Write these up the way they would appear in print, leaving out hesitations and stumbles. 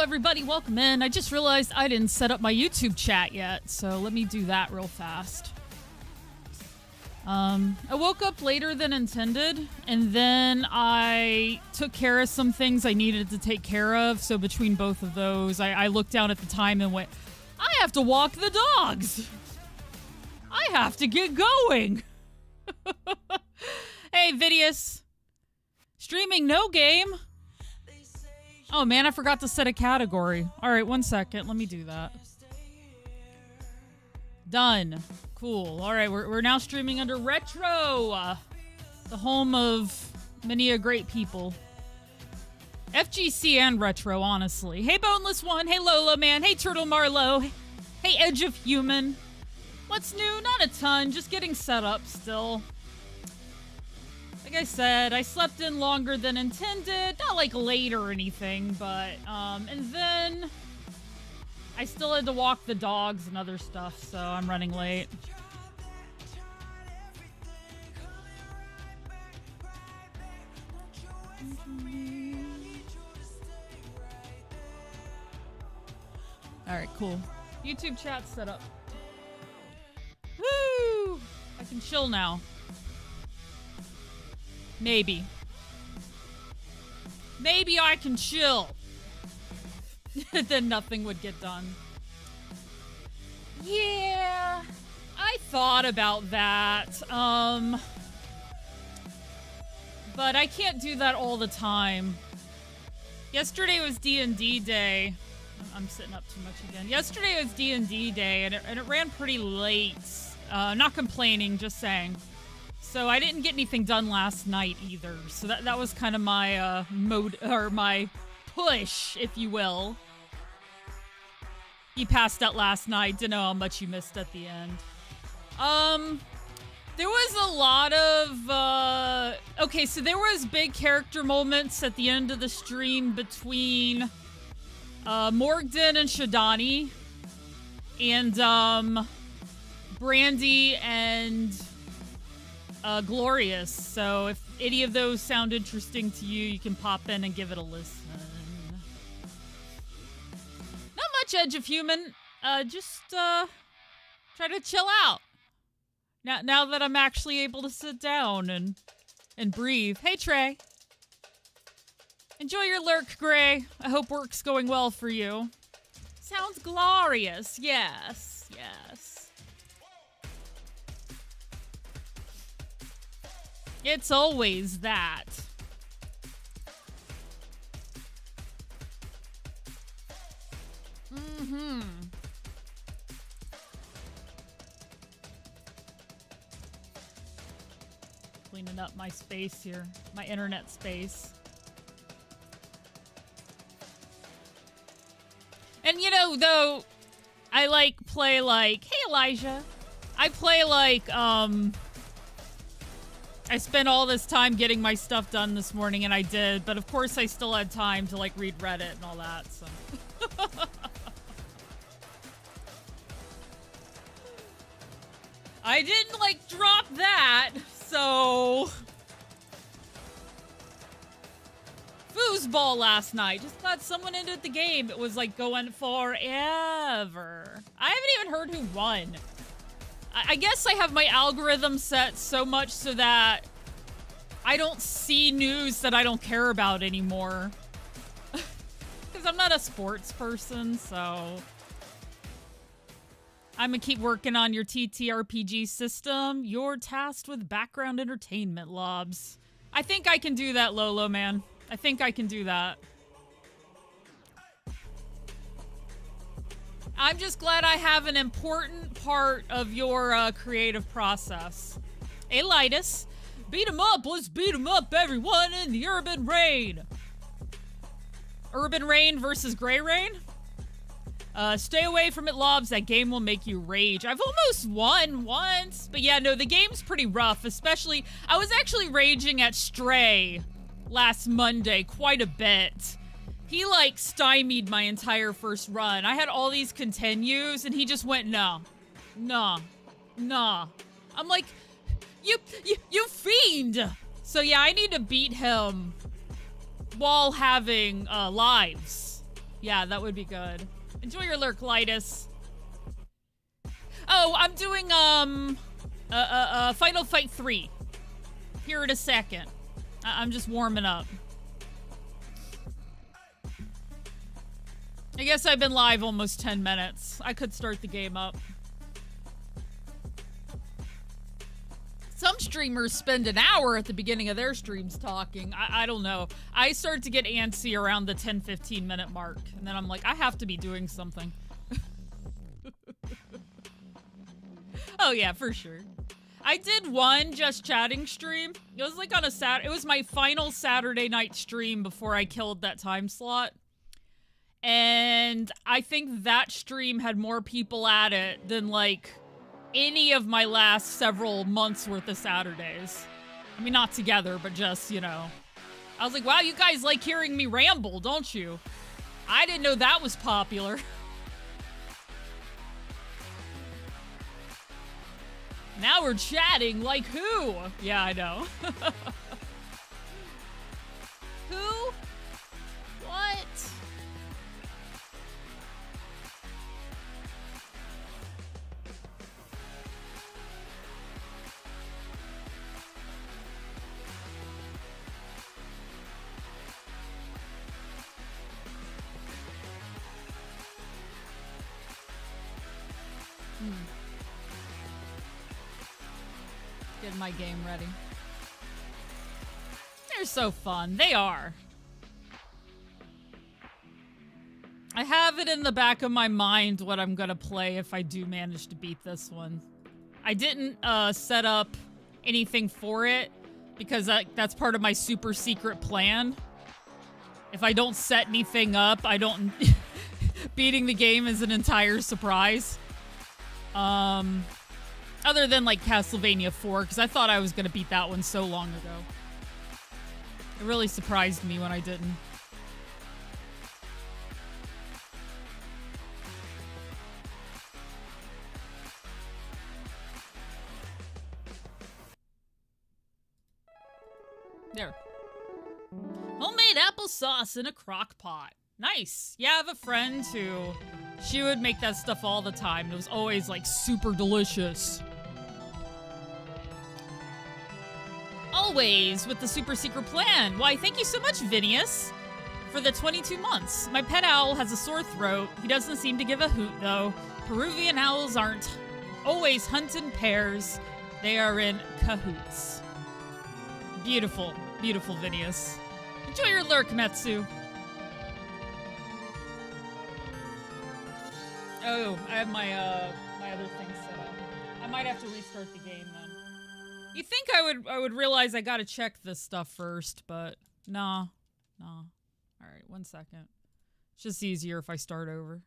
Hello everybody, welcome in. I just realized I didn't set up my YouTube chat yet, so let me do that real fast. I woke up later than intended, and then I took care of some things I needed to take care of, so between both of those, I looked down at the time and went, I have to walk the dogs! I have to get going! Hey, Vidius. Streaming no game? Oh man, I forgot to set a category. Alright, 1 second. Let me do that. Done. Cool. Alright, we're now streaming under Retro. The home of many a great people. FGC and Retro, honestly. Hey, Boneless One. Hey, Lolo Man. Hey, Turtle Marlowe. Hey, Edge of Human. What's new? Not a ton. Just getting set up still. Like I said, I slept in longer than intended. Not like late or anything, but, and then I still had to walk the dogs and other stuff, so I'm running late. Alright, cool. YouTube chat set up. Woo! I can chill now. Maybe. Maybe I can chill. Then nothing would get done. Yeah, I thought about that. But I can't do that all the time. Yesterday was D&D day. I'm sitting up too much again. Yesterday was D&D day, and it ran pretty late. Not complaining, just saying. So I didn't get anything done last night either. So that was kind of my mode, or my push, if you will. You passed out last night. Don't know how much you missed at the end. There was a lot of okay, so there was big character moments at the end of the stream between Morgden and Shadani, and Brandy and Glorious. So if any of those sound interesting to you, you can pop in and give it a listen. Not much Edge of Human. Just try to chill out. Now that I'm actually able to sit down and breathe. Hey, Trey. Enjoy your lurk, Gray. I hope work's going well for you. Sounds glorious. Yes, yes. It's always that. Mm-hmm. Cleaning up my space here. My internet space. And you know, though, I play like, hey Elijah. I play like, I spent all this time getting my stuff done this morning, and I did, but of course I still had time to read Reddit and all that, so. I didn't drop that, so. Foosball last night. Just glad someone ended the game. It was going forever. I haven't even heard who won. I guess I have my algorithm set so much so that I don't see news that I don't care about anymore. Because I'm not a sports person, so. I'm gonna keep working on your TTRPG system. You're tasked with background entertainment, Lobs. I think I can do that, Lolo, man. I think I can do that. I'm just glad I have an important part of your creative process. Hey, Litus. Beat 'em up. Let's beat 'em up, everyone, in the Urban Rain. Urban Rain versus Gray Rain? Stay away from it, Lobs. That game will make you rage. I've almost won once. But yeah, no, the game's pretty rough. Especially, I was actually raging at Stray last Monday quite a bit. He stymied my entire first run. I had all these continues, and he just went, nah. I'm like, you fiend! So yeah, I need to beat him while having lives. Yeah, that would be good. Enjoy your lurk, Lightus. Oh, I'm doing, Final Fight 3. Here in a second. I'm just warming up. I guess I've been live almost 10 minutes. I could start the game up. Some streamers spend an hour at the beginning of their streams talking. I don't know. I start to get antsy around the 10-15 minute mark. And then I'm like, I have to be doing something. Oh yeah, for sure. I did one just chatting stream. It was like on a it was my final Saturday night stream before I killed that time slot. And I think that stream had more people at it than like any of my last several months worth of Saturdays. I mean, not together, but just, you know. I was like, wow, you guys like hearing me ramble, don't you? I didn't know that was popular. Now we're chatting, like who? Yeah, I know. Who? What? Getting my game ready. They're so fun. They are. I have it in the back of my mind what I'm gonna play if I do manage to beat this one. I didn't set up anything for it because that's part of my super secret plan. If I don't set anything up, I don't... beating the game is an entire surprise. Other than, like, Castlevania 4, because I thought I was going to beat that one so long ago. It really surprised me when I didn't. There. Homemade applesauce in a crock pot. Nice. Yeah, I have a friend who... she would make that stuff all the time. It was always, like, super delicious. Always with the super secret plan. Why, thank you so much, Vinius, for the 22 months. My pet owl has a sore throat. He doesn't seem to give a hoot, though. Peruvian owls aren't always hunt in pairs. They are in cahoots. Beautiful, beautiful, Vinius. Enjoy your lurk, Metsu. Oh, I have my my other thing set up. I might have to restart the game then. You think I would realize I gotta check this stuff first, but nah. Alright, 1 second. It's just easier if I start over.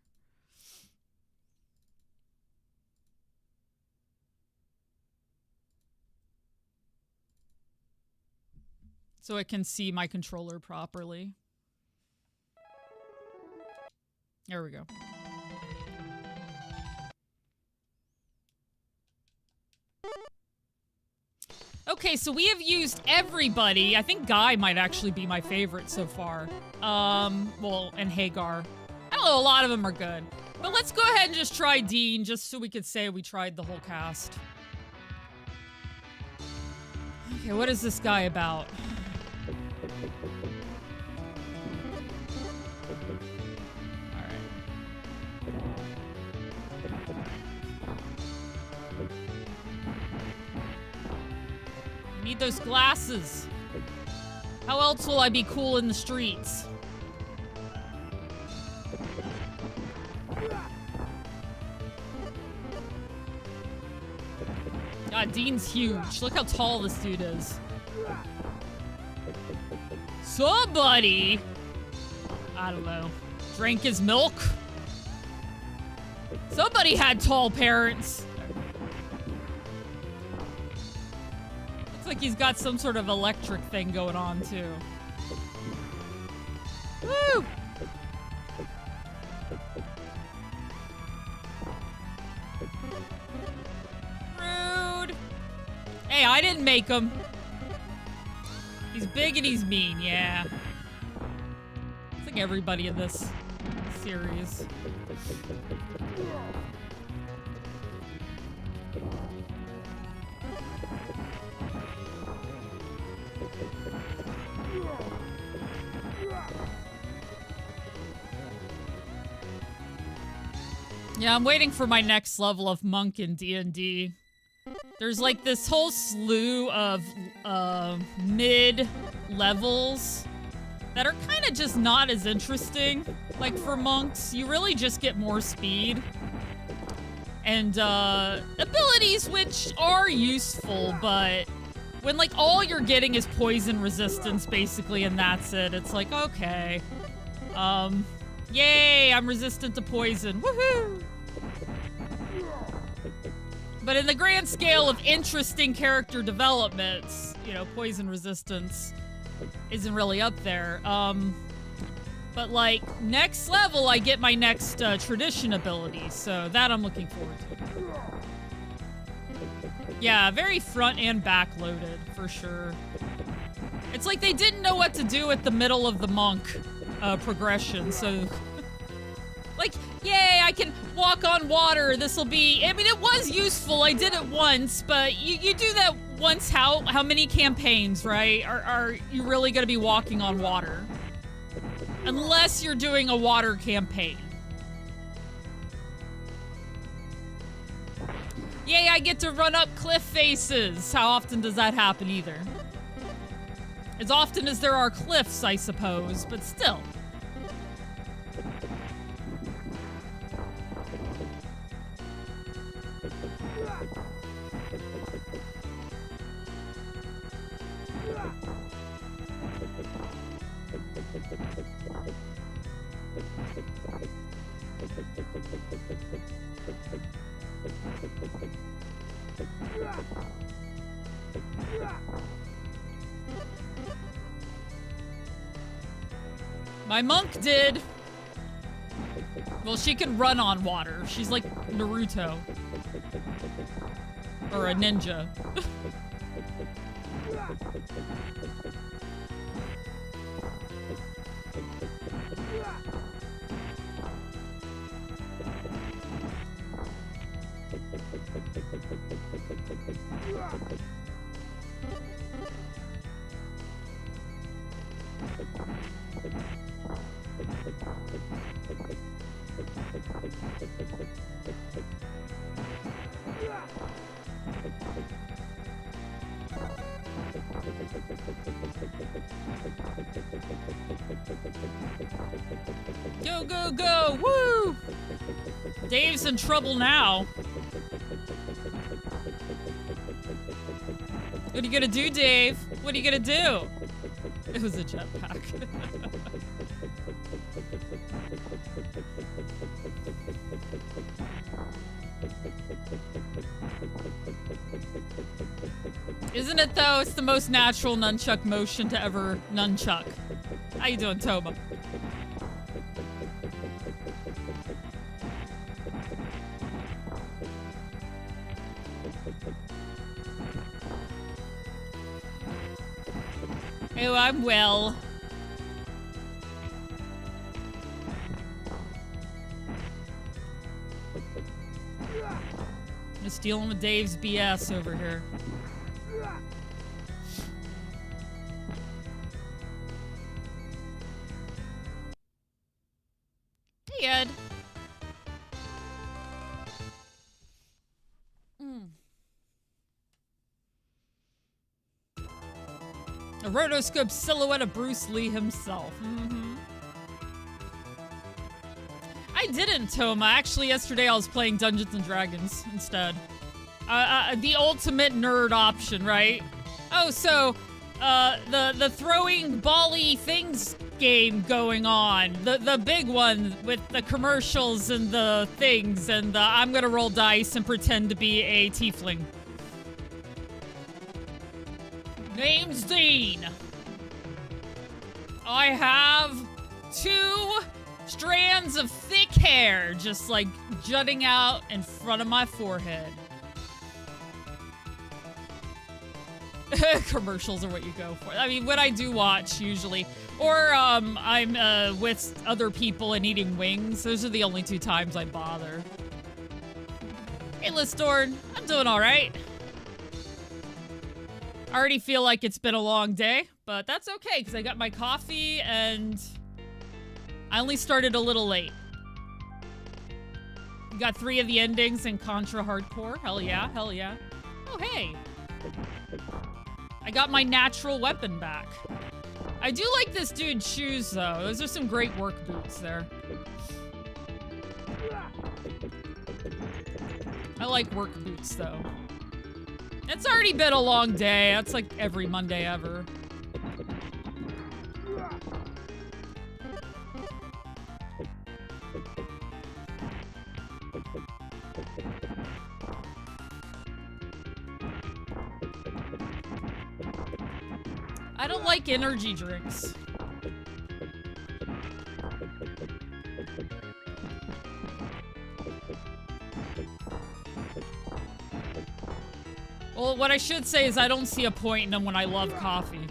So I can see my controller properly. There we go. Okay, so we have used everybody. I think Guy might actually be my favorite so far. Well, and Hagar. I don't know, a lot of them are good. But let's go ahead and just try Dean, just so we could say we tried the whole cast. Okay, what is this guy about? Need those glasses. How else will I be cool in the streets? God, Dean's huge. Look how tall this dude is. Somebody, I don't know, drank his milk? Somebody had tall parents. Looks like he's got some sort of electric thing going on, too. Woo! Rude. Hey, I didn't make him. He's big and he's mean, yeah. It's like everybody in this series. Yeah, I'm waiting for my next level of monk in D&D. There's like this whole slew of mid levels that are kind of just not as interesting. Like for monks, you really just get more speed and abilities, which are useful, but when like all you're getting is poison resistance basically, and that's it, it's like, okay. Yay, I'm resistant to poison. Woohoo! But in the grand scale of interesting character developments, you know, poison resistance isn't really up there. But like, next level, I get my next tradition ability, so that I'm looking forward to. Yeah, very front and back loaded, for sure. It's like they didn't know what to do at the middle of the monk progression, so... Like, yay, I can walk on water, this'll be... I mean, it was useful, I did it once, but you do that once how many campaigns, right? Are you really gonna be walking on water? Unless you're doing a water campaign. Yay, I get to run up cliff faces! How often does that happen either? As often as there are cliffs, I suppose, but still. My monk did. Well, she can run on water. She's like Naruto. Or a ninja. Go, go, go! Woo! Dave's in trouble now. What are you gonna do, Dave? What are you gonna do? It was a jetpack. Isn't it though? It's the most natural nunchuck motion to ever nunchuck. How you doing, Toma? Oh, I'm well. Just dealing with Dave's BS over here. Hey, Ed. A rotoscope silhouette of Bruce Lee himself. I didn't, Toma. Actually, yesterday I was playing Dungeons and Dragons instead. The ultimate nerd option, right? Oh, so, the throwing bally things game going on. The big one with the commercials and the things and the I'm gonna roll dice and pretend to be a tiefling. Name's Dean. I have 2 strands of thick hair just like jutting out in front of my forehead. Commercials are what you go for. I mean, what I do watch usually, or I'm with other people and eating wings. Those are the only two times I bother. Hey, Listorn, I'm doing all right. I already feel like it's been a long day, but that's okay because I got my coffee and I only started a little late. Got 3 of the endings in Contra Hardcore. Hell yeah, hell yeah. Oh, hey. I got my natural weapon back. I do like this dude's shoes, though. Those are some great work boots there. I like work boots, though. It's already been a long day. That's like every Monday ever. I don't like energy drinks. Well, what I should say is I don't see a point in them when I love coffee.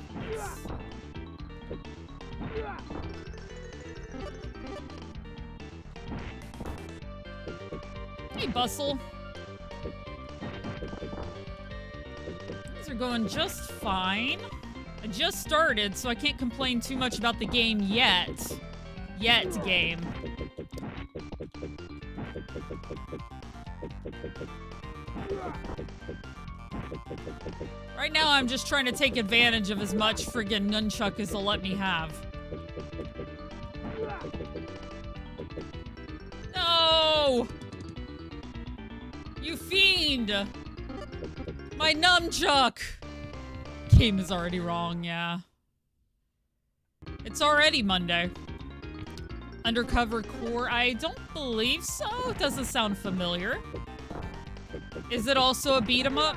Hey, Bustle. These are going just fine. I just started, so I can't complain too much about the game yet. Game. Right now, I'm just trying to take advantage of as much friggin' nunchuck as they'll let me have. No! You fiend! My nunchuck! Game is already wrong, yeah. It's already Monday. Undercover Core? I don't believe so. It doesn't sound familiar. Is it also a beat 'em up?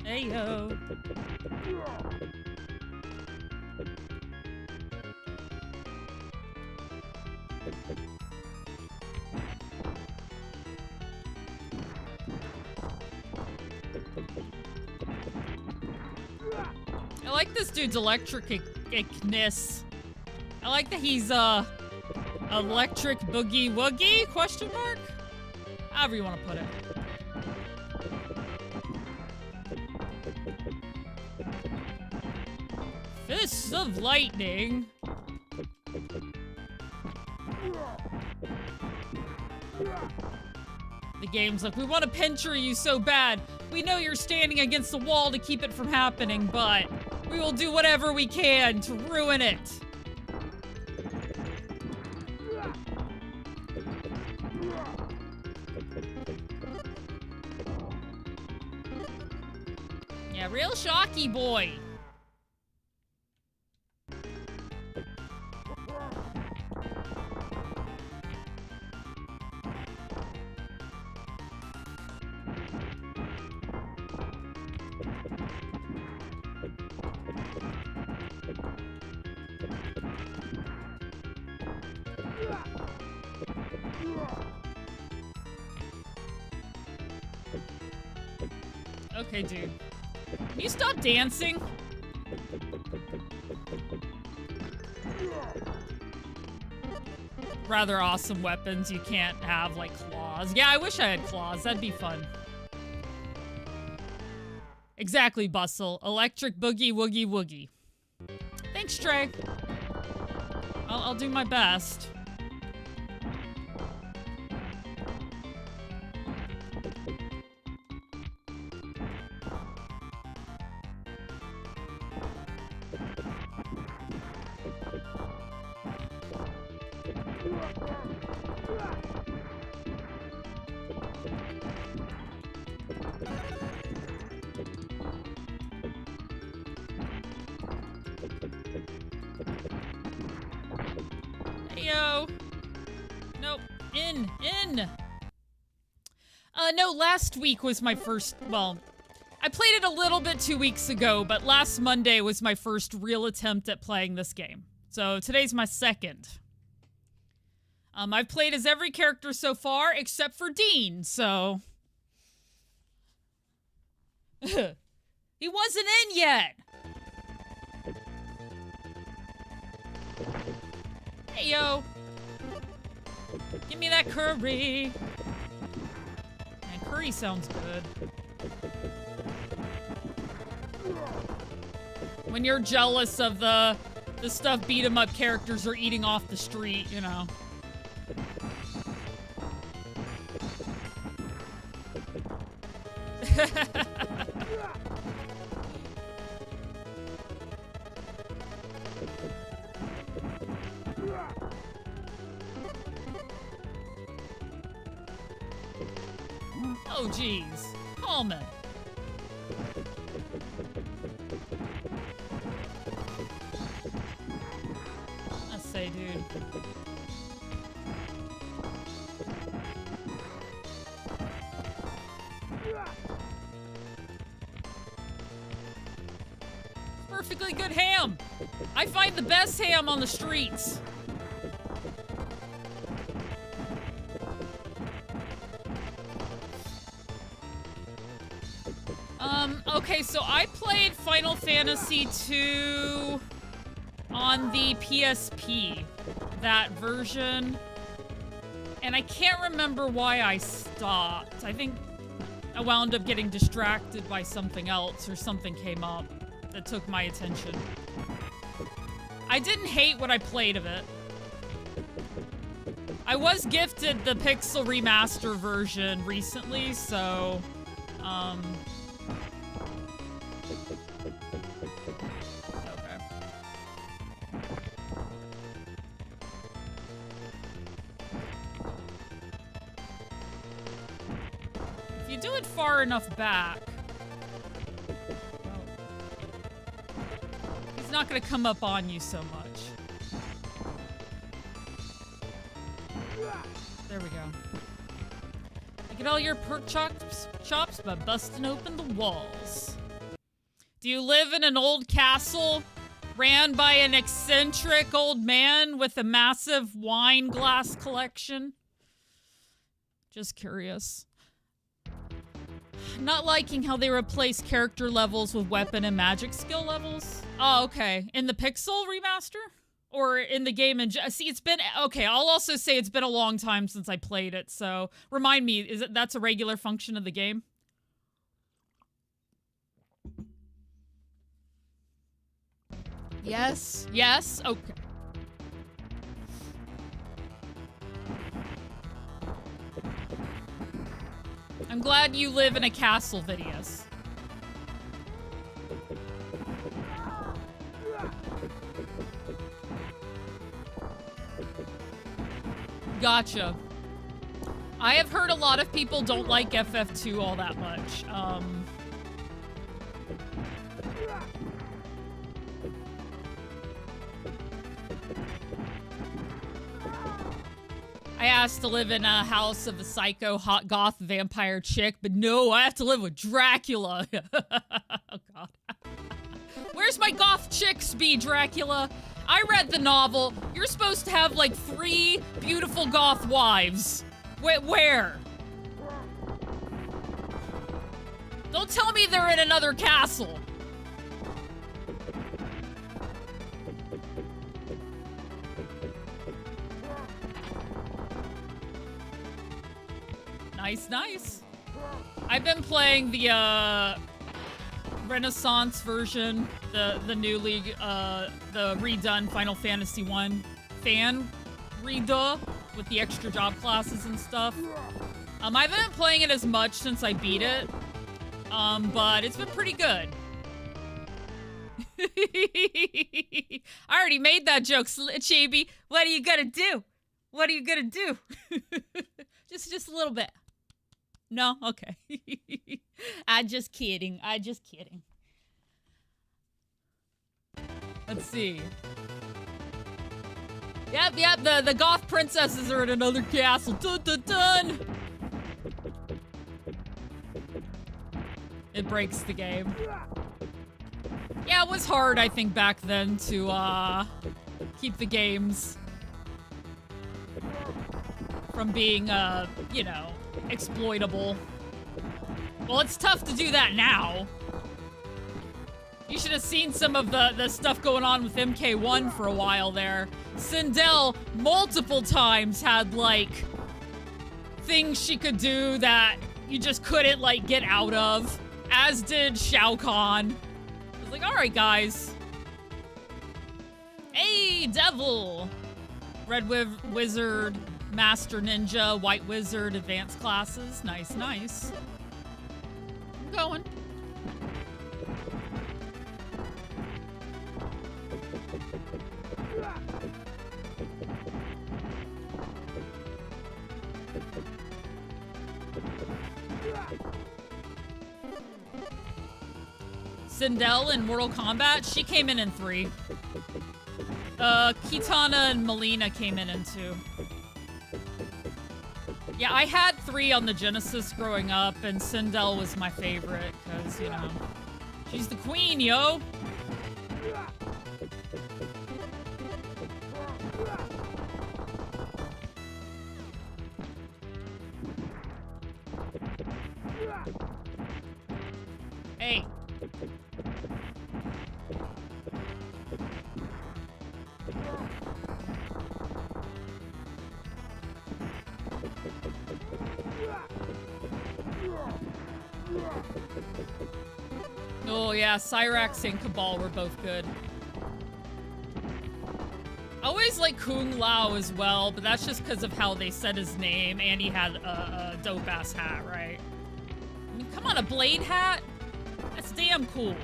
Heyo. I like this dude's electric-ness. I like that he's, electric boogie woogie, question mark? However you want to put it. Fists of lightning. The game's like, we want to pincher you so bad. We know you're standing against the wall to keep it from happening, but we will do whatever we can to ruin it. Yeah, real shocky boy. Okay, dude. Can you stop dancing? Rather awesome weapons. You can't have, like, claws. Yeah, I wish I had claws. That'd be fun. Exactly, Bustle. Electric boogie woogie woogie. Thanks, Trey. I'll do my best. Heyo. Nope. In. No, last week was my first, well, I played it a little bit 2 weeks ago, but last Monday was my first real attempt at playing this game. So today's my second. I've played as every character so far except for Dean, so... He wasn't in yet! Hey, yo! Give me that curry! Man, curry sounds good. When you're jealous of the stuff beat-em-up characters are eating off the street, you know. Oh, jeez. Coleman. Let's say, dude. Perfectly good ham. I find the best ham on the streets. Okay, so I played Final Fantasy II on the PSP, that version, and I can't remember why I stopped. I think I wound up getting distracted by something else, or something came up that took my attention. I didn't hate what I played of it. I was gifted the Pixel Remaster version recently, so, okay. If you do it far enough back, he's not gonna come up on you so much. There we go. You get all your pork chops by busting open the walls. Do you live in an old castle ran by an eccentric old man with a massive wine glass collection? Just curious. Not liking how they replace character levels with weapon and magic skill levels. Oh, okay. In the Pixel remaster? Or in the game see, it's been, okay, I'll also say it's been a long time since I played it, so remind me, that's a regular function of the game? Yes, yes, okay. I'm glad you live in a castle, Vidius. Gotcha. I have heard a lot of people don't like FF2 all that much. I asked to live in a house of a psycho hot goth vampire chick, but no, I have to live with Dracula. Oh, God. Where's my goth chicks be, Dracula? I read the novel. You're supposed to have, like, 3 beautiful goth wives. Where? Don't tell me they're in another castle. Nice, nice. I've been playing the, Renaissance version, the newly, the redone Final Fantasy 1 fan redo with the extra job classes and stuff. I haven't been playing it as much since I beat it, but it's been pretty good. I already made that joke, Chibi. What are you gonna do? What are you gonna do? just a little bit. No? Okay. I'm just kidding. I'm just kidding. Let's see. Yep, the goth princesses are in another castle. Dun dun dun! It breaks the game. Yeah, it was hard, I think, back then to, keep the games from being, you know, exploitable. Well, it's tough to do that now. You should have seen some of the stuff going on with MK1 for a while there. Sindel multiple times had, like, things she could do that you just couldn't, like, get out of. As did Shao Kahn. I was like, alright, guys. Hey, Devil! Red Wizard, Master Ninja, White Wizard, Advanced classes. Nice, nice. I'm going. Sindel in Mortal Kombat, she came in 3. Kitana and Melina came in 2. Yeah, I had 3 on the Genesis growing up, and Sindel was my favorite, because, you know, she's the queen, yo! Hey. Oh yeah, Cyrax and Cabal were both good. I always like Kung Lao as well, but that's just because of how they said his name, and he had a dope-ass hat, right? I mean, come on, a blade hat? That's damn cool.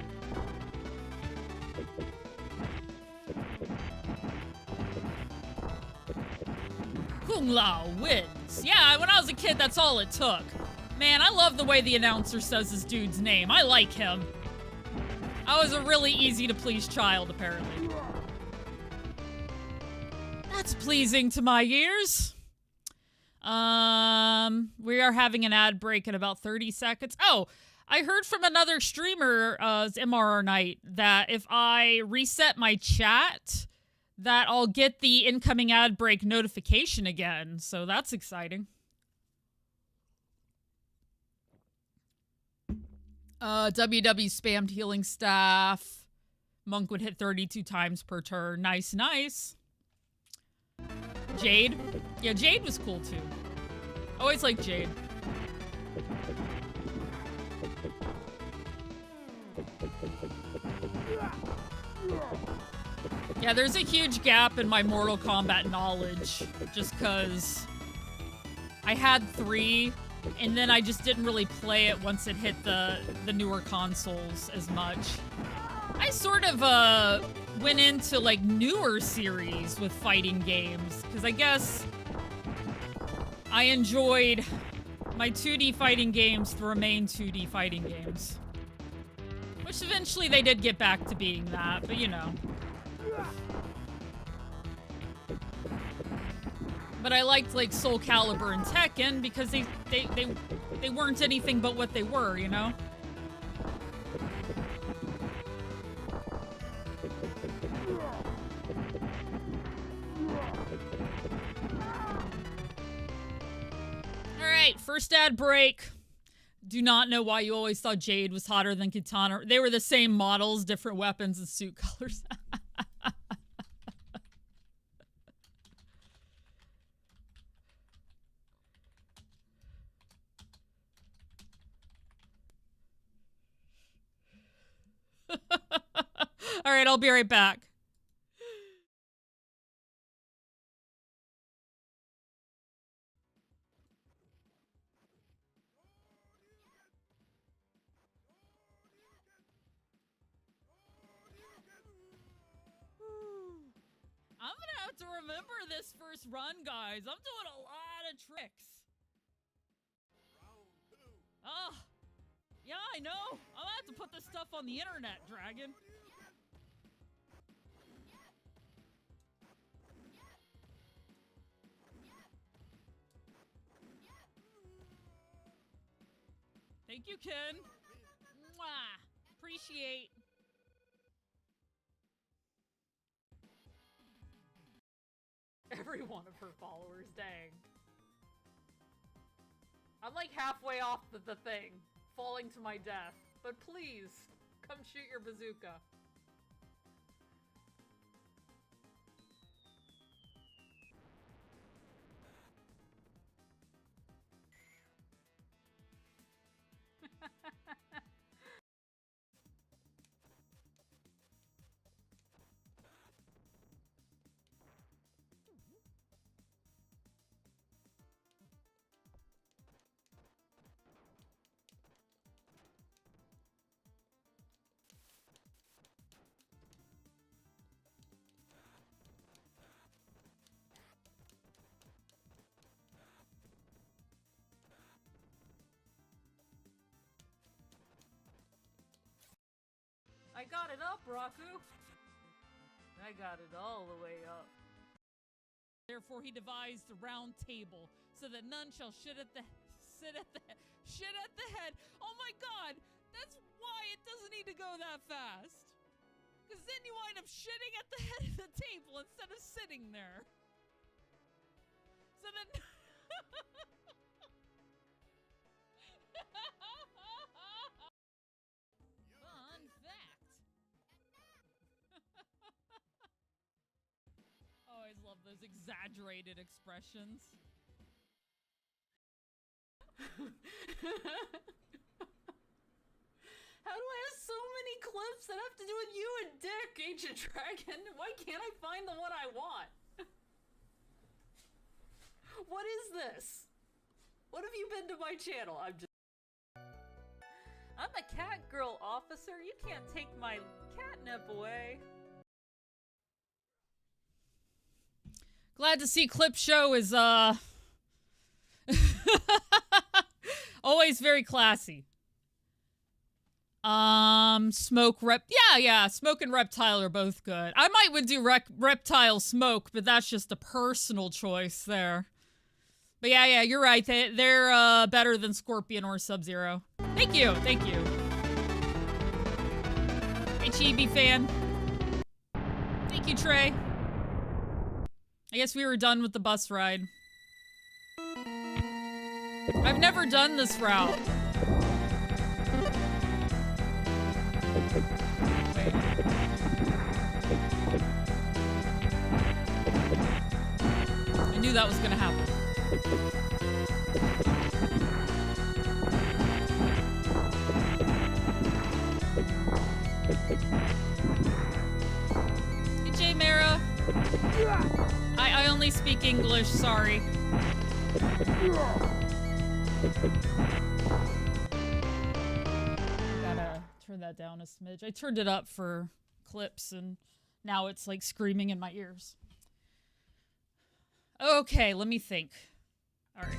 Kung Lao wins. Yeah, when I was a kid, that's all it took. Man, I love the way the announcer says this dude's name. I like him. I was a really easy-to-please child, apparently. That's pleasing to my ears. We are having an ad break in about 30 seconds. Oh, I heard from another streamer, MRR Knight, that if I reset my chat, that I'll get the incoming ad break notification again. So that's exciting. WW spammed healing staff. Monk would hit 32 times per turn. Nice, nice. Jade. Yeah, Jade was cool too. Always liked Jade. Yeah, there's a huge gap in my Mortal Kombat knowledge just because I had 3 and then I just didn't really play it once it hit the newer consoles as much. I sort of went into like newer series with fighting games because I guess I enjoyed my 2D fighting games to remain 2D fighting games. Which eventually they did get back to being that, but you know. But I liked like Soul Calibur and Tekken because they weren't anything but what they were, you know? Alright, first ad break. Do not know why you always thought Jade was hotter than Kitana. They were the same models, different weapons and suit colors. All right, I'll be right back. I'm gonna have to remember this first run, guys. I'm doing a lot of tricks. Oh, yeah, I know. I'm gonna have to put this stuff on the internet, Dragon. Thank you, Ken. Mwah. Appreciate. Every one of her followers, dang. I'm like halfway off the thing, falling to my death. But please, come shoot your bazooka. I got it up, Raku. I got it all the way up. Therefore, he devised a round table so that none shall sit at the head. Oh my God, that's why it doesn't need to go that fast. Because then you wind up shitting at the head of the table instead of sitting there. So then. Fun fact. Always love those exaggerated expressions. How do I have so many clips that have to do with you and Dick, Ancient Dragon? Why can't I find the one I want? What is this? What have you been to my channel? I'm a cat girl officer. You can't take my catnip away. Glad to see Clip Show is, always very classy. Smoke yeah, Smoke and Reptile are both good. I would do Reptile Smoke, but that's just a personal choice there. But yeah, you're right. They're better than Scorpion or Sub-Zero. Thank you. Hey, Chibi fan. Thank you, Trey. I guess we were done with the bus ride. I've never done this route. Wait. I knew that was gonna happen. Hey, J Mara. I only speak English, sorry. Gotta turn that down a smidge. I turned it up for clips and now it's like screaming in my ears. Okay, let me think. All right.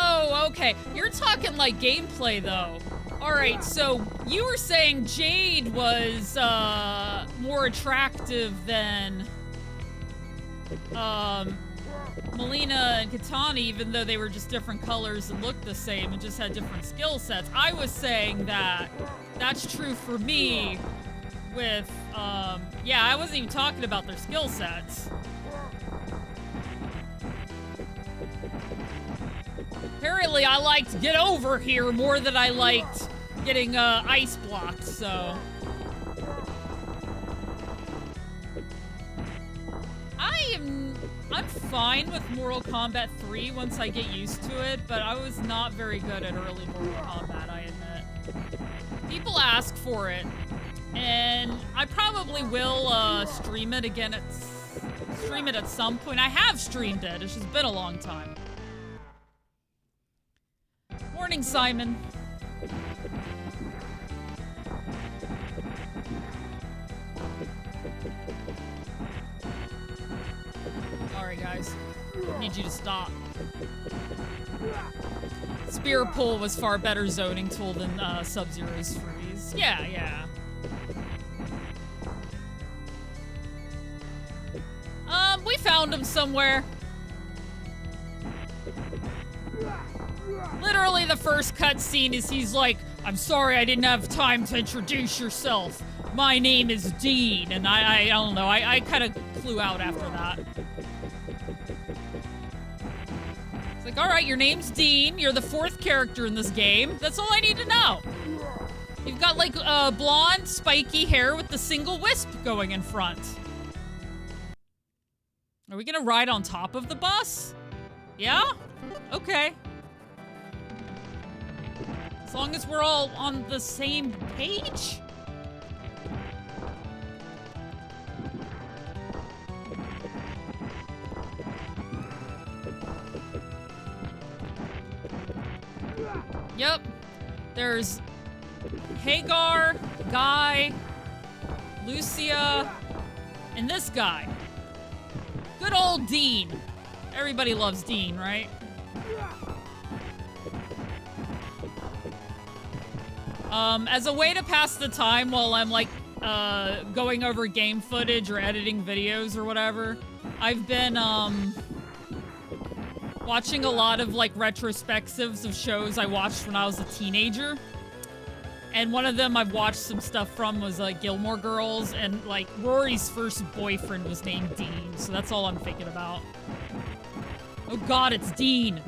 Oh, okay. You're talking like gameplay, though. Alright, so you were saying Jade was, more attractive than, Melina and Katana, even though they were just different colors and looked the same and just had different skill sets. I was saying that that's true for me with, yeah, I wasn't even talking about their skill sets. Apparently, I liked Get Over Here more than I liked getting, ice blocked, so. I'm fine with Mortal Kombat 3 once I get used to it, but I was not very good at early Mortal Kombat, I admit. People ask for it, and I probably will, stream it again at some point. I have streamed it, it's just been a long time. Morning, Simon. Alright, guys. I need you to stop. Spear Pull was far better zoning tool than Sub-Zero's freeze. Yeah. We found him somewhere. Literally the first cutscene is he's like, I'm sorry I didn't have time to introduce yourself. My name is Dean. And I don't know, I kind of flew out after that. It's like, all right, your name's Dean. You're the 4th character in this game. That's all I need to know. You've got like blonde, spiky hair with the single wisp going in front. Are we gonna ride on top of the bus? Yeah? Okay. As long as we're all on the same page? Yep. There's Hagar, Guy, Lucia, and this guy. Good old Dean. Everybody loves Dean, right? As a way to pass the time while I'm like going over game footage or editing videos or whatever, I've been watching a lot of like retrospectives of shows I watched when I was a teenager. And one of them I've watched some stuff from was like Gilmore Girls, and like Rory's first boyfriend was named Dean, so that's all I'm thinking about. Oh god, it's Dean.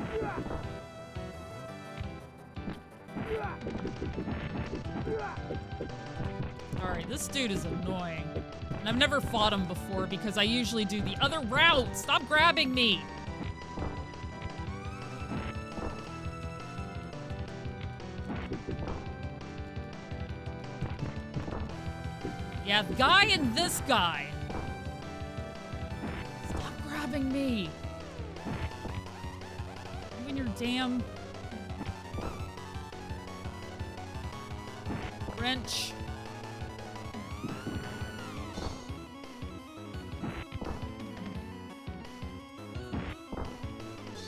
Alright, this dude is annoying. And I've never fought him before because I usually do the other route. Stop grabbing me. Yeah, the guy and this guy. Stop grabbing me. You and your damn wrench.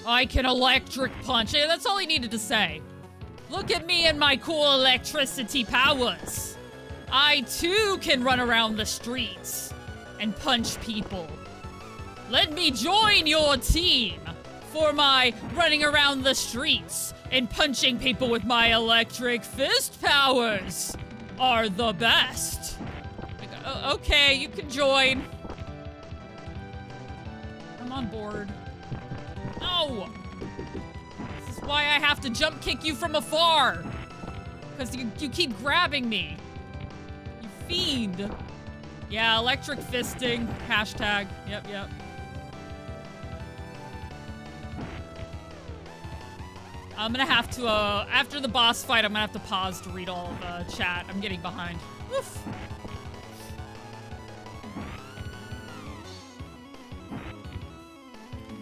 I can electric punch. Yeah, that's all he needed to say. Look at me and my cool electricity powers. I too can run around the streets and punch people. Let me join your team for my running around the streets and punching people with my electric fist powers are the best. Okay, you can join. I'm on board. No! This is why I have to jump kick you from afar. Because you keep grabbing me. You fiend. Yeah, electric fisting. Hashtag. Yep, yep. I'm gonna have to, after the boss fight, I'm gonna have to pause to read all of chat. I'm getting behind. Woof.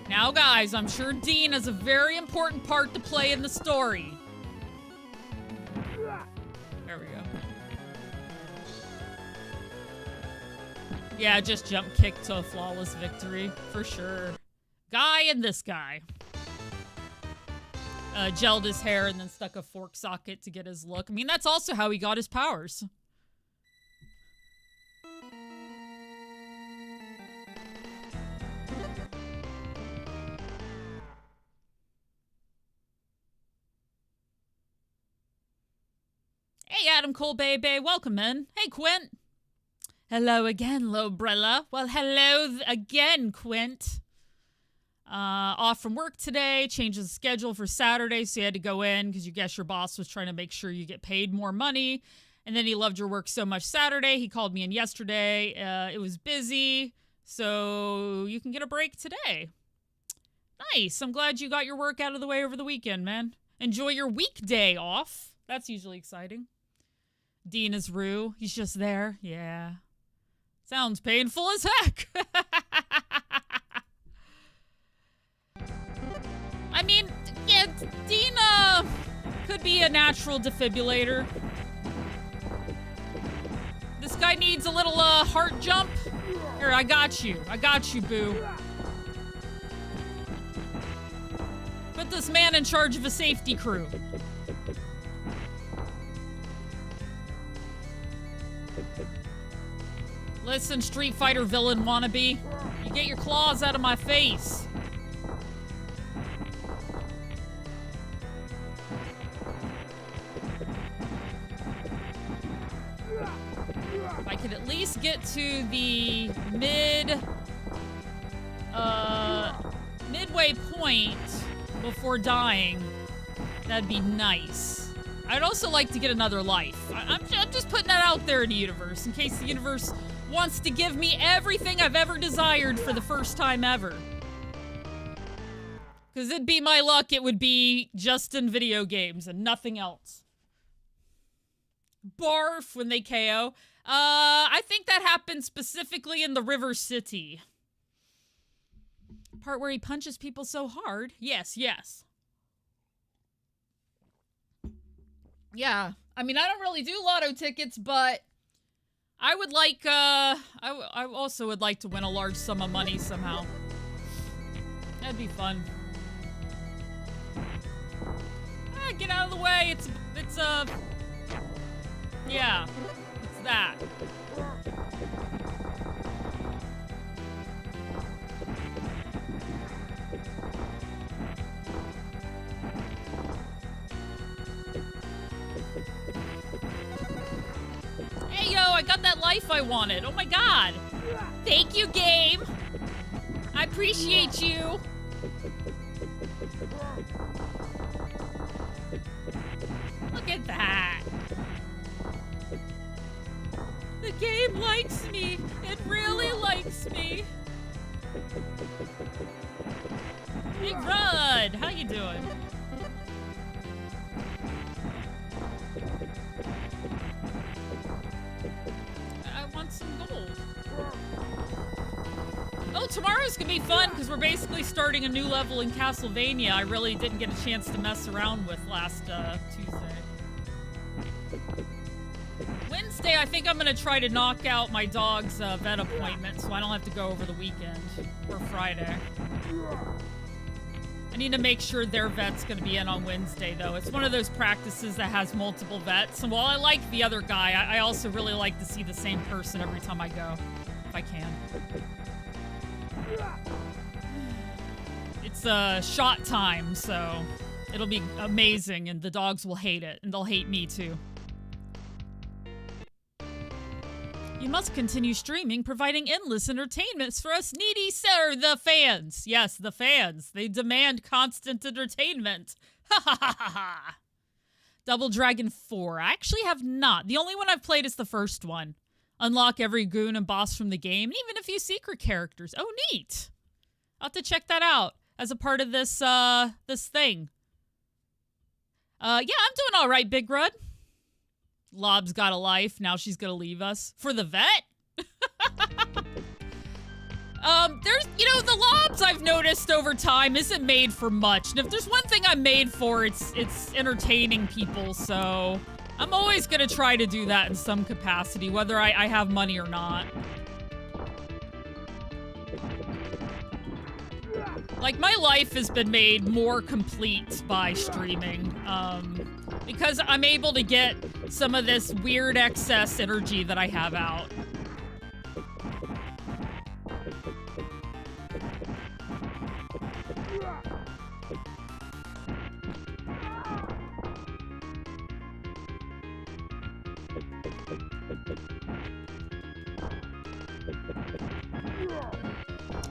Now, guys, I'm sure Dean has a very important part to play in the story. There we go. Yeah, just jump kick to a flawless victory, for sure. Guy and this guy. Gelled his hair and then stuck a fork socket to get his look. I mean, that's also how he got his powers. Hey, Adam Cole Baby, welcome in. Hey, Quint. Hello again, Lobrella. Well, hello again, Quint. Off from work today, changes the schedule for Saturday, so you had to go in because you guess your boss was trying to make sure you get paid more money. And then he loved your work so much Saturday, he called me in yesterday. It was busy, so you can get a break today. Nice. I'm glad you got your work out of the way over the weekend, man. Enjoy your weekday off. That's usually exciting. Dean is Rue. He's just there. Yeah. Sounds painful as heck. I mean, yeah, Dean, could be a natural defibrillator. This guy needs a little, heart jump. Here, I got you. I got you, boo. Put this man in charge of a safety crew. Listen, Street Fighter villain wannabe. You get your claws out of my face. If I could at least get to the midway point before dying, that'd be nice. I'd also like to get another life. I'm just putting that out there in the universe, in case the universe wants to give me everything I've ever desired for the first time ever. Because it'd be my luck, it would be just in video games and nothing else. Barf when they KO. I think that happened specifically in the River City. Part where he punches people so hard. Yes, yes. Yeah, I mean, I don't really do lotto tickets, but I would like, I also would like to win a large sum of money somehow. That'd be fun. Ah, get out of the way, yeah, it's that. Hey, yo, I got that life I wanted. Oh my god. Thank you, game. I appreciate you. Look at that. The game likes me. It really likes me. Big Rud, how you doing? I want some gold. Oh, tomorrow's gonna be fun because we're basically starting a new level in Castlevania I really didn't get a chance to mess around with last Tuesday. Wednesday, I think I'm gonna try to knock out my dog's vet appointment so I don't have to go over the weekend or Friday. I need to make sure their vet's gonna be in on Wednesday, though. It's one of those practices that has multiple vets, and while I like the other guy, I also really like to see the same person every time I go, if I can. It's shot time, so it'll be amazing, and the dogs will hate it, and they'll hate me, too. You must continue streaming, providing endless entertainments for us needy, sir, the fans. Yes, the fans. They demand constant entertainment. Ha ha ha ha ha. Double Dragon 4. I actually have not. The only one I've played is the first one. Unlock every goon and boss from the game, and even a few secret characters. Oh, neat. I'll have to check that out as a part of this, this thing. Yeah, I'm doing all right, Big Rud. Lob's got a life. Now she's gonna leave us. For the vet? There's, you know, the Lobs I've noticed over time isn't made for much. And if there's one thing I'm made for, it's entertaining people. So I'm always gonna try to do that in some capacity, whether I have money or not. Like, my life has been made more complete by streaming, because I'm able to get some of this weird excess energy that I have out.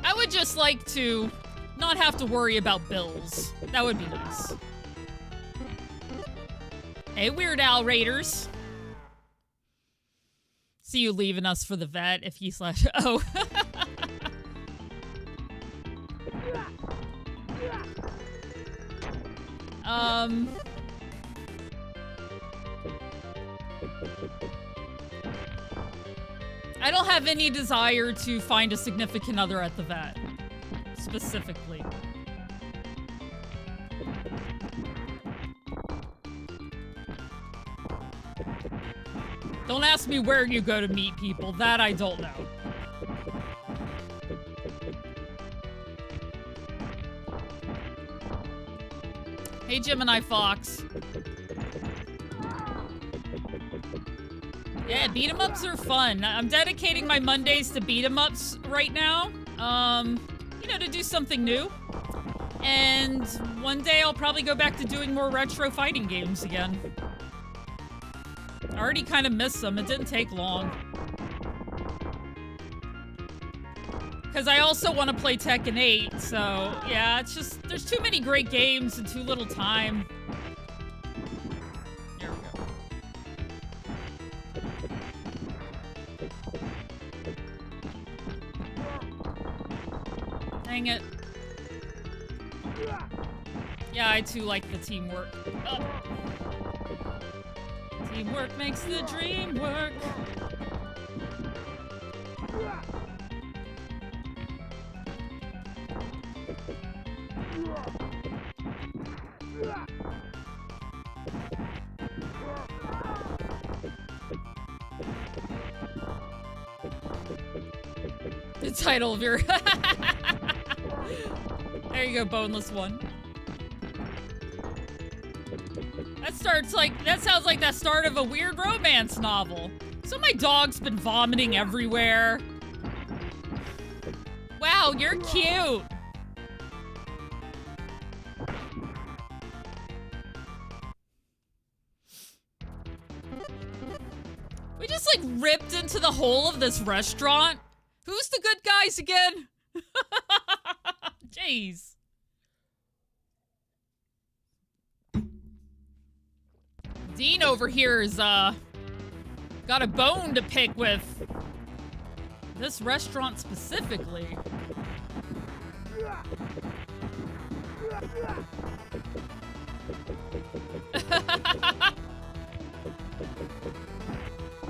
I would just like to not have to worry about bills. That would be nice. Hey, Weird Al Raiders. See you leaving us for the vet if he slash... Oh. I don't have any desire to find a significant other at the vet. Specifically. Don't ask me where you go to meet people. That I don't know. Hey, Gemini Fox. Yeah, beat 'em ups are fun. I'm dedicating my Mondays to beat 'em ups right now. You know, to do something new. And one day I'll probably go back to doing more retro fighting games again. I already kind of missed them. It didn't take long. Because I also want to play Tekken 8, so yeah, it's just, there's too many great games and too little time. There we go. Dang it. Yeah, I too like the teamwork. Oh. Teamwork makes the dream work. The title of your... There you go, boneless one. That sounds like the start of a weird romance novel. So my dog's been vomiting everywhere. Wow, you're cute. We just like ripped into the whole of this restaurant. Who's the good guys again? Jeez. Dean over here is, got a bone to pick with this restaurant specifically.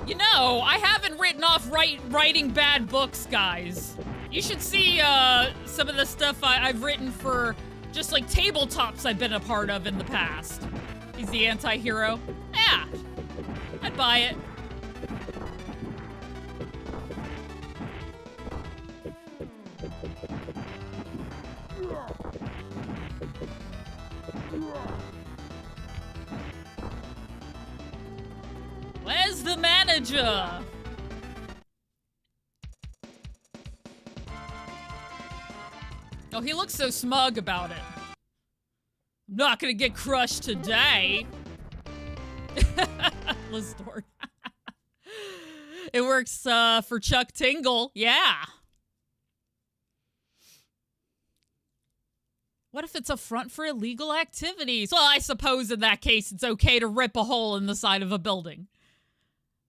You know, I haven't written off writing bad books, guys. You should see, some of the stuff I've written for just, like, tabletops I've been a part of in the past. He's the anti-hero. Yeah, I'd buy it. Where's the manager? Oh, he looks so smug about it. I'm not gonna get crushed today. Lizdor. It works for Chuck Tingle. Yeah. What if it's a front for illegal activities? Well, I suppose in that case it's okay to rip a hole in the side of a building.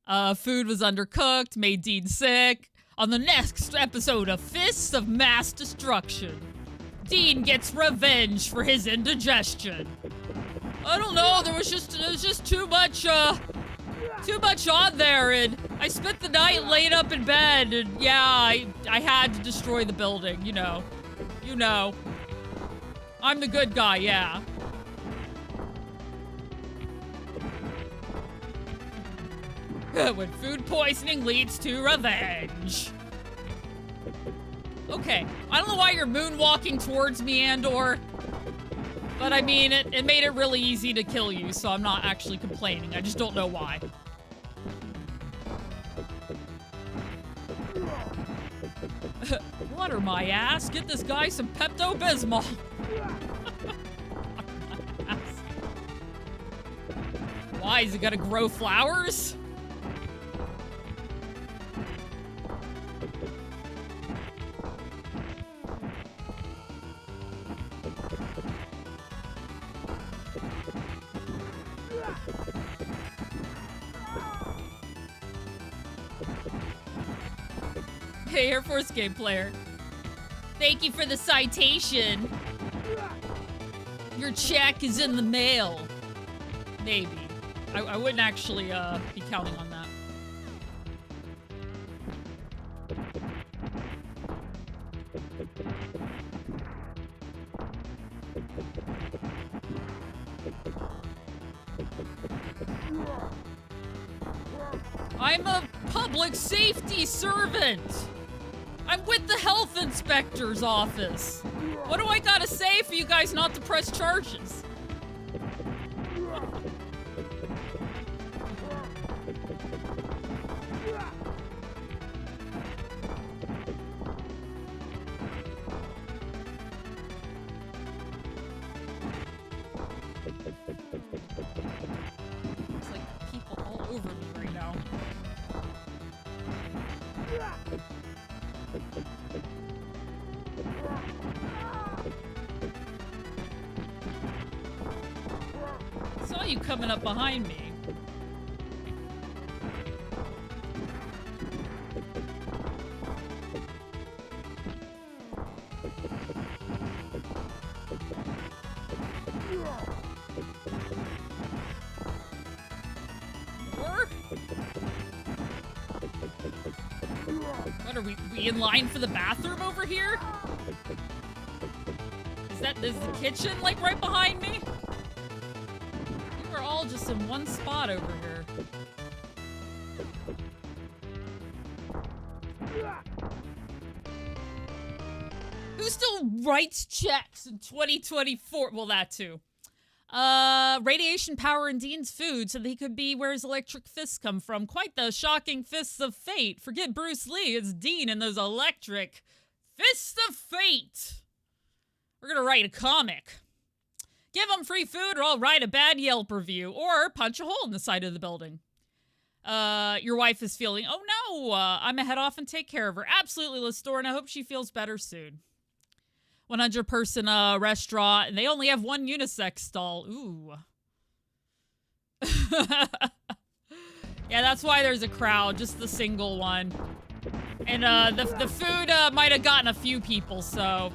Food was undercooked, made Dean sick. On the next episode of Fists of Mass Destruction, Dean gets revenge for his indigestion. I don't know, there was just too much on there, and I spent the night laid up in bed, and yeah, I had to destroy the building, you know. You know. I'm the good guy, yeah. When food poisoning leads to revenge. Okay, I don't know why you're moonwalking towards me, Andor. But I mean, it made it really easy to kill you, so I'm not actually complaining. I just don't know why. Water my ass. Get this guy some Pepto-Bismol. Why, is he gonna grow flowers? Hey, Air Force game player. Thank you for the citation. Your check is in the mail. Maybe. I wouldn't actually be counting on that. I'm a public safety servant. I'm with the health inspector's office. What do I gotta say for you guys not to press charges? There's like people all over me right now. Saw you coming up behind me. What are we in line for the bathroom over here? Is the kitchen like right behind me? You are all just in one spot over here. Who still writes checks in 2024? Well, that too. Radiation power in Dean's food so that he could be where his electric fists come from. Quite the shocking fists of fate. Forget Bruce Lee, it's Dean and those electric fists of fate. We're gonna write a comic. Give him free food or I'll write a bad Yelp review. Or punch a hole in the side of the building. Your wife is feeling, oh no, I'm gonna head off and take care of her. Absolutely, Lestor, and I hope she feels better soon. 100-person restaurant, and they only have one unisex stall. Ooh. Yeah, that's why there's a crowd, just the single one. And the food might have gotten a few people, so...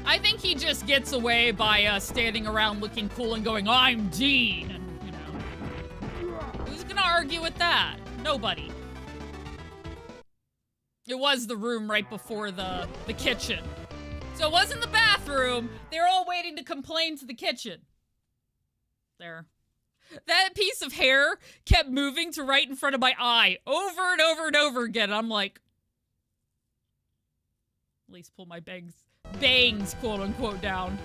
I think he just gets away by standing around looking cool and going, I'm Dean, and, you know. Who's gonna argue with that? Nobody. It was the room right before the kitchen. So it wasn't the bathroom. They were all waiting to complain to the kitchen. There. That piece of hair kept moving to right in front of my eye over and over and over again. I'm like, at least pull my bangs, quote unquote, down.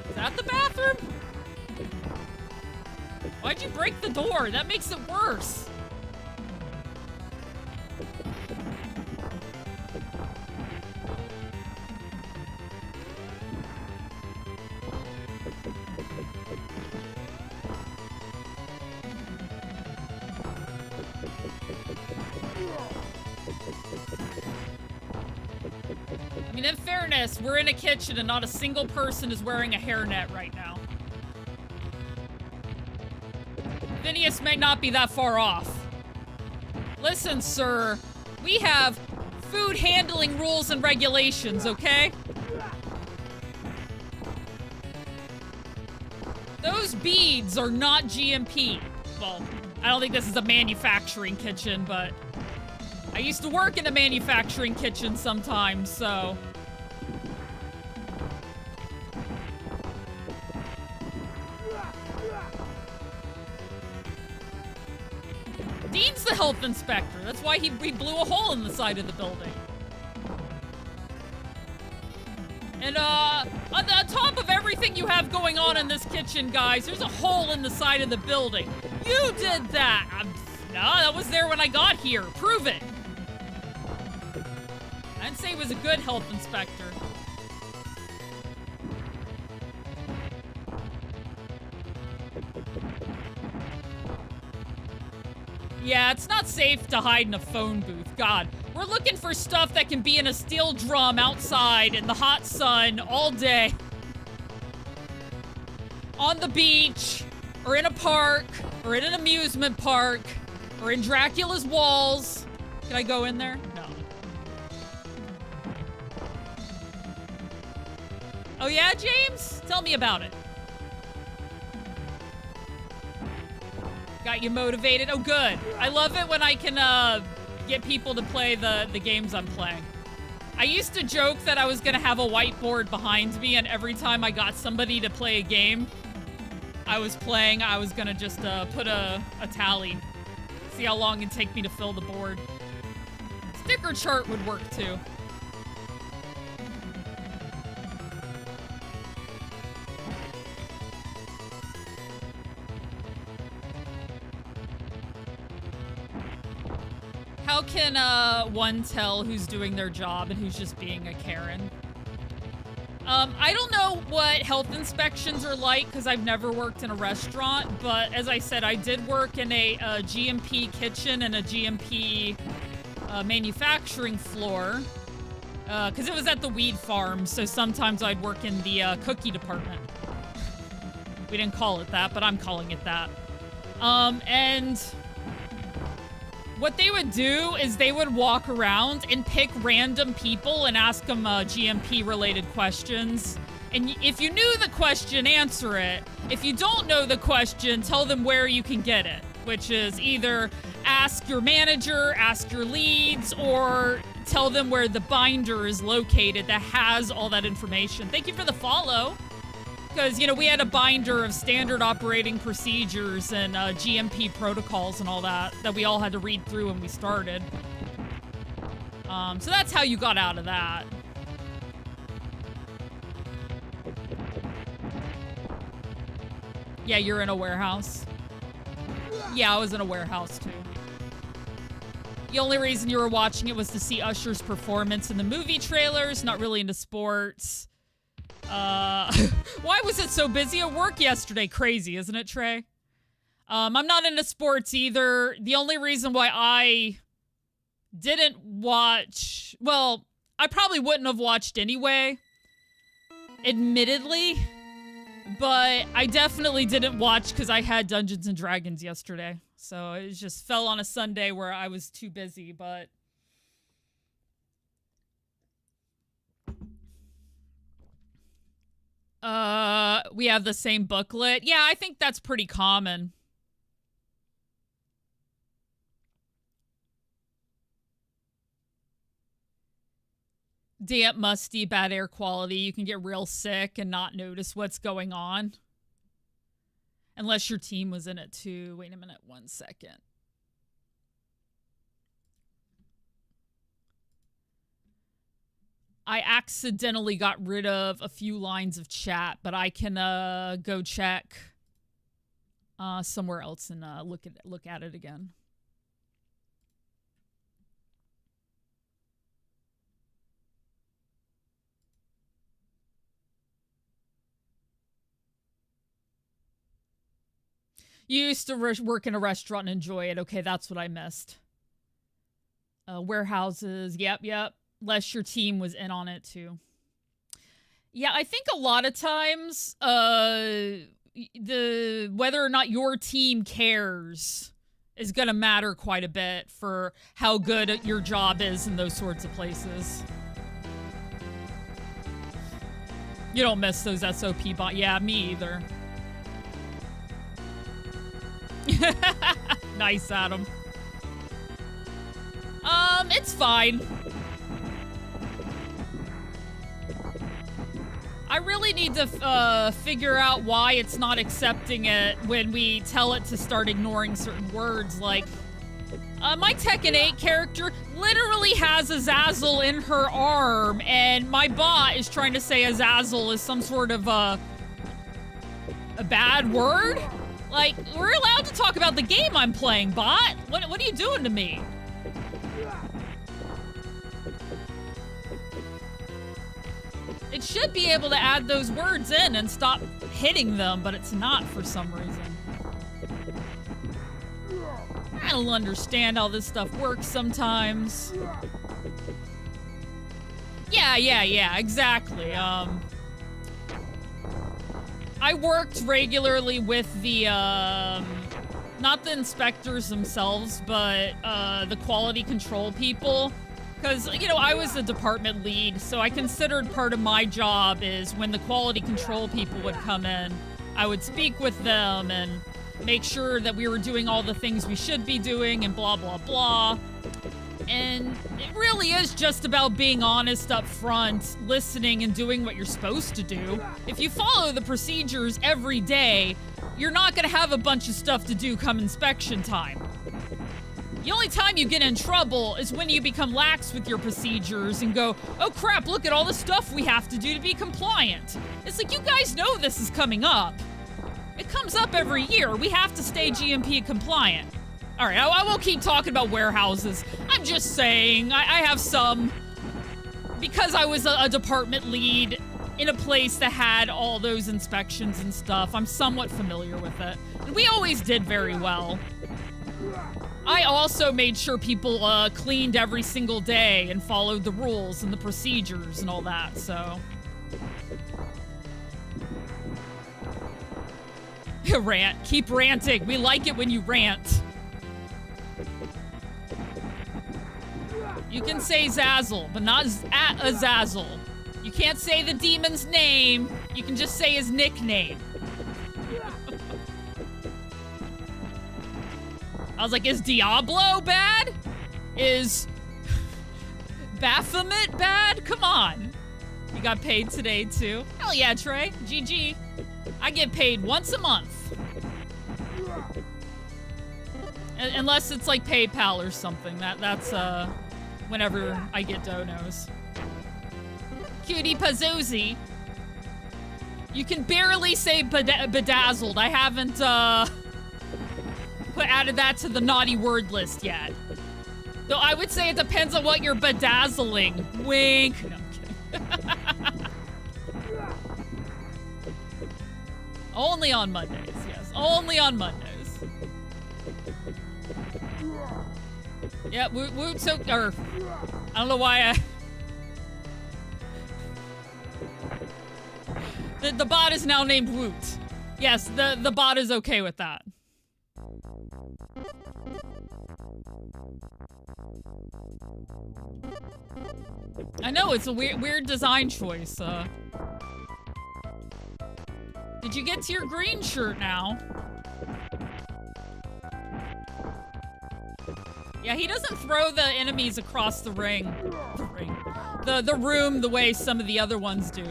Is that the bathroom? Why'd you break the door? That makes it worse. I mean, in fairness, we're in a kitchen and not a single person is wearing a hairnet right now. Phineas may not be that far off. Listen, sir, we have food handling rules and regulations, okay? Those beads are not GMP. Well, I don't think this is a manufacturing kitchen, but I used to work in a manufacturing kitchen sometimes, so... Dean's the health inspector. That's why he blew a hole in the side of the building. And, on top of everything you have going on in this kitchen, guys, there's a hole in the side of the building. You did that! No, that was there when I got here. Prove it! I'd say he was a good health inspector. Yeah, it's not safe to hide in a phone booth. God, we're looking for stuff that can be in a steel drum outside in the hot sun all day. On the beach, or in a park, or in an amusement park, or in Dracula's walls. Can I go in there? No. Oh yeah, James? Tell me about it. Got you motivated? Oh, good. I love it when I can, get people to play the games I'm playing. I used to joke that I was gonna have a whiteboard behind me, and every time I got somebody to play a game I was playing, I was gonna just, put a tally. See how long it'd take me to fill the board. Sticker chart would work too. How can one tell who's doing their job and who's just being a Karen? I don't know what health inspections are like because I've never worked in a restaurant, but as I said, I did work in a GMP kitchen and a GMP manufacturing floor because it was at the weed farm, so sometimes I'd work in the cookie department. We didn't call it that, but I'm calling it that. And what they would do is they would walk around and pick random people and ask them GMP-related questions. And if you knew the question, answer it. If you don't know the question, tell them where you can get it, which is either ask your manager, ask your leads, or tell them where the binder is located that has all that information. Thank you for the follow. Because, you know, we had a binder of standard operating procedures and GMP protocols and all that we all had to read through when we started. So that's how you got out of that. Yeah, you're in a warehouse. Yeah, I was in a warehouse too. The only reason you were watching it was to see Usher's performance in the movie trailers, not really into sports. Why was it so busy at work yesterday? Crazy, isn't it, Trey? I'm not into sports either. The only reason why I didn't watch... Well, I probably wouldn't have watched anyway, admittedly. But I definitely didn't watch because I had Dungeons & Dragons yesterday. So it just fell on a Sunday where I was too busy, but... we have the same booklet. Yeah, I think that's pretty common. Damp, musty, bad air quality. You can get real sick and not notice what's going on. Unless your team was in it too. Wait a minute, 1 second. I accidentally got rid of a few lines of chat, but I can go check somewhere else and look at it again. You used to work in a restaurant and enjoy it. Okay, that's what I missed. Warehouses. Yep. Unless your team was in on it too. Yeah, I think a lot of times, whether or not your team cares is gonna matter quite a bit for how good your job is in those sorts of places. You don't miss those SOP bots. Yeah, me either. Nice, Adam. It's fine. I really need to figure out why it's not accepting it when we tell it to start ignoring certain words. Like, my Tekken 8 character literally has Azazel in her arm, and my bot is trying to say Azazel is some sort of a bad word? Like, we're allowed to talk about the game I'm playing, bot. What are you doing to me? It should be able to add those words in and stop hitting them, but it's not for some reason. I don't understand how this stuff works sometimes. Yeah, exactly. I worked regularly with the, not the inspectors themselves, but the quality control people. Because, you know, I was the department lead, so I considered part of my job is when the quality control people would come in, I would speak with them and make sure that we were doing all the things we should be doing and blah, blah, blah. And it really is just about being honest up front, listening and doing what you're supposed to do. If you follow the procedures every day, you're not going to have a bunch of stuff to do come inspection time. The only time you get in trouble is when you become lax with your procedures and go, oh crap, look at all the stuff we have to do to be compliant. It's like, you guys know this is coming up. It comes up every year. We have to stay GMP compliant. All right, I won't keep talking about warehouses. I'm just saying, I have some, because I was a department lead in a place that had all those inspections and stuff, I'm somewhat familiar with it. And we always did very well. I also made sure people cleaned every single day and followed the rules and the procedures and all that, so. Rant. Keep ranting. We like it when you rant. You can say Zazzle, but not Azazel. You can't say the demon's name. You can just say his nickname. I was like, is Diablo bad? Is Baphomet bad? Come on. You got paid today, too. Hell yeah, Trey. GG. I get paid once a month. Unless it's like PayPal or something. That's whenever I get donos. Cutie Pazoozy. You can barely say bedazzled. I haven't added that to the naughty word list yet. Though I would say it depends on what you're bedazzling. Wink. No, I'm kidding. Only on Mondays, yes. Only on Mondays. Yeah, Woot so, or, I don't know why the bot is now named Woot. Yes, the bot is okay with that. I know, it's a weird design choice. Did you get to your green shirt now? Yeah, he doesn't throw the enemies across the ring. The room the way some of the other ones do.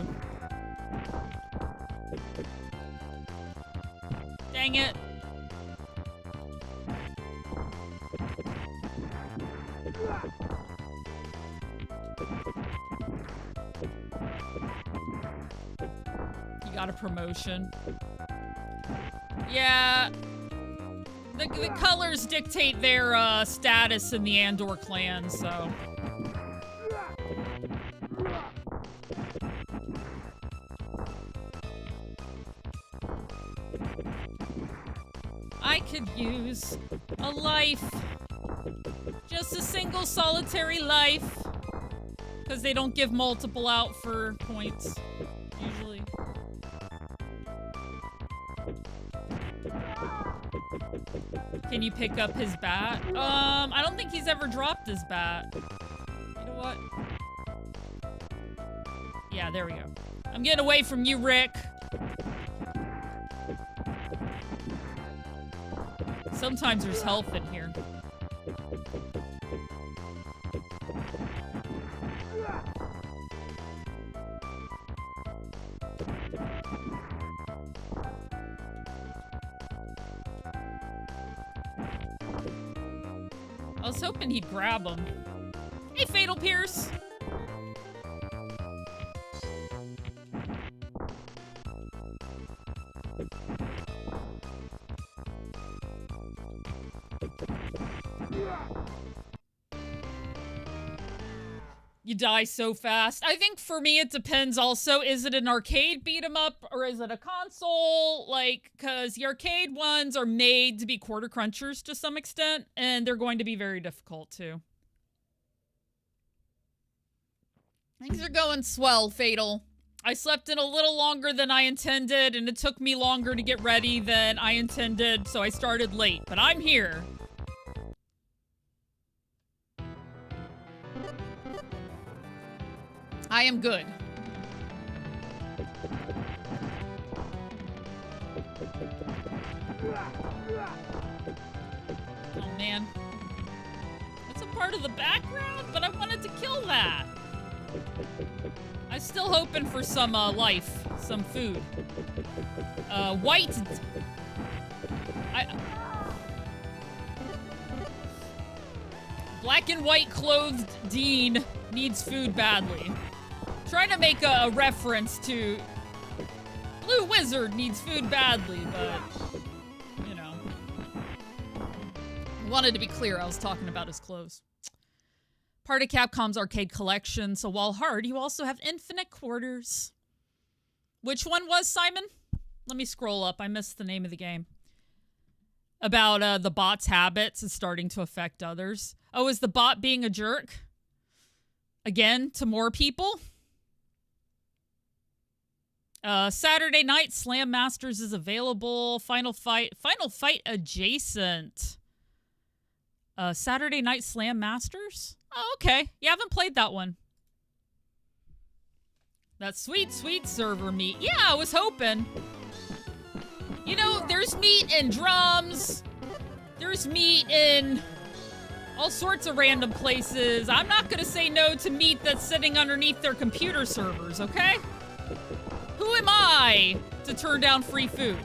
Dang it. You got a promotion. Yeah. The colors dictate their status in the Andor clan, so. I could use a life. Just a single solitary life. Because they don't give multiple out for points, usually. Can you pick up his bat? I don't think he's ever dropped his bat. You know what? Yeah, there we go. I'm getting away from you, Rick. Sometimes there's health in here. I was hoping he'd grab him. Hey, Fatal Pierce! You die so fast. I think for me it depends also. Is it an arcade beat 'em up or is it a console? Like, because the arcade ones are made to be quarter crunchers to some extent, and they're going to be very difficult too. Things are going swell, Fatal. I slept in a little longer than I intended, and it took me longer to get ready than I intended, so I started late. But I'm here. I am good. Oh, man. That's a part of the background, but I wanted to kill that. I'm still hoping for some, life. Some food. White... Black and white clothed Dean needs food badly. Trying to make a reference to Blue Wizard needs food badly, but, you know. Wanted to be clear, I was talking about his clothes. Part of Capcom's arcade collection, so while hard, you also have infinite quarters. Which one was, Simon? Let me scroll up. I missed the name of the game. About the bot's habits is starting to affect others. Oh, is the bot being a jerk? Again, to more people? Saturday night, Slam Masters is available. Final Fight adjacent. Saturday night Slam Masters? Oh, okay. You haven't played that one. That sweet, sweet server meat. Yeah, I was hoping. You know, there's meat in drums. There's meat in all sorts of random places. I'm not gonna say no to meat that's sitting underneath their computer servers, okay? Who am I to turn down free food?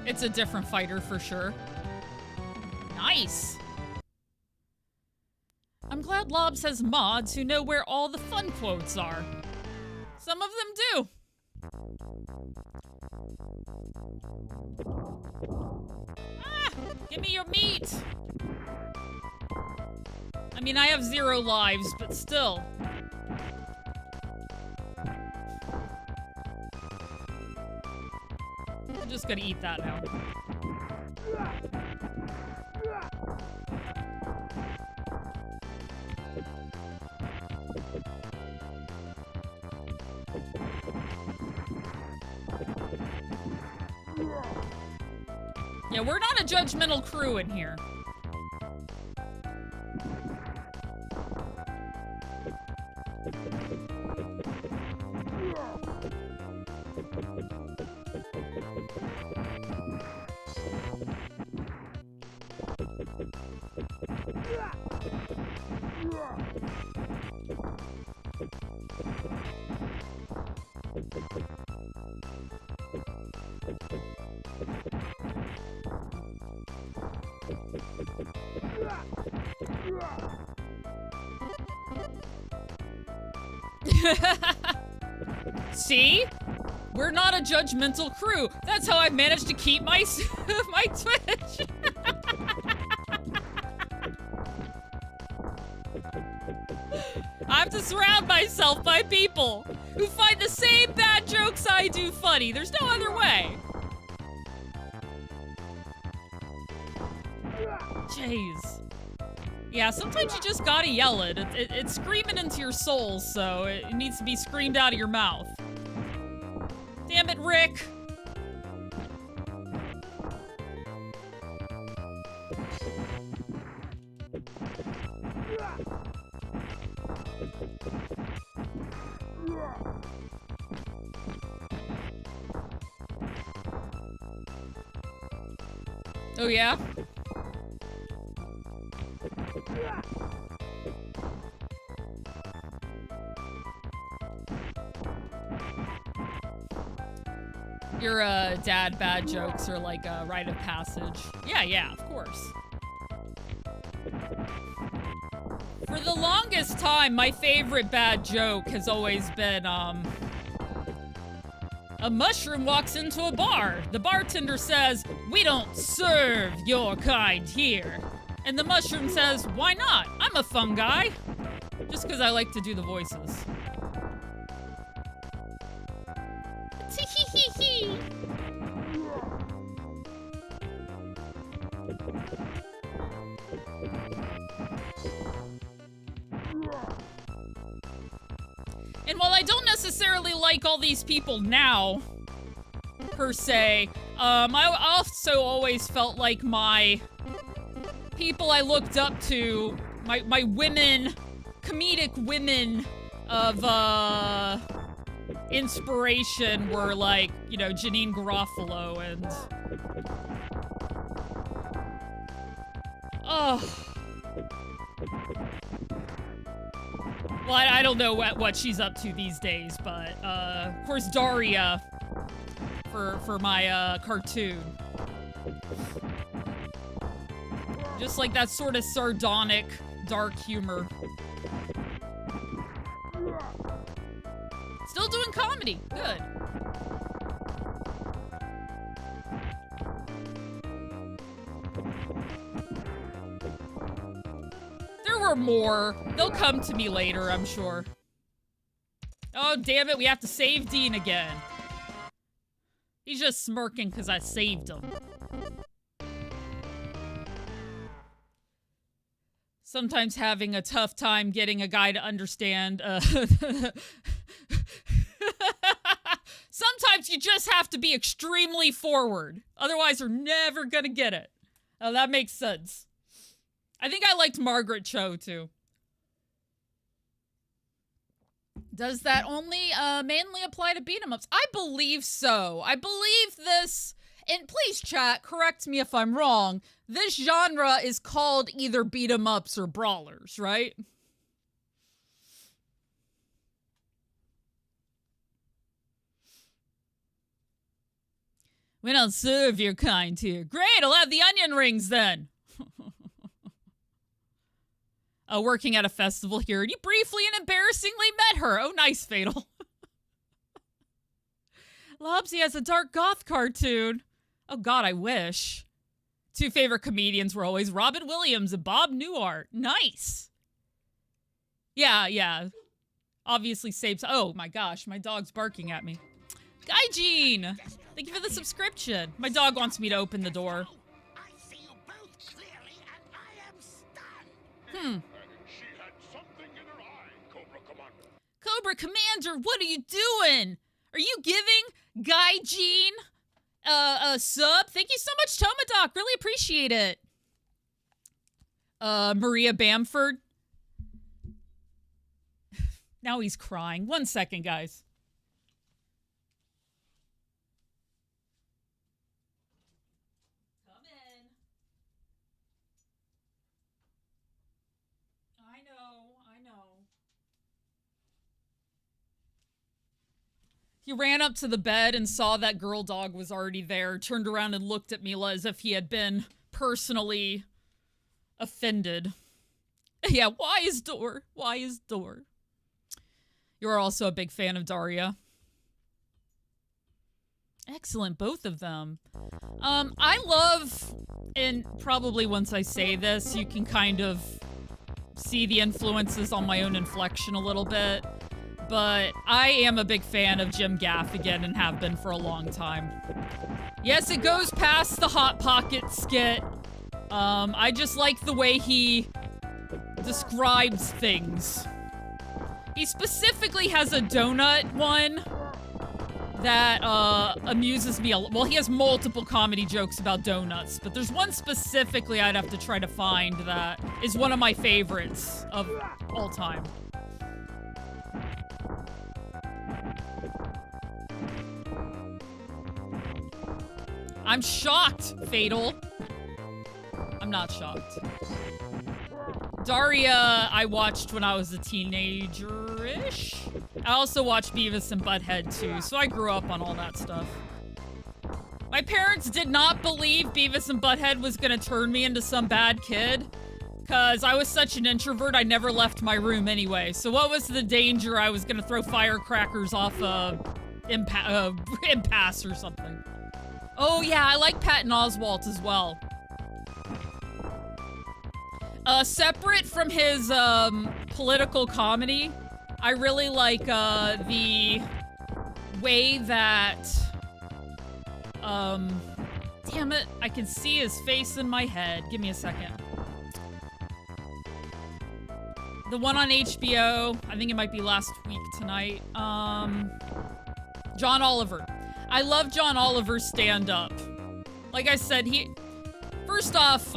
It's a different fighter for sure. Nice. I'm glad Lobs has mods who know where all the fun quotes are. Some of them do. Ah, give me your meat. I mean, I have 0 lives, but still. I'm just gonna eat that now. Yeah, we're not a judgmental crew in here. See? We're not a judgmental crew. That's how I managed to keep my my Twitch. I have to surround myself by people who find the same bad jokes I do funny. There's no other way. Jeez. Yeah, sometimes you just gotta yell it. It's screaming into your soul, so it needs to be screamed out of your mouth. Damn it, Rick! Oh yeah? Your dad bad jokes are like a rite of passage. Yeah, of course. For the longest time, my favorite bad joke has always been, a mushroom walks into a bar. The bartender says, "We don't serve your kind here." And the mushroom says, "Why not? I'm a fungi." Just because I like to do the voices. Tee-hee-hee-hee. And while I don't necessarily like all these people now, per se, I also always felt like my people I looked up to, my women, comedic women of, inspiration were like, you know, Janine Garofalo and... Well, I don't know what she's up to these days, but of course Daria for my cartoon. Just like that sort of sardonic, dark humor. Still doing comedy. Good. There were more. They'll come to me later, I'm sure. Oh, damn it. We have to save Dean again. He's just smirking because I saved him. Sometimes having a tough time getting a guy to understand. Sometimes you just have to be extremely forward. Otherwise, you're never gonna get it. Oh, that makes sense. I think I liked Margaret Cho, too. Does that only mainly apply to beat-em-ups? I believe so. I believe this, and please chat, correct me if I'm wrong, this genre is called either beat-em-ups or brawlers, right? We don't serve your kind here. Great, I'll have the onion rings then. Working at a festival here, and you briefly and embarrassingly met her. Oh, nice, Fatal. Lobsy has a dark goth cartoon. Oh, God, I wish. Two favorite comedians were always Robin Williams and Bob Newhart. Nice. Yeah. Obviously saves. Oh, my gosh, my dog's barking at me. Gaijin, thank you for the subscription. My dog wants me to open the door. I see you both clearly, and I am stunned. She had something in her eye, Cobra Commander. Cobra Commander, what are you doing? Are you giving Gaijin a sub? Thank you so much, Tomadoc. Really appreciate it. Maria Bamford. Now he's crying. 1 second, guys. Come in. I know. He ran up to the bed and saw that girl dog was already there, turned around and looked at me as if he had been personally offended. Yeah, why is Door? You're also a big fan of Daria. Excellent, both of them. I love, and probably once I say this, you can kind of see the influences on my own inflection a little bit, but I am a big fan of Jim Gaffigan and have been for a long time. Yes, it goes past the Hot Pocket skit. I just like the way he describes things. He specifically has a donut one that amuses me a lot. Well, he has multiple comedy jokes about donuts, but there's one specifically I'd have to try to find that is one of my favorites of all time. I'm shocked, Fatal. I'm not shocked. Daria, I watched when I was a teenager-ish. I also watched Beavis and Butthead, too, so I grew up on all that stuff. My parents did not believe Beavis and Butthead was gonna turn me into some bad kid, because I was such an introvert, I never left my room anyway. So what was the danger I was gonna throw firecrackers off a impasse or something? Oh yeah, I like Patton Oswalt as well. Separate from his, political comedy, I really like, the way that, damn it, I can see his face in my head. Give me a second. The one on HBO, I think it might be last week tonight, John Oliver. I love John Oliver's stand-up. Like I said, first off,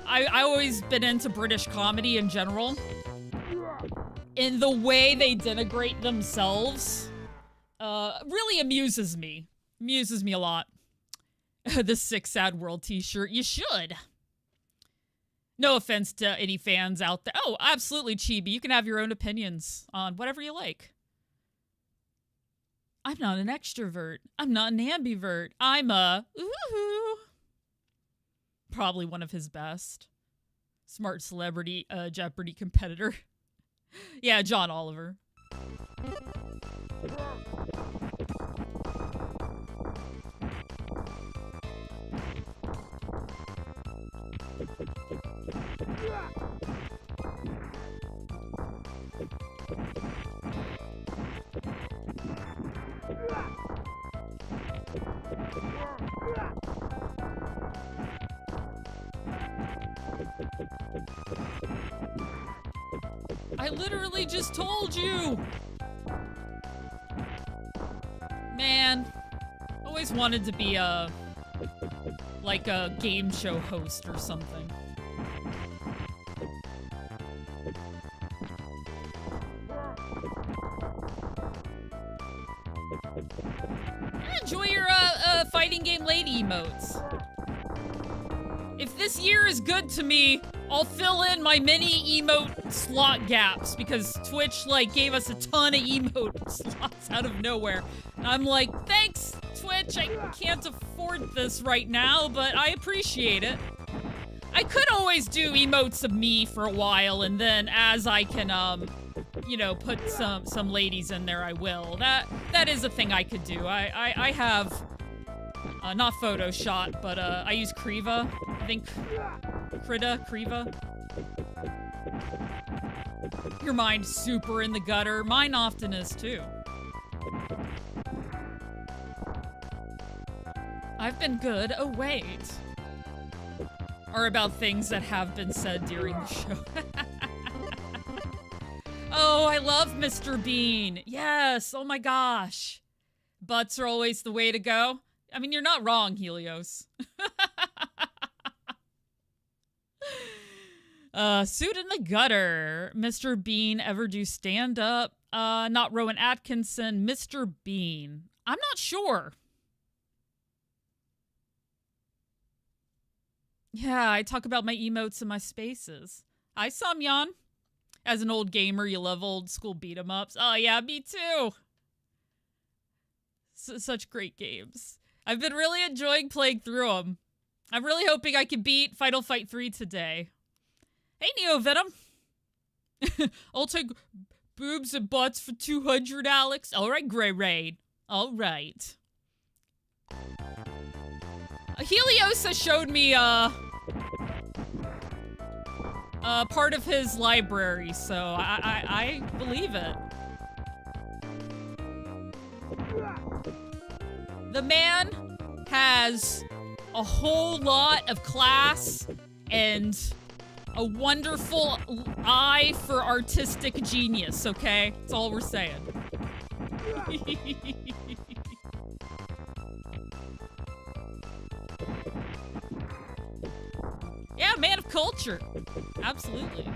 I always been into British comedy in general. In the way they denigrate themselves, really amuses me. Amuses me a lot. The Sick Sad World t-shirt. You should. No offense to any fans out there. Oh, absolutely, Chibi. You can have your own opinions on whatever you like. I'm not an extrovert. I'm not an ambivert. I'm a ooh. Probably one of his best. Smart celebrity Jeopardy competitor. Yeah, John Oliver. I literally just told you! Man, always wanted to be like a game show host or something. Enjoy your fighting game lady emotes. If this year is good to me, I'll fill in my mini emote slot gaps because Twitch like gave us a ton of emote slots out of nowhere. And I'm like, thanks Twitch, I can't afford this right now, but I appreciate it. I could always do emotes of me for a while, and then as I can you know, put some ladies in there, I will. That is a thing I could do. I have not Photoshop, but I use Kriva. I think Kriva. Your mind's super in the gutter. Mine often is too. I've been good. Oh wait. Or about things that have been said during the show. Oh, I love Mr. Bean. Yes. Oh my gosh. Butts are always the way to go. I mean, you're not wrong, Helios. Suit in the gutter. Mr. Bean ever do stand up? Not Rowan Atkinson. Mr. Bean. I'm not sure. Yeah, I talk about my emotes and my spaces. Hi, Samyan. As an old gamer, you love old school beat 'em ups. Oh yeah, me too. Such great games. I've been really enjoying playing through them. I'm really hoping I can beat Final Fight 3 today. Hey, Neo Venom. I'll take boobs and butts for 200, Alex. All right, Grey Raid. All right. Helios has showed me part of his library, so I believe it. The man has a whole lot of class and a wonderful eye for artistic genius, okay? That's all we're saying. Yeah, man of culture. Absolutely.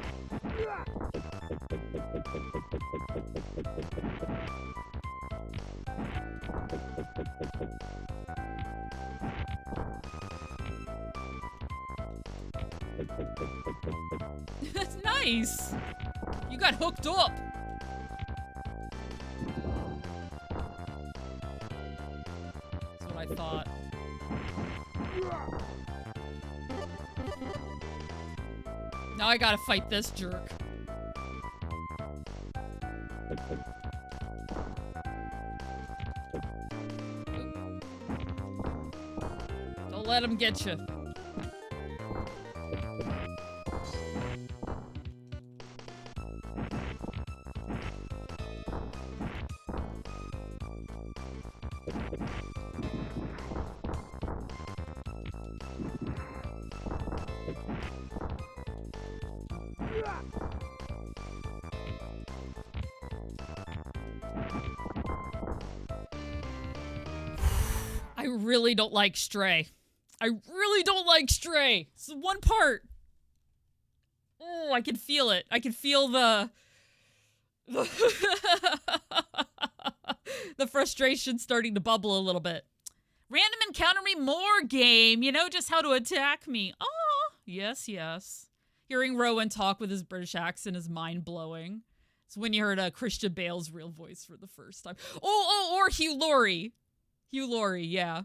That's nice. You got hooked up. That's what I thought. Now I gotta fight this jerk. Don't let him get you. I really don't like Stray. I really don't like Stray. It's one part. Oh, I can feel it. I can feel the frustration starting to bubble a little bit. Random encounter me more game. You know just how to attack me. Oh, yes, yes. Hearing Rowan talk with his British accent is mind-blowing. It's when you heard Christian Bale's real voice for the first time. Or Hugh Laurie. Hugh Laurie, yeah.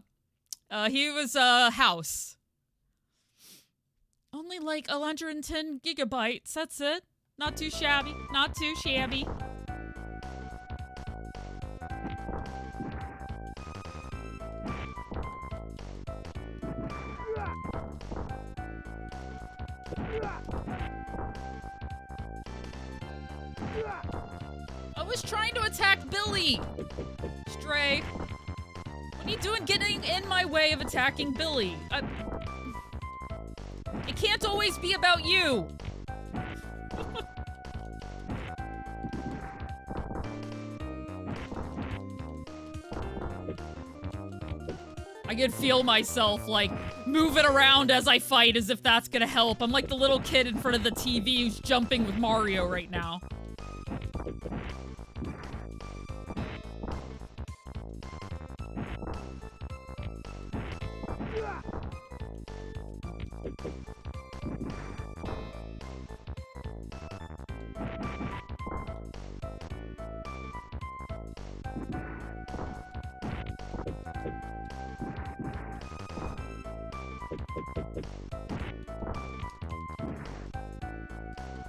He was House. Only like 110 gigabytes, that's it. Not too shabby, not too shabby. I was trying to attack Billy! Stray. What are you doing getting in my way of attacking Billy? It can't always be about you! I can feel myself, like, moving around as I fight as if that's gonna help. I'm like the little kid in front of the TV who's jumping with Mario right now.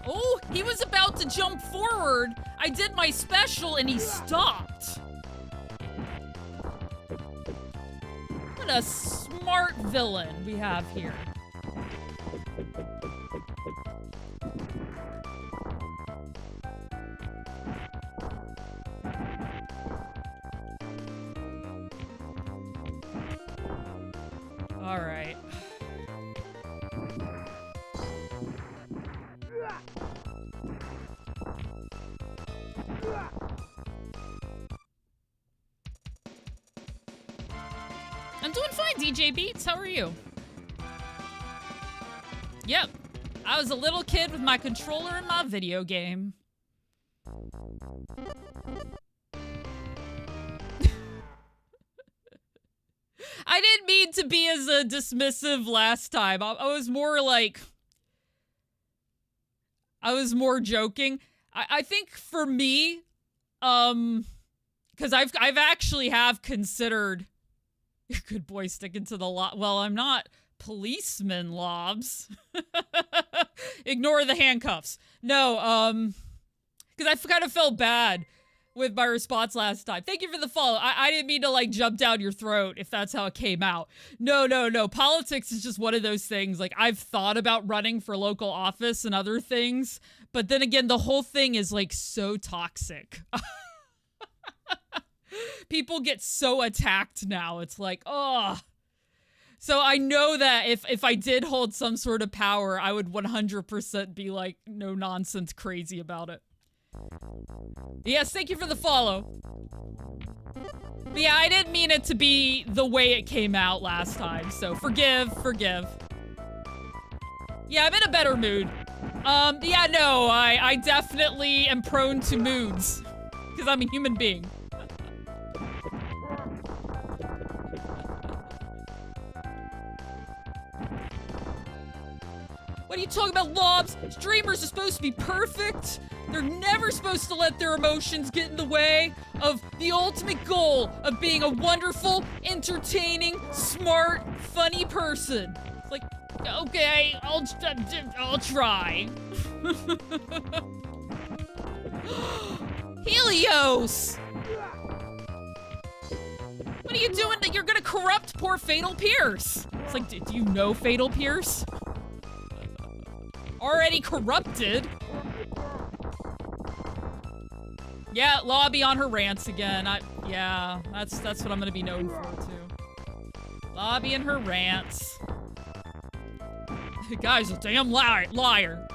Oh, he was about to jump forward. I did my special and he stopped. What a smart villain we have here. All right. I'm doing fine, DJ Beats. How are you? Yep. I was a little kid with my controller and my video game. I didn't mean to be as dismissive last time. I was more like... I was more joking. I think for me, because I've actually have considered... Good boy, sticking to the lot. Well, I'm not policeman Lobs. Ignore the handcuffs. No, because I kind of felt bad with my response last time. Thank you for the follow. I didn't mean to like jump down your throat if that's how it came out. No. Politics is just one of those things. Like I've thought about running for local office and other things, but then again, the whole thing is like so toxic. People get so attacked now. It's like, oh. So I know that if I did hold some sort of power, I would 100% be like no nonsense crazy about it. Yes, thank you for the follow. But yeah, I didn't mean it to be the way it came out last time, so forgive. Yeah, I'm in a better mood. Yeah, no, I definitely am prone to moods. Because I'm a human being. What are you talking about, Lobs? Streamers are supposed to be perfect. They're never supposed to let their emotions get in the way of the ultimate goal of being a wonderful, entertaining, smart, funny person. It's like, okay, I'll try. Helios! What are you doing that you're gonna corrupt poor Fatal Pierce? It's like, do you know Fatal Pierce? Already corrupted. Yeah, Lobby on her rants again. Yeah, that's what I'm gonna be known for too. Lobby and her rants. The guy's a damn liar.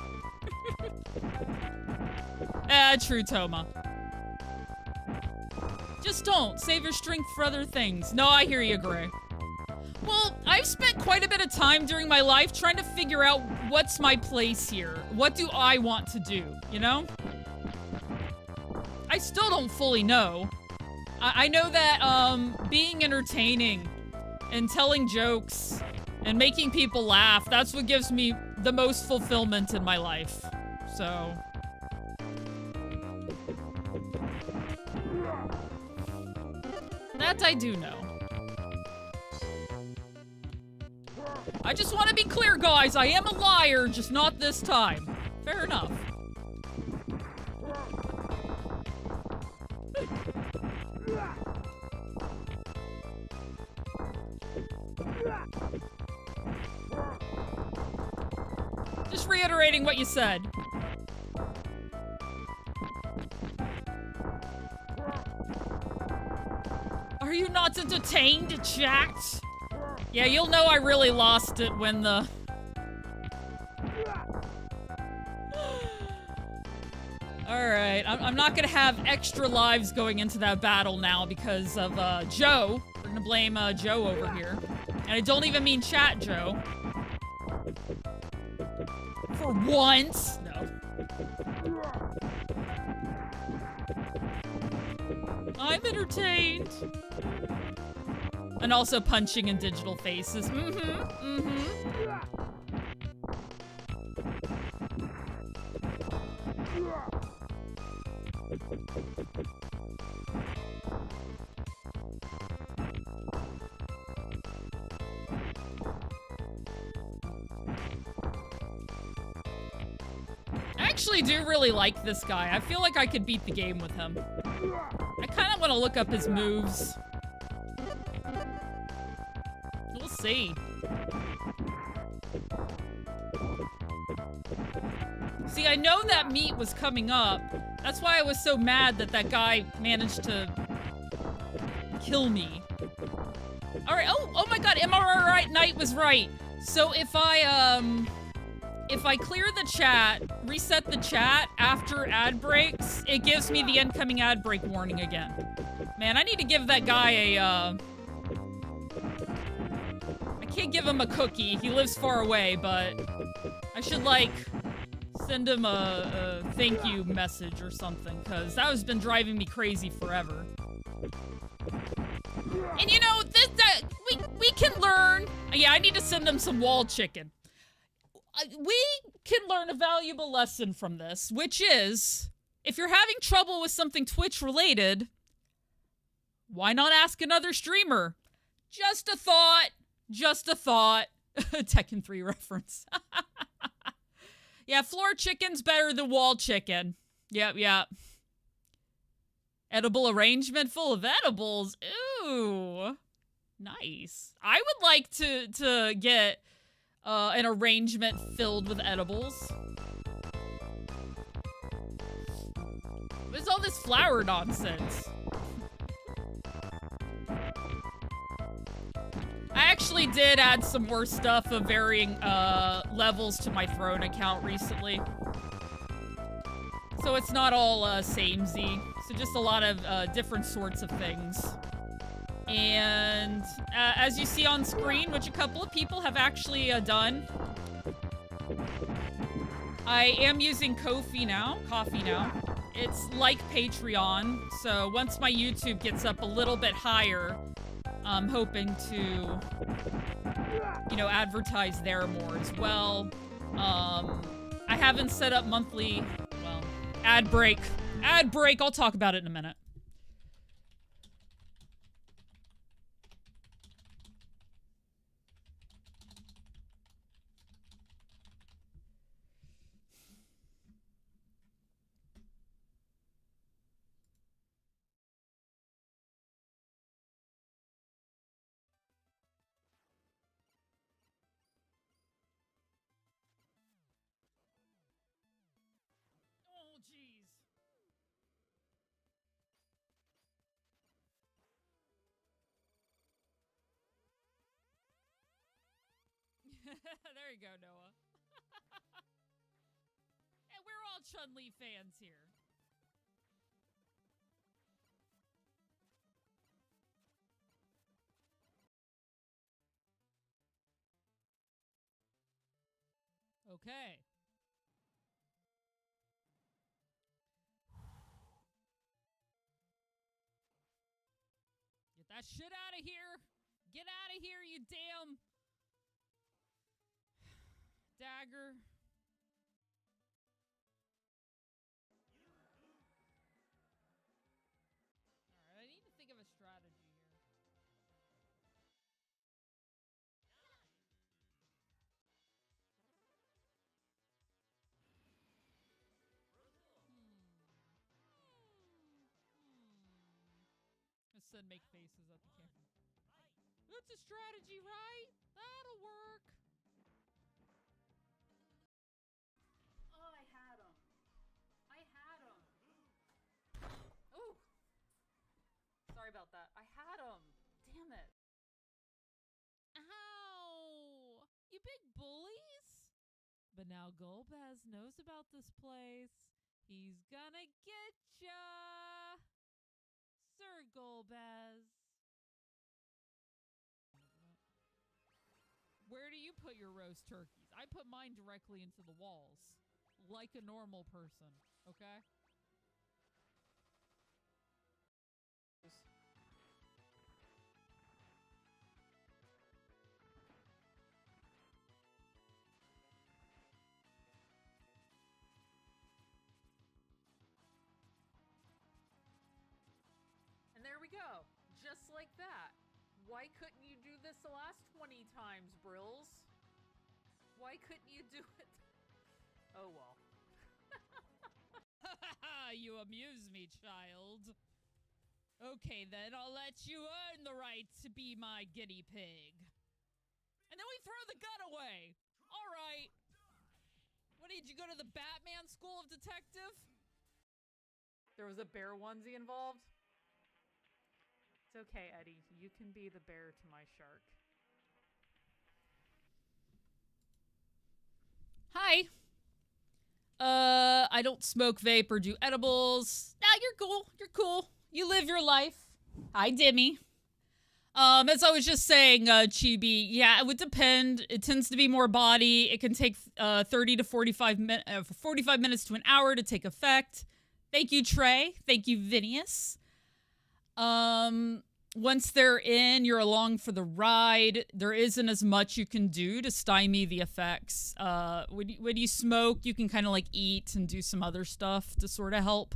True, Toma. Just don't. Save your strength for other things. No, I hear you, Gray. Well, I've spent quite a bit of time during my life trying to figure out what's my place here. What do I want to do, you know? I still don't fully know. I know that, being entertaining and telling jokes and making people laugh, that's what gives me the most fulfillment in my life. So... that I do know. I just want to be clear, guys. I am a liar, just not this time. Fair enough. Just reiterating what you said. Are you not entertained, chat? Yeah, you'll know I really lost it when the... Alright, I'm not gonna have extra lives going into that battle now because of, Joe. We're gonna blame, Joe over here. And I don't even mean chat Joe. For once! No. I'm entertained. And also punching in digital faces. I actually do really like this guy. I feel like I could beat the game with him. I kind of want to look up his moves. We'll see. See, I know that meat was coming up. That's why I was so mad that that guy managed to kill me. All right. Oh my God. MRR right Knight was right. So if I clear the chat, reset the chat after ad breaks, it gives me the incoming ad break warning again. Man, I need to give that guy a, I can't give him a cookie. He lives far away, but I should, like, send him a thank you message or something, because that has been driving me crazy forever. And you know, we can learn. Yeah, I need to send him some wall chicken. We can learn a valuable lesson from this, which is, if you're having trouble with something Twitch-related, why not ask another streamer? Just a thought. Just a thought. Tekken 3 reference. Yeah, floor chicken's better than wall chicken. Yep. Edible arrangement full of edibles. Ooh. Nice. I would like to get... an arrangement filled with edibles. What's all this flower nonsense? I actually did add some more stuff of varying levels to my throne account recently. So it's not all samey. So just a lot of different sorts of things. And as you see on screen, which a couple of people have actually done, I am using Ko-fi now. It's like Patreon, so once my YouTube gets up a little bit higher, I'm hoping to, you know, advertise there more as well. I haven't set up monthly, well, ad break, I'll talk about it in a minute. There you go, Noah. And we're all Chun-Li fans here. Okay. Get that shit out of here. Get out of here, you damn dagger. Alright, I need to think of a strategy here. I said make faces at the camera. That's a strategy, right? That'll work. Oh, I had him. I had him. Ooh. Sorry about that. I had him. Damn it. Ow! You big bullies? But now Golbez knows about this place. He's gonna get ya! Sir Golbez. Where do you put your roast turkeys? I put mine directly into the walls. Like a normal person, okay? And there we go. Just like that. Why couldn't you do this the last 20 times, Brills? Why couldn't you do it? Oh well. You amuse me, child. Okay, then I'll let you earn the right to be my guinea pig. And then we throw the gun away. All right. What, did you go to the Batman School of Detective? There was a bear onesie involved? It's okay, Eddie. You can be the bear to my shark. Hi. I don't smoke, vape, or do edibles. Nah, you're cool. You're cool. You live your life. Hi, Dimmy. As I was just saying, Chibi, yeah, it would depend. It tends to be more body. It can take 30 to 45 minutes to an hour to take effect. Thank you, Trey. Thank you, Vinius. Once they're in, you're along for the ride. There isn't as much you can do to stymie the effects. When you smoke, you can kind of like eat and do some other stuff to sort of help.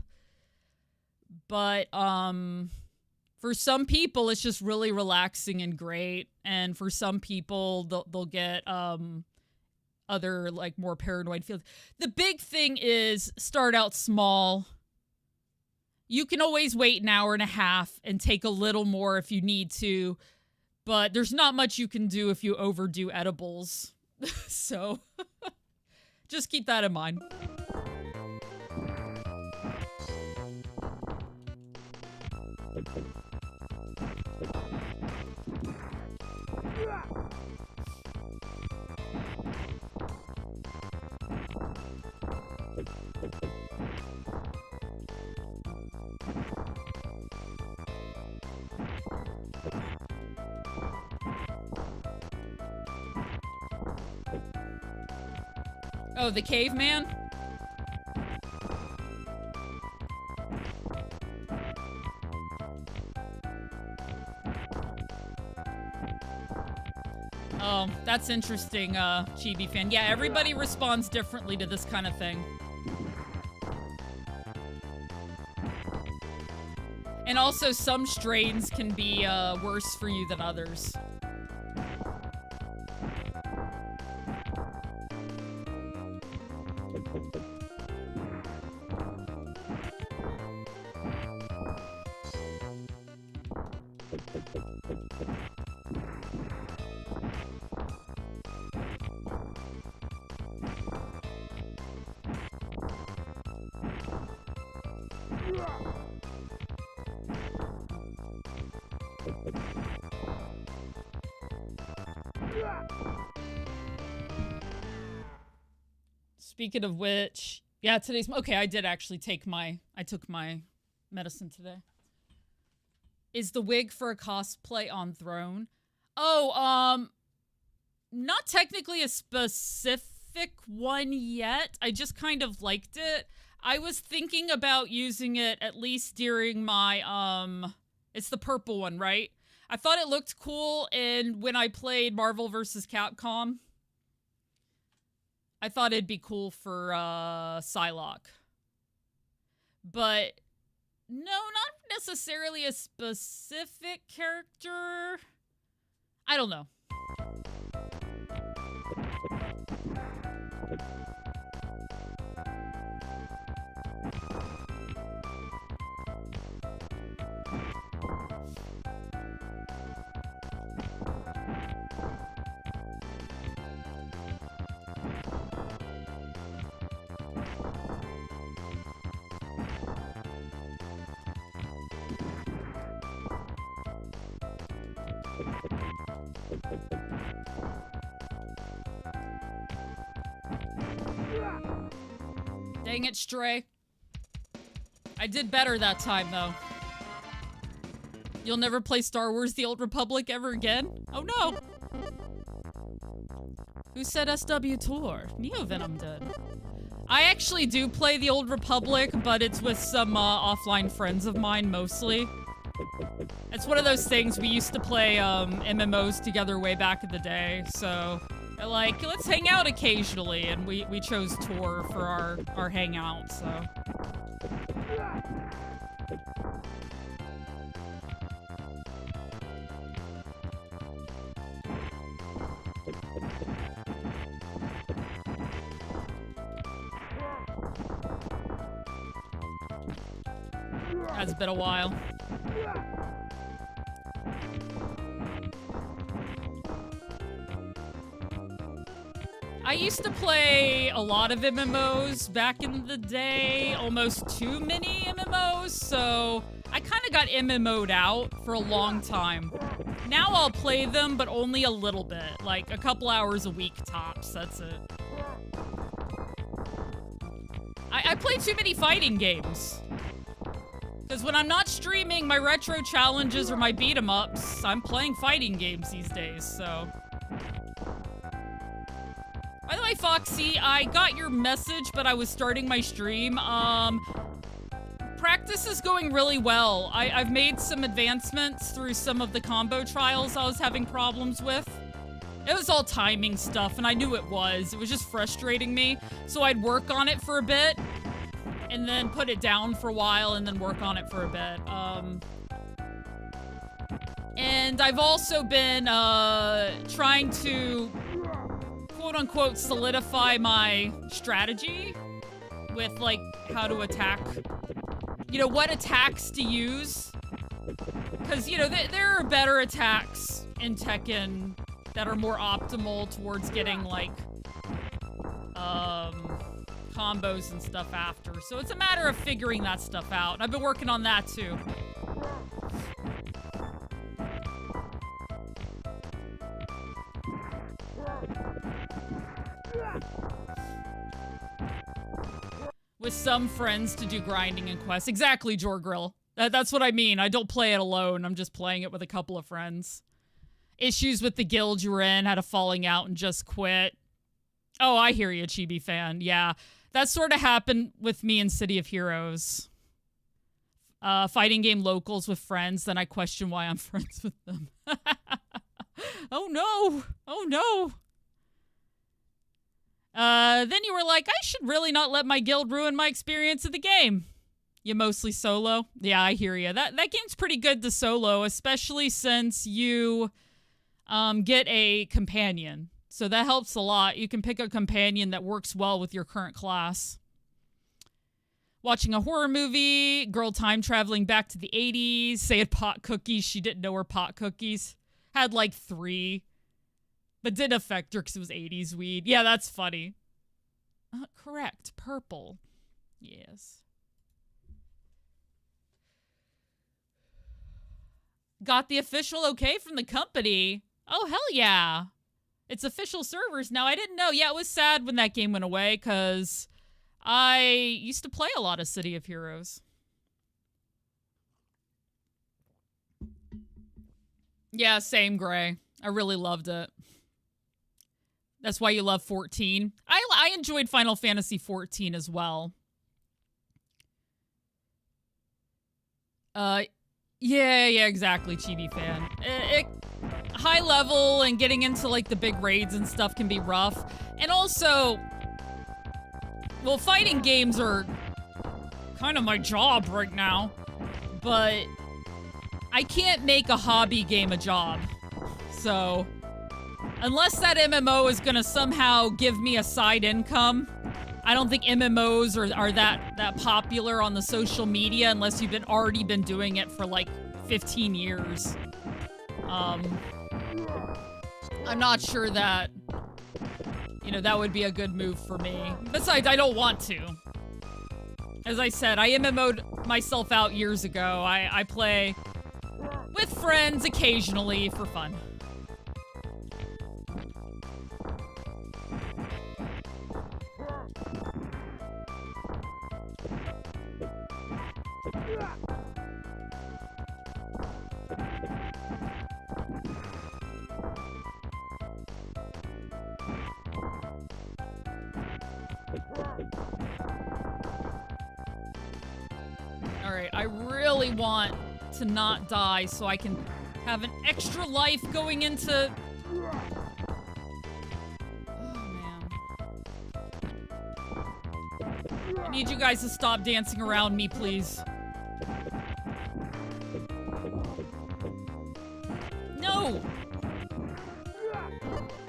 But, for some people, it's just really relaxing and great. And for some people, they'll get, other, like, more paranoid feelings. The big thing is start out small. You can always wait an hour and a half and take a little more if you need to, but there's not much you can do if you overdo edibles. So, just keep that in mind. Oh, the caveman? Oh, that's interesting, Chibi fan. Yeah, everybody responds differently to this kind of thing. And also, some strains can be worse for you than others. Speaking of which, yeah, today's okay. I took my medicine today. Is the wig for a cosplay on Throne? Oh, not technically a specific one yet. I just kind of liked it. I was thinking about using it at least during my, it's the purple one, right? I thought it looked cool when I played Marvel vs. Capcom. I thought it'd be cool for Psylocke. But no, not necessarily a specific character. I don't know. Dang it, Stray. I did better that time, though. You'll never play Star Wars The Old Republic ever again? Oh no! Who said SW Tour? Neovenom did. I actually do play The Old Republic, but it's with some offline friends of mine, mostly. It's one of those things, we used to play MMOs together way back in the day, so... like, let's hang out occasionally, and we chose Tor for our hangout, so. That's been a while. I used to play a lot of MMOs back in the day, almost too many MMOs, so I kind of got MMO'd out for a long time. Now I'll play them, but only a little bit, like a couple hours a week tops, that's it. I play too many fighting games. Because when I'm not streaming my retro challenges or my beat-em-ups, I'm playing fighting games these days, so... By the way, Foxy, I got your message, but I was starting my stream. Practice is going really well. I've made some advancements through some of the combo trials I was having problems with. It was all timing stuff, and I knew it was. It was just frustrating me. So I'd work on it for a bit, and then put it down for a while, and then work on it for a bit. And I've also been trying to... quote-unquote solidify my strategy with, like, how to attack. You know, what attacks to use. Because, you know, there are better attacks in Tekken that are more optimal towards getting, like, combos and stuff after. So it's a matter of figuring that stuff out. I've been working on that, too. With some friends to do grinding and quests. Exactly, Jorgrill. That's what I mean. I don't play it alone. I'm just playing it with a couple of friends. Issues with the guild you were in, had a falling out and just quit. Oh, I hear you, Chibi fan. Yeah, that sort of happened with me in City of Heroes. Fighting game locals with friends, then I question why I'm friends with them. Oh no! Oh no! Then you were like, I should really not let my guild ruin my experience of the game. You mostly solo? Yeah, I hear you. That game's pretty good to solo, especially since you get a companion. So that helps a lot. You can pick a companion that works well with your current class. Watching a horror movie, girl time traveling back to the 80s, saying pot cookies. She didn't know her pot cookies. Had like 3. But didn't affect her because it was 80s weed. Yeah, that's funny. Correct. Purple. Yes. Got the official okay from the company. Oh, hell yeah. It's official servers now. I didn't know. Yeah, it was sad when that game went away because I used to play a lot of City of Heroes. Yeah, same, Gray. I really loved it. That's why you love 14. I enjoyed Final Fantasy 14 as well. Yeah, exactly, Chibi fan. High level and getting into like the big raids and stuff can be rough. And also, Well, fighting games are kind of my job right now, but I can't make a hobby game a job. So, unless that MMO is gonna somehow give me a side income, I don't think MMOs are that popular on the social media unless you've already been doing it for like 15 years. I'm not sure that, you know, that would be a good move for me. Besides, I don't want to. As I said, I MMO'd myself out years ago. I play with friends occasionally for fun. Alright, I really want to not die so I can have an extra life going into... Oh, man. I need you guys to stop dancing around me, please. No!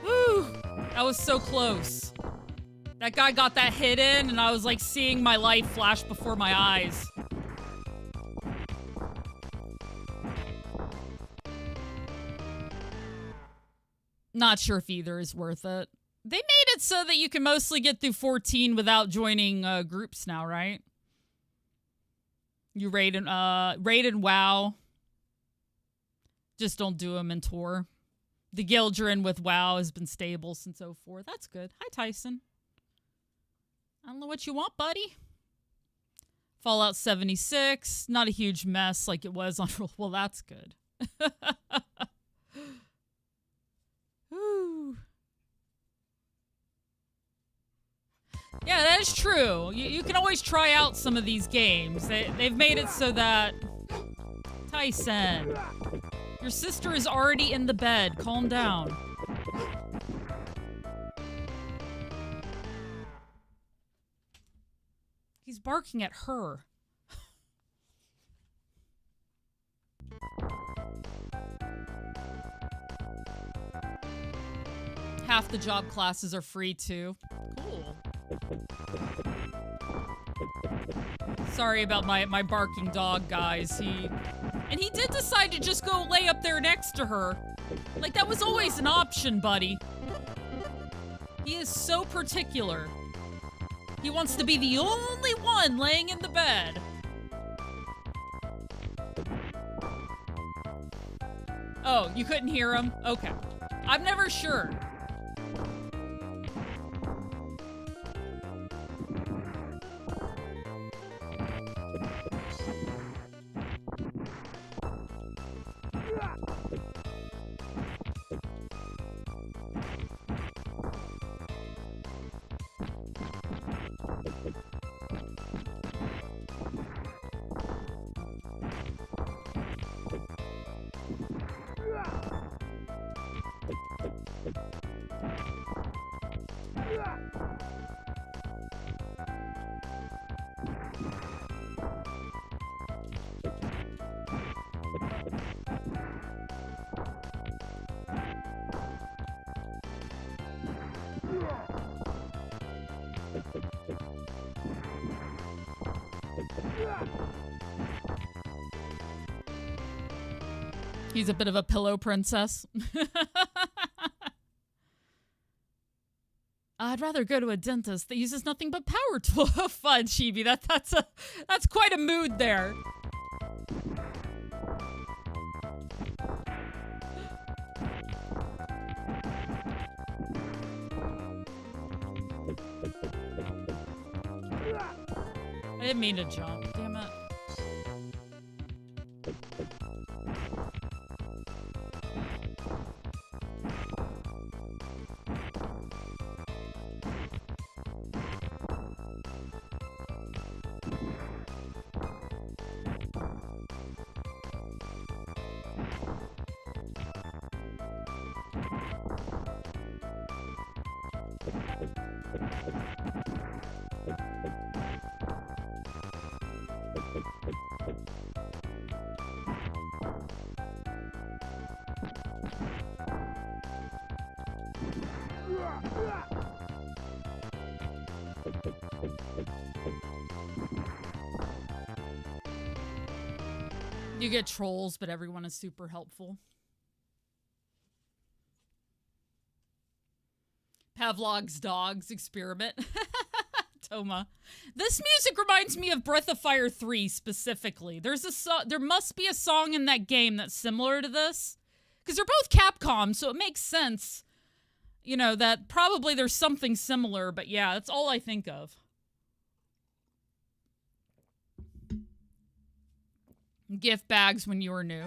Woo! That was so close. That guy got that hit in, and I was like seeing my life flash before my eyes. Not sure if either is worth it. They made it so that you can mostly get through 14 without joining groups now, right? You raid and WoW. Just don't do them in Tor. The guild you're in with WoW has been stable since 04. That's good. Hi, Tyson. I don't know what you want, buddy. Fallout 76. Not a huge mess like it was on... Well, that's good. Whew. Yeah, that is true. You can always try out some of these games. They've made it so that... Tyson, your sister is already in the bed. Calm down. He's barking at her. Half the job classes are free too. Cool. Sorry about my barking dog, guys. He did decide to just go lay up there next to her. Like, that was always an option, buddy. He is so particular. He wants to be the only one laying in the bed. Oh, you couldn't hear him? Okay. I'm never sure. He's a bit of a pillow princess. I'd rather go to a dentist that uses nothing but power tools. Fun, Chibi. That's quite a mood there. I didn't mean to jump. Damn it. You get trolls, but everyone is super helpful. Pavlov's dogs experiment. Toma. This music reminds me of Breath of Fire 3 specifically. There must be a song in that game that's similar to this. Because they're both Capcom, so it makes sense. You know, that probably there's something similar, but yeah, that's all I think of. Gift bags when you were new.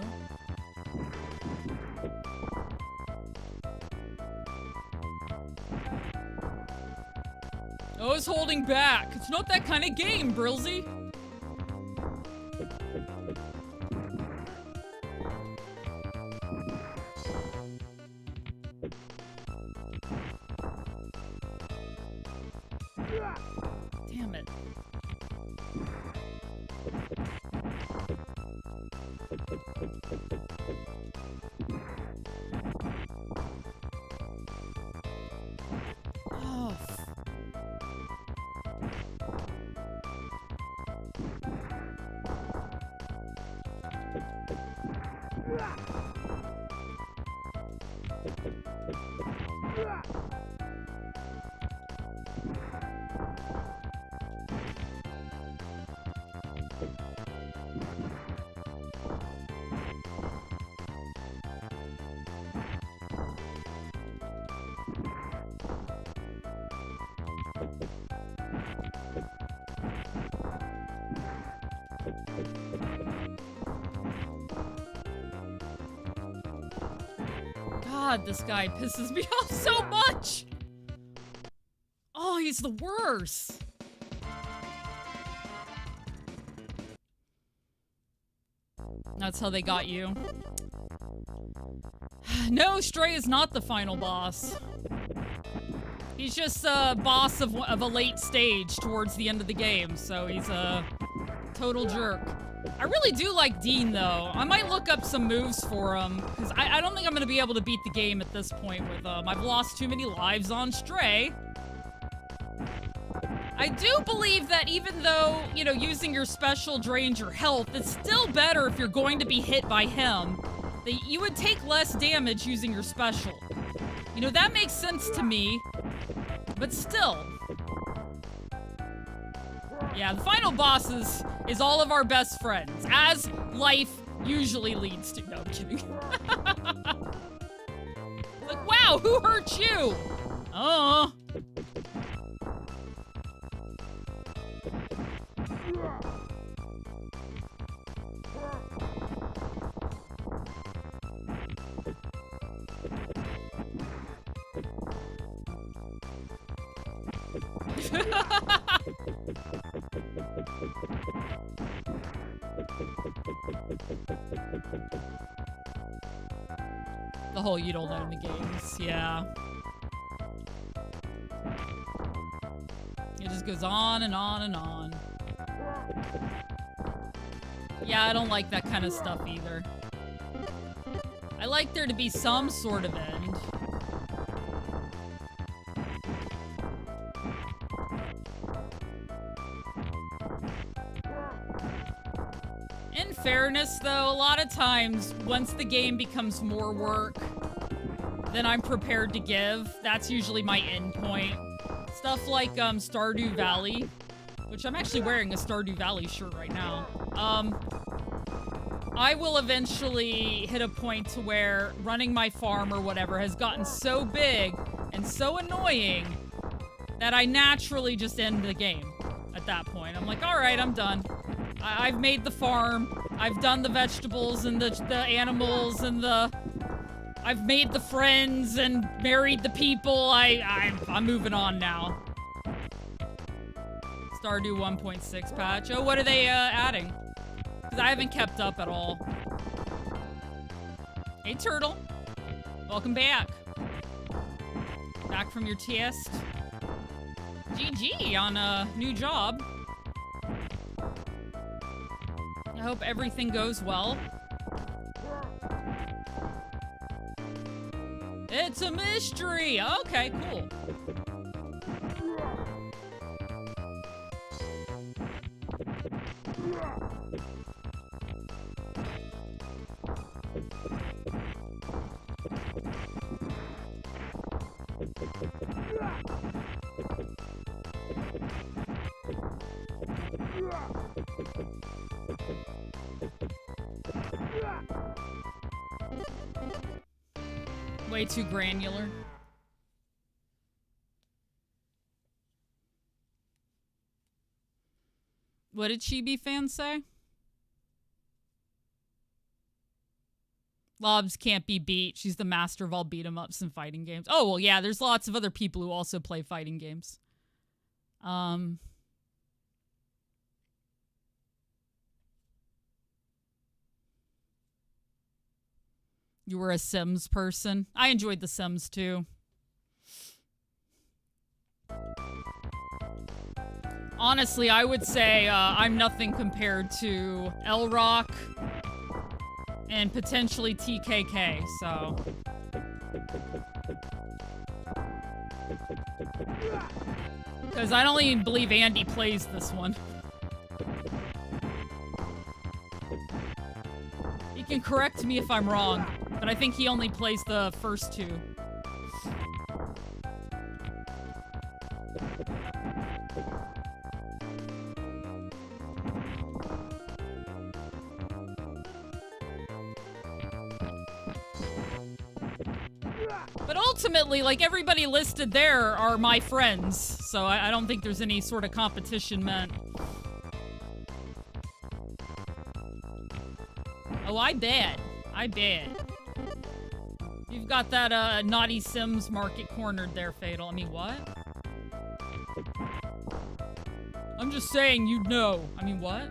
Oh, it's holding back. It's not that kind of game, Brilsy. Damn it. Oh. God, this guy pisses me off so much. Oh, he's the worst. That's how they got you. No, Stray is not the final boss. He's just a boss of a late stage towards the end of the game, so he's a total jerk. I really do like Dean, though. I might look up some moves for him, because I don't think I'm going to be able to beat the game at this point with him. I've lost too many lives on Stray. I do believe that even though, you know, using your special drains your health, it's still better if you're going to be hit by him. That you would take less damage using your special. You know, that makes sense to me, but still. Yeah, the final boss is all of our best friends, as life usually leads to. No, I'm kidding. Like, wow, who hurt you? Oh. The whole you don't know the games, yeah. It just goes on and on and on. Yeah, I don't like that kind of stuff either. I like there to be some sort of end. In fairness, though, a lot of times, once the game becomes more work than I'm prepared to give, that's usually my end point. Stuff like Stardew Valley, which I'm actually wearing a Stardew Valley shirt right now. I will eventually hit a point to where running my farm or whatever has gotten so big and so annoying that I naturally just end the game at that point. I'm like, all right, I'm done. I've made the farm. I've done the vegetables and the animals and I've made the friends and married the people. I'm moving on now. Stardew 1.6 patch. Oh, what are they adding? Because I haven't kept up at all. Hey, Turtle. Welcome back. Back from your test. GG on a new job. I hope everything goes well. It's a mystery. Okay, cool. Way too granular. What did Chibi fans say? Lobs can't be beat. She's the master of all beat 'em ups and fighting games. Oh, well, yeah, there's lots of other people who also play fighting games. You were a Sims person. I enjoyed the Sims too. Honestly, I would say I'm nothing compared to L-Rock and potentially TKK, so. Because I don't even believe Andy plays this one. He can correct me if I'm wrong, but I think he only plays the first two. But ultimately, like, everybody listed there are my friends, so I don't think there's any sort of competition meant. Oh, I bet. I bet. You've got that, naughty Sims market cornered there, Fatal. I mean, what? I'm just saying you'd know. I mean, what?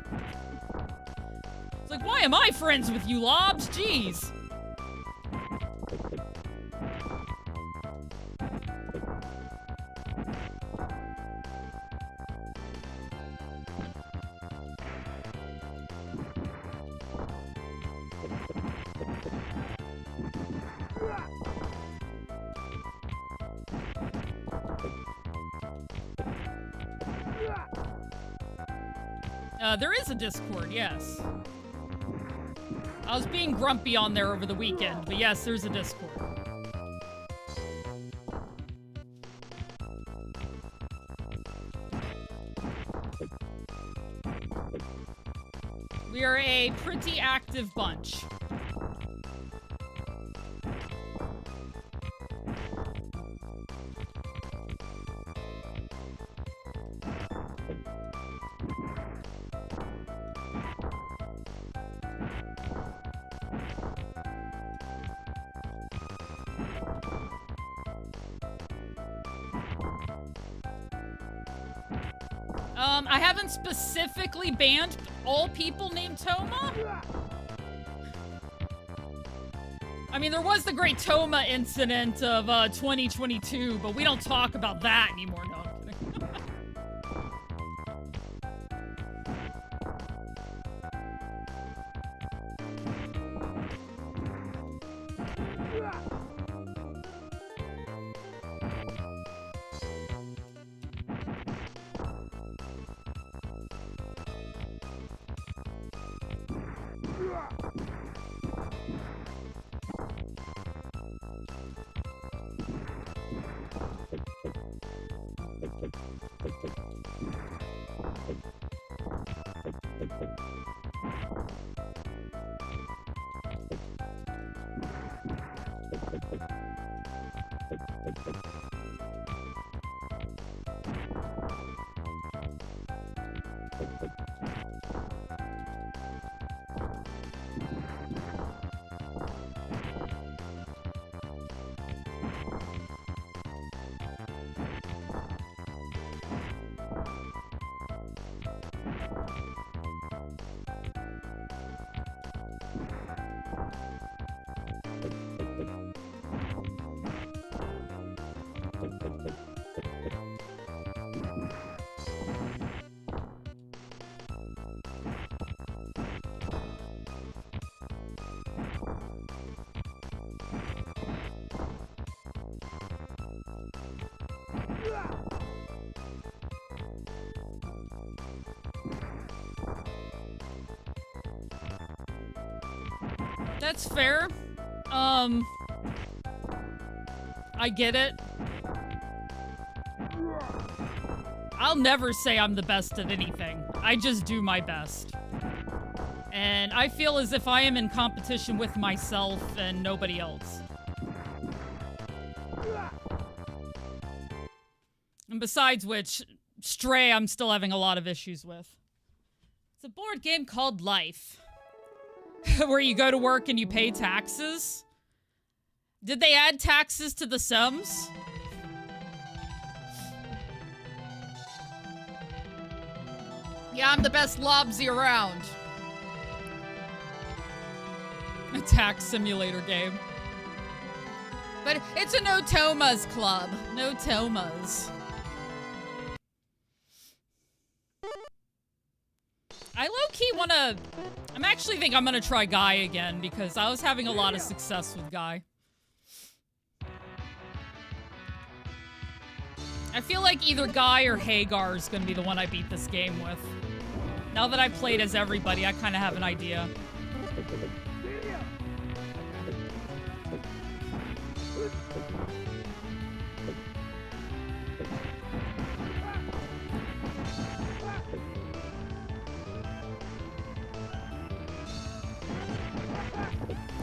It's like, why am I friends with you, Lobs? Jeez. There is a Discord, yes. I was being grumpy on there over the weekend, but yes, there's a Discord. We are a pretty active bunch. I haven't specifically banned all people named Toma. I mean, there was the great Toma incident of 2022, but we don't talk about that anymore. No, I'm kidding. That's fair. I get it. I'll never say I'm the best at anything. I just do my best. And I feel as if I am in competition with myself and nobody else. And besides which, Stray I'm still having a lot of issues with. It's a board game called Life. Where you go to work and you pay taxes. Did they add taxes to The Sims? Yeah, I'm the best lobsy around. A tax simulator game. But it's a no Tomas club. No Tomas. I low-key wanna... I'm actually think I'm gonna try Guy again because I was having a lot of success with Guy. I feel like either Guy or Hagar is gonna be the one I beat this game with. Now that I played as everybody, I kind of have an idea.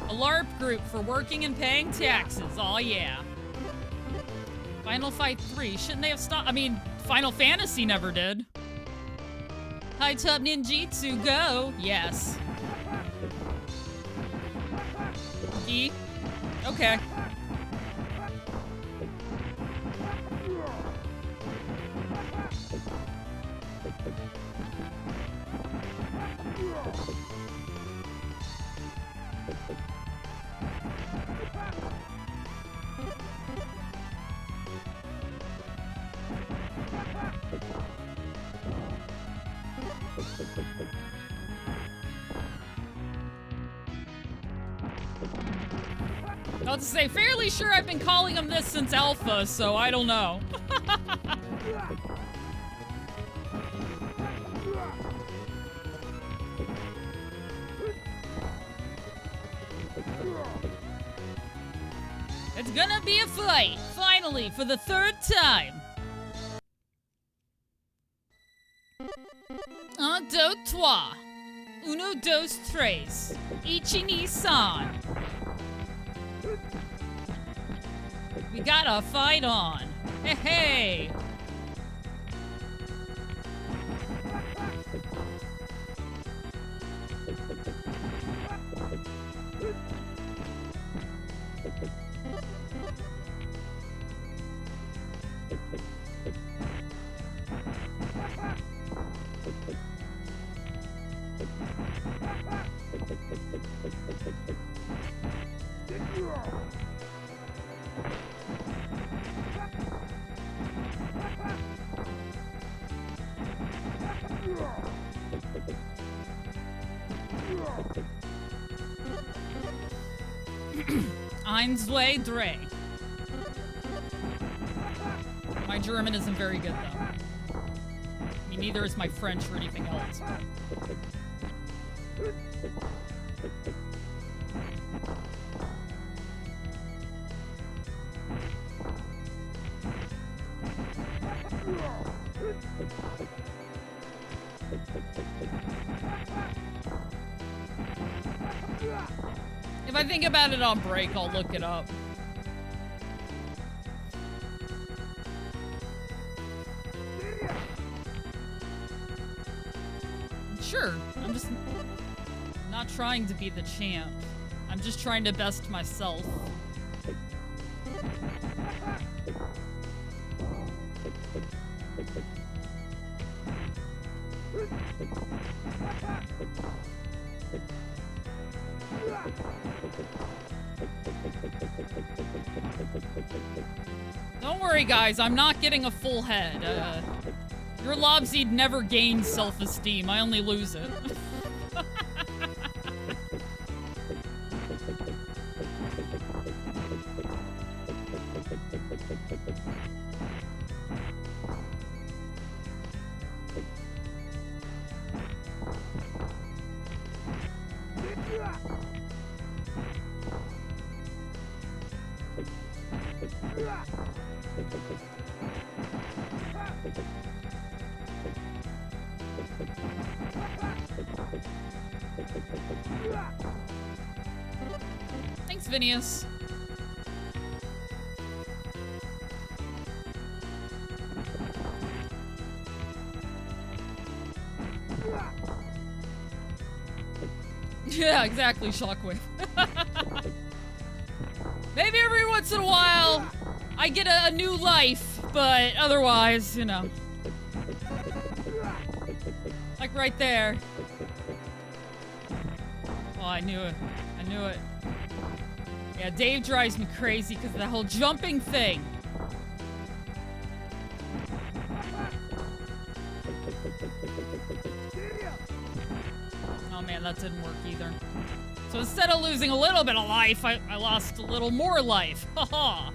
A LARP group for working and paying taxes. Oh yeah. Final Fight 3. Shouldn't they have stopped? I mean, Final Fantasy never did. High top ninjutsu, go! Yes. E? Okay. I was to say, fairly sure I've been calling him this since Alpha, so I don't know. It's gonna be a fight, finally, for the third time. Un, deux, trois. Uno, dos, tres. Ichi-ni-san. We got a fight on. Hey, hey. Eins, zwei, drei. My German isn't very good, though. I mean, neither is my French or anything else. If I think about it on break, I'll look it up. Sure, I'm just not trying to be the champ. I'm just trying to best myself. Don't worry, guys. I'm not getting a full head. Your Lobseed never gains self-esteem. I only lose it. Thanks, Vinius. Yeah, exactly, Shockwave. Maybe every once in a while I get a new life, but otherwise, you know. Like right there. Oh, I knew it. I knew it. Yeah, Dave drives me crazy because of that whole jumping thing. Oh man, that didn't work either. So instead of losing a little bit of life, I lost a little more life. Haha.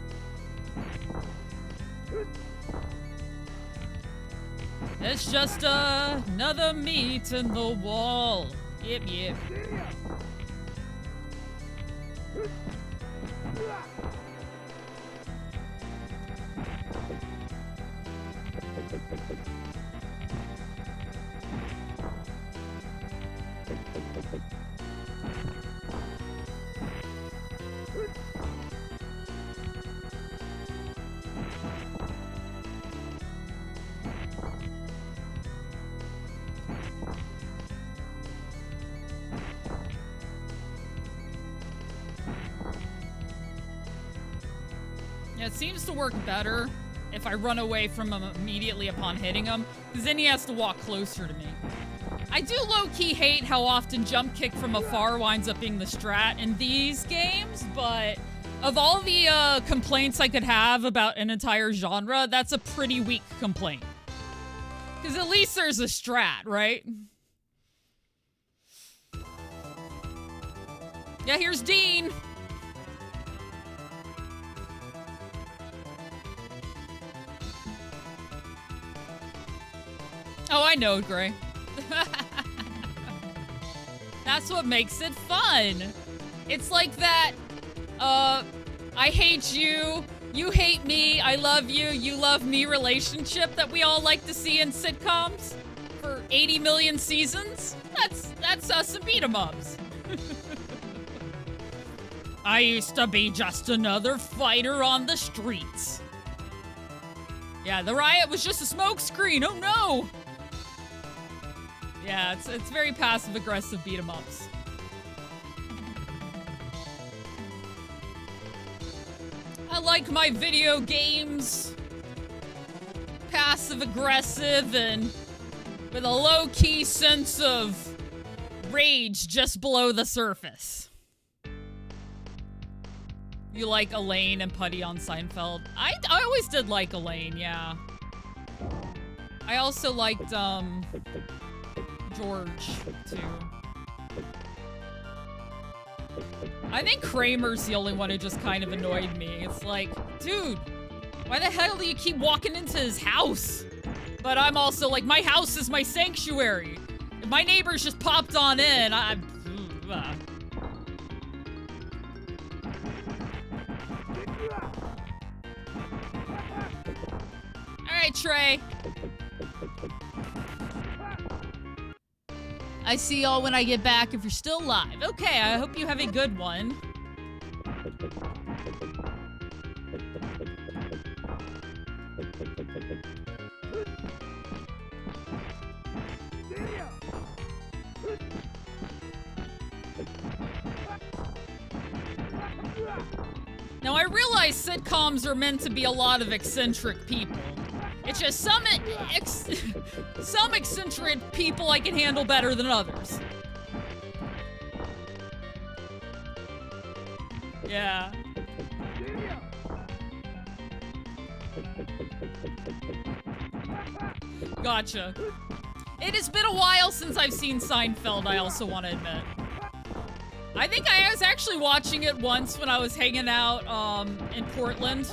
It's just another meat in the wall. Yep, yep. Yeah, it seems to work better if I run away from him immediately upon hitting him, because then he has to walk closer to me. I do low-key hate how often jump kick from afar winds up being the strat in these games, but of all the complaints I could have about an entire genre, that's a pretty weak complaint. Because at least there's a strat, right? Yeah, here's Dean. Oh, I know, Gray. That's what makes it fun. It's like that, I hate you, you hate me, I love you, you love me relationship that we all like to see in sitcoms for 80 million seasons. That's us and beat 'em ups. I used to be just another fighter on the streets. Yeah, the riot was just a smokescreen. Oh no! Yeah, it's very passive-aggressive beat-em-ups. I like my video games passive-aggressive and with a low-key sense of rage just below the surface. You like Elaine and Putty on Seinfeld? I always did like Elaine, yeah. I also liked, George, too. I think Kramer's the only one who just kind of annoyed me. It's like, dude, why the hell do you keep walking into his house? But I'm also like, my house is my sanctuary. If my neighbors just popped on in, Alright, Trey. I see y'all when I get back if you're still live. Okay, I hope you have a good one. Now, I realize sitcoms are meant to be a lot of eccentric people. It's just some eccentric people I can handle better than others. Yeah. Gotcha. It has been a while since I've seen Seinfeld, I also want to admit. I think I was actually watching it once when I was hanging out in Portland.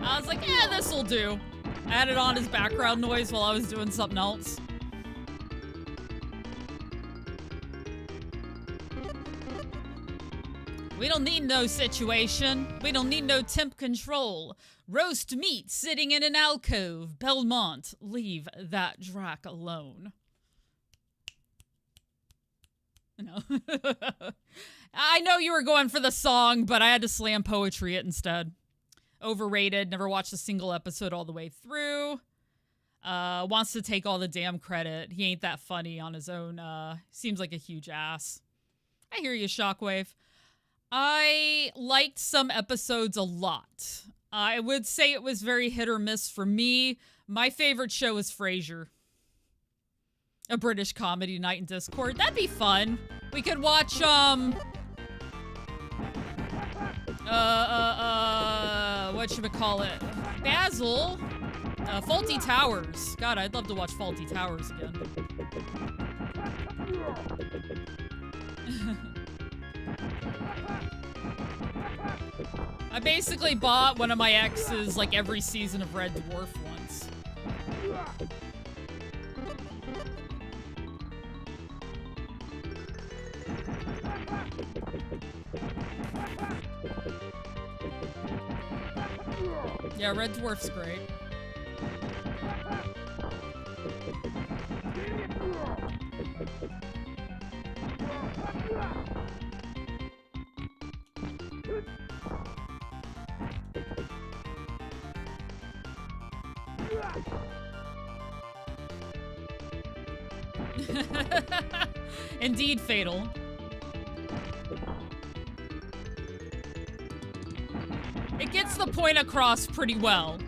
I was like, yeah, this'll do. I had it on as background noise while I was doing something else. We don't need no situation. We don't need no temp control. Roast meat sitting in an alcove. Belmont, leave that Drac alone. No. I know you were going for the song, but I had to slam poetry it instead. Overrated. Never watched a single episode all the way through. Wants to take all the damn credit. He ain't that funny on his own. Seems like a huge ass. I hear you, Shockwave. I liked some episodes a lot. I would say it was very hit or miss for me. My favorite show is Frasier. A British comedy night in Discord. That'd be fun. We could watch, whatchamacallit? Basil? Faulty Towers. God, I'd love to watch Faulty Towers again. I basically bought one of my exes like every season of Red Dwarf once. Yeah, Red Dwarf's great. Indeed, Fatal. It gets the point across pretty well.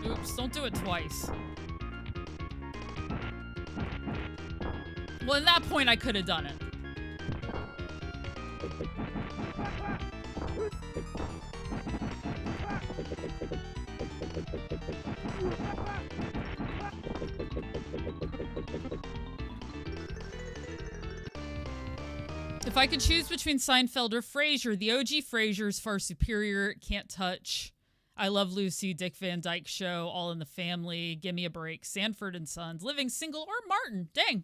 Oops, don't do it twice. Well, at that point, I could have done it. If I could choose between Seinfeld or Frasier, the OG Frasier is far superior. Can't touch. I Love Lucy, Dick Van Dyke Show, All in the Family, Gimme a Break, Sanford and Sons, Living Single, or Martin. Dang.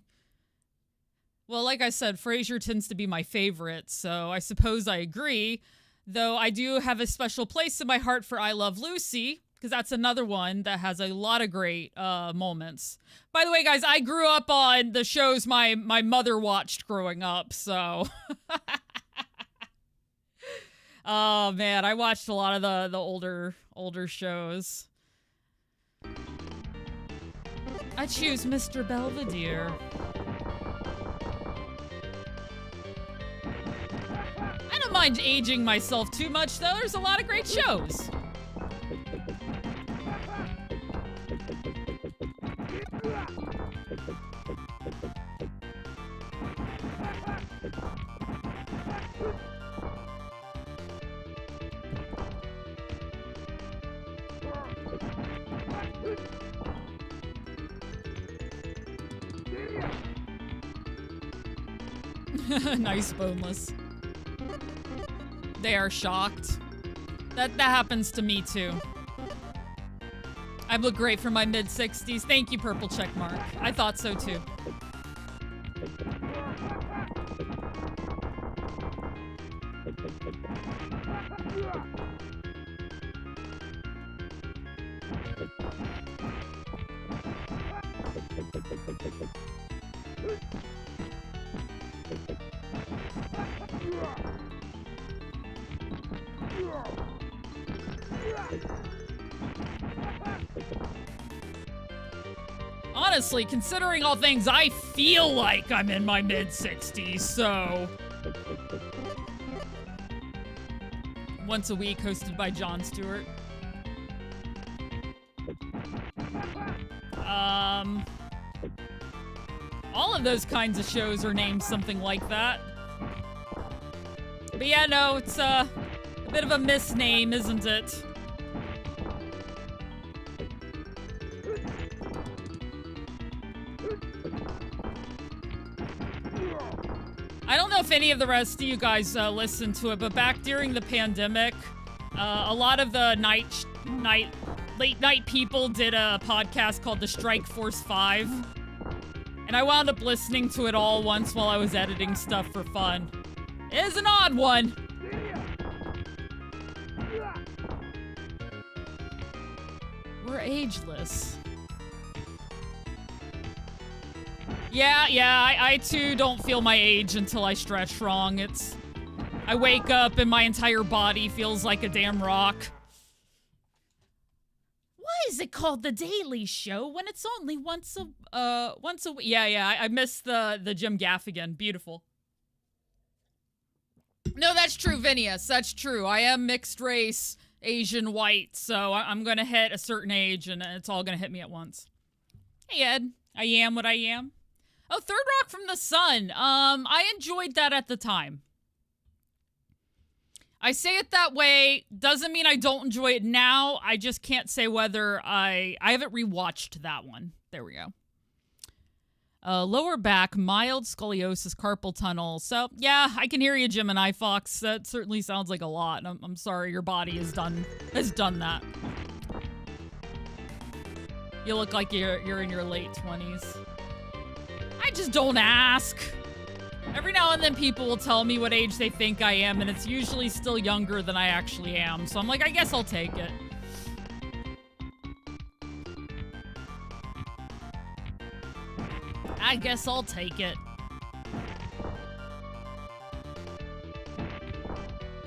Well, like I said, Frasier tends to be my favorite, so I suppose I agree. Though I do have a special place in my heart for I Love Lucy, because that's another one that has a lot of great moments. By the way, guys, I grew up on the shows my mother watched growing up, so... Oh, man, I watched a lot of the older shows. I choose Mr. Belvedere. I don't mind aging myself too much, though. There's a lot of great shows. Nice, Boneless. They are shocked. That happens to me too. I look great for my mid-60s. Thank you, Purple Checkmark. I thought so too. Honestly, considering all things, I feel like I'm in my mid-60s, so... Once a week, hosted by Jon Stewart. All of those kinds of shows are named something like that. But yeah, no, it's a bit of a misname, isn't it? I don't know if any of the rest of you guys listened to it, but back during the pandemic, a lot of the late night people did a podcast called the Strike Force 5. And I wound up listening to it all once while I was editing stuff for fun. It is an odd one. We're ageless. Yeah, I too don't feel my age until I stretch wrong. I wake up and my entire body feels like a damn rock. Why is it called The Daily Show when it's only once a week? Yeah, I missed the Jim Gaffigan. Beautiful. No, that's true, Vinius. That's true. I am mixed race, Asian, white, so I'm gonna hit a certain age and it's all gonna hit me at once. Hey, Ed. I am what I am. Oh, Third Rock from the Sun. I enjoyed that at the time. I say it that way, doesn't mean I don't enjoy it now. I just can't say whether I haven't rewatched that one. There we go. Lower back, mild scoliosis, carpal tunnel. So, yeah, I can hear you, Gemini Fox. That certainly sounds like a lot. I'm sorry your body has done that. You look like you're in your late 20s. I just don't ask. Every now and then people will tell me what age they think I am, and it's usually still younger than I actually am. So I'm like, I guess I'll take it. I guess I'll take it.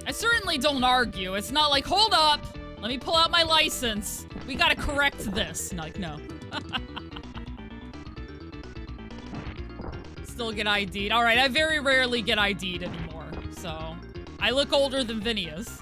I certainly don't argue. It's not like, hold up, let me pull out my license. We gotta correct this. Like, no. Still get ID'd. All right, I very rarely get ID'd anymore, so I look older than Vinius.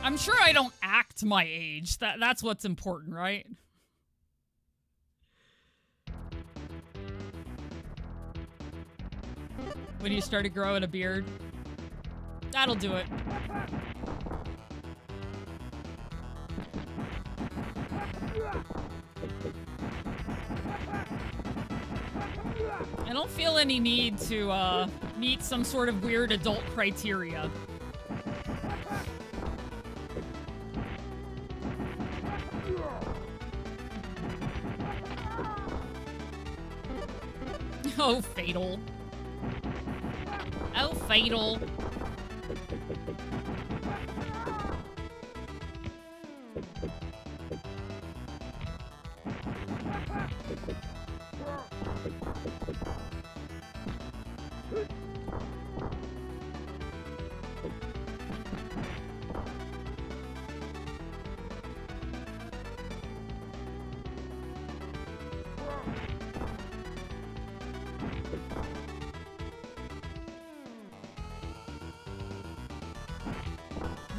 I'm sure I don't act my age. That's what's important, right? When you started growing a beard. That'll do it. I don't feel any need to meet some sort of weird adult criteria. Oh, fatal. Oh, fatal.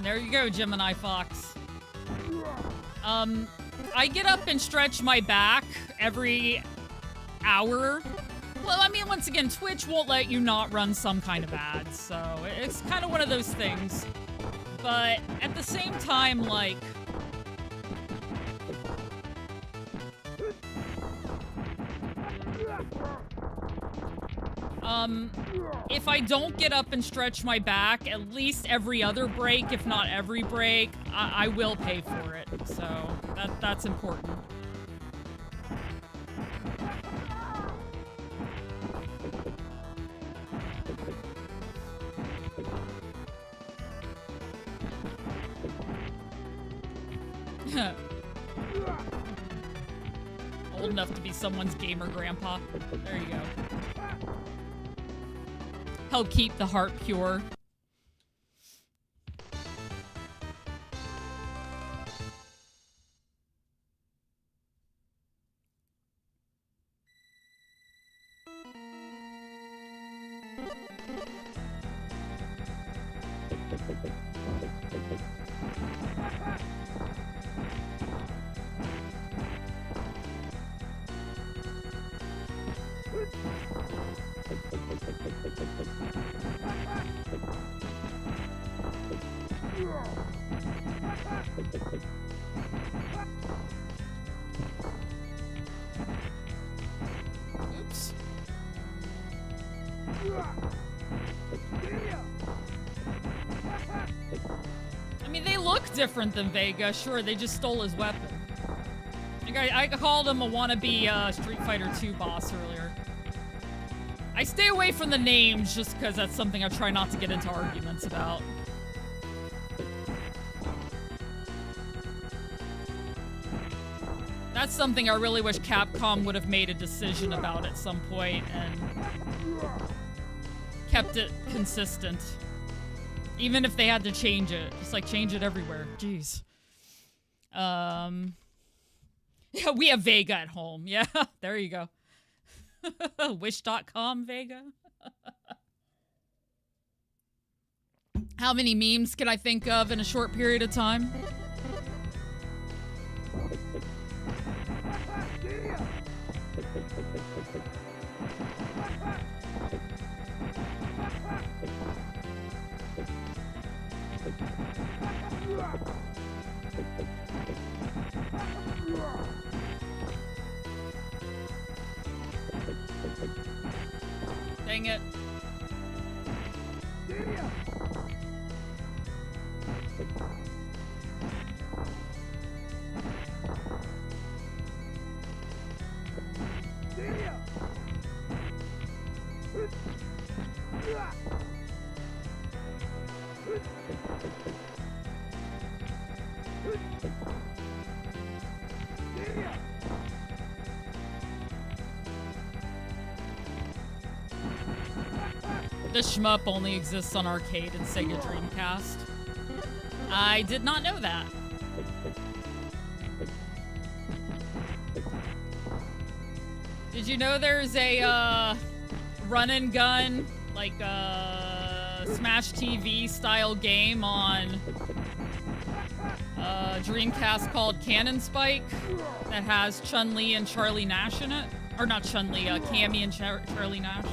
There you go, Gemini Fox. I get up and stretch my back every hour. Well, I mean, once again, Twitch won't let you not run some kind of ads, so it's kind of one of those things. But at the same time, like... if I don't get up and stretch my back, at least every other break, if not every break, I will pay for it. So that's important. Old enough to be someone's gamer grandpa. There you go. Help keep the heart pure. I mean, they look different than Vega. Sure, they just stole his weapon. I called him a wannabe Street Fighter 2 boss earlier. I stay away from the names just because that's something I try not to get into arguments about. That's something I really wish Capcom would have made a decision about at some point and kept it consistent. Even if they had to change it. Just like change it everywhere. Jeez. Yeah, we have Vega at home. Yeah, there you go. Wish.com Vega. How many memes can I think of in a short period of time? Dang it. The shmup only exists on arcade and Sega Dreamcast. I did not know that. Did you know there's a run and gun, like Smash TV style game on Dreamcast called Cannon Spike that has Chun-Li and Charlie Nash in it? Or not Chun-Li, Cammy and Charlie Nash.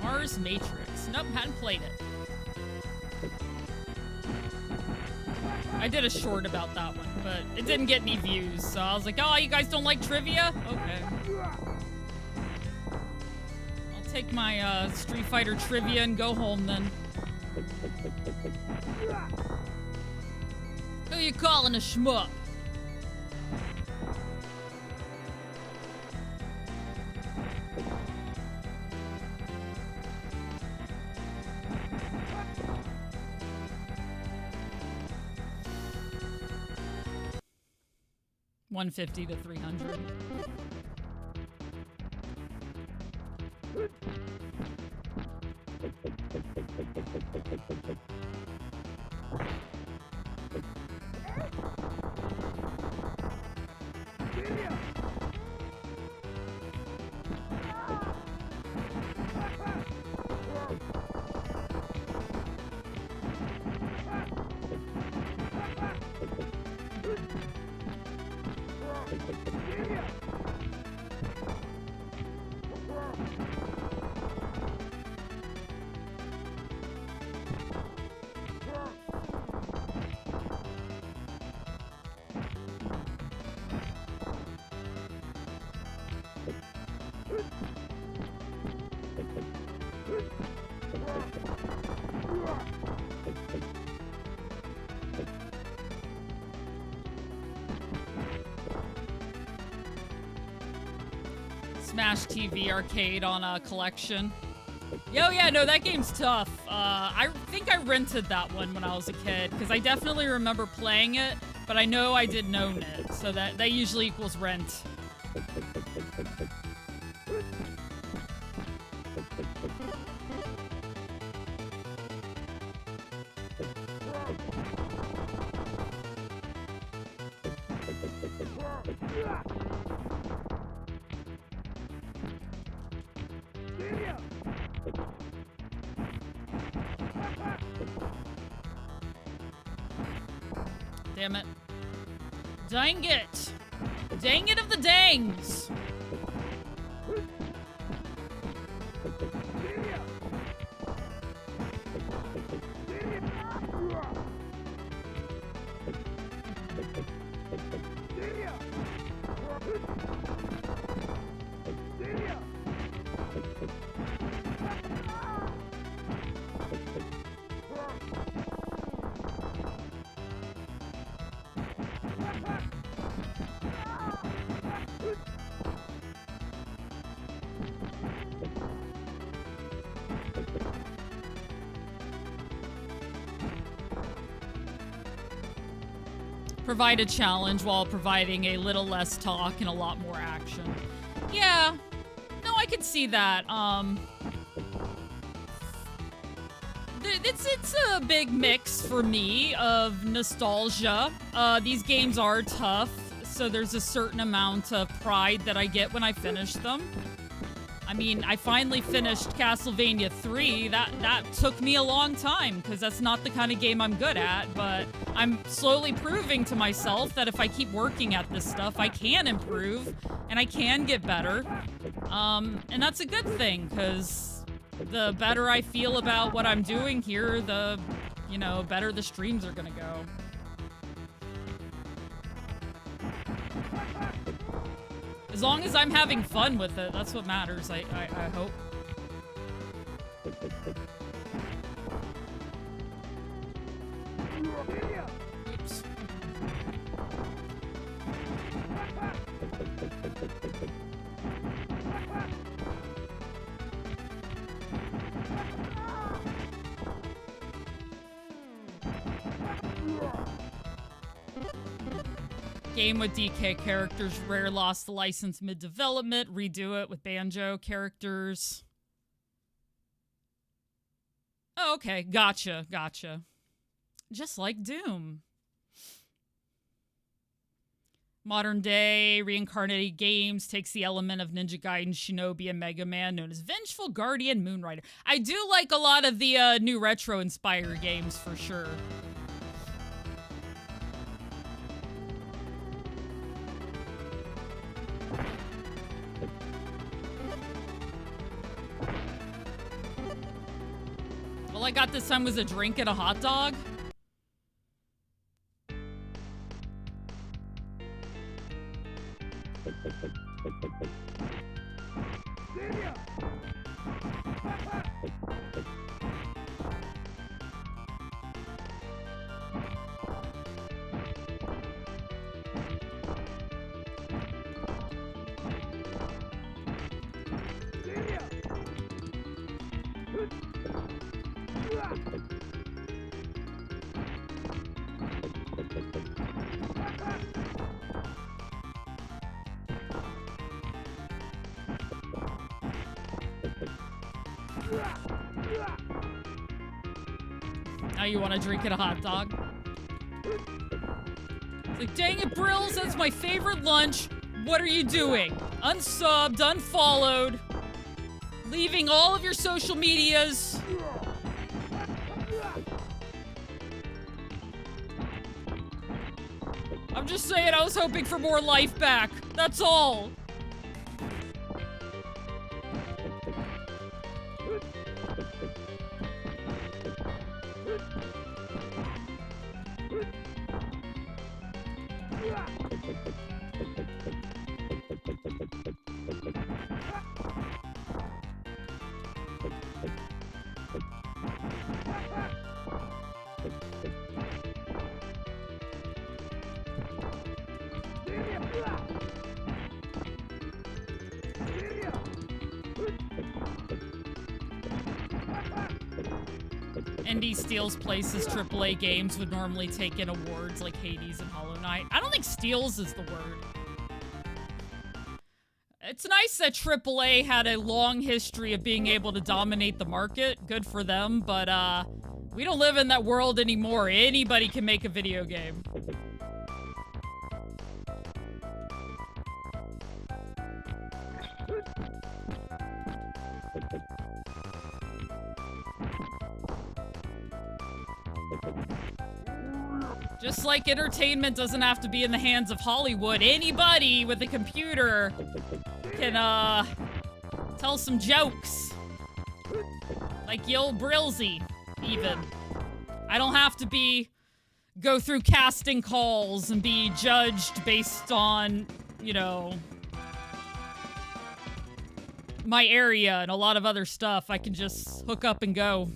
Mars Matrix. Nope, hadn't played it. I did a short about that one, but it didn't get any views, so I was like, oh, you guys don't like trivia? Okay. I'll take my Street Fighter trivia and go home then. Who you calling a shmup? $150 to $300. Smash TV arcade on a collection. Yo, yeah, no, that game's tough. I think I rented that one when I was a kid, because I definitely remember playing it, but I know I didn't own it, so that usually equals rent. Damn it. Dang it. Dang it of the dangs. provide a challenge while providing a little less talk and a lot more action. Yeah. No, I could see that. It's a big mix for me of nostalgia. These games are tough, so there's a certain amount of pride that I get when I finish them. I mean, I finally finished Castlevania 3. That took me a long time, because that's not the kind of game I'm good at, but I'm slowly proving to myself that if I keep working at this stuff, I can improve, and I can get better. And that's a good thing, because the better I feel about what I'm doing here, the, you know, better the streams are gonna go. As long as I'm having fun with it, that's what matters, I hope. Oops. Game with DK characters, Rare lost the license mid-development, redo it with Banjo characters. Oh, okay, gotcha. Just like Doom. Modern day reincarnated games takes the element of Ninja Gaiden, Shinobi, and Mega Man, known as Vengeful Guardian, Moonrider. I do like a lot of the new retro-inspired games for sure. All I got this time was a drink and a hot dog. Now you want to drink at a hot dog? It's like, dang it, Brills, that's my favorite lunch. What are you doing? Unsubbed, unfollowed, leaving all of your social medias. I'm just saying, I was hoping for more life back. That's all. Indie steals places AAA games would normally take in awards like Hades and Hollow Knight. I don't think steals is the word. It's nice that AAA had a long history of being able to dominate the market. Good for them, but we don't live in that world anymore. Anybody can make a video game. Just like entertainment doesn't have to be in the hands of Hollywood. Anybody with a computer can, tell some jokes. Like Yo Brillsy, even. I don't have to go through casting calls and be judged based on, you know, my area and a lot of other stuff. I can just hook up and go.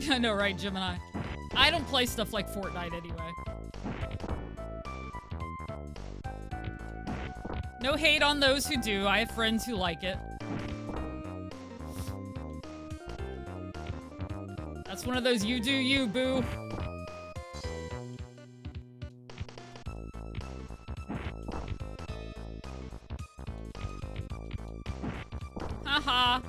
I know, right, Gemini? I don't play stuff like Fortnite anyway. No hate on those who do. I have friends who like it. That's one of those you do you, boo. Haha.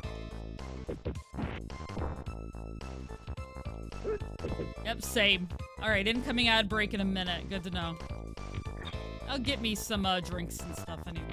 Yep, same. Alright, incoming ad break in a minute. Good to know. I'll get me some drinks and stuff anyway.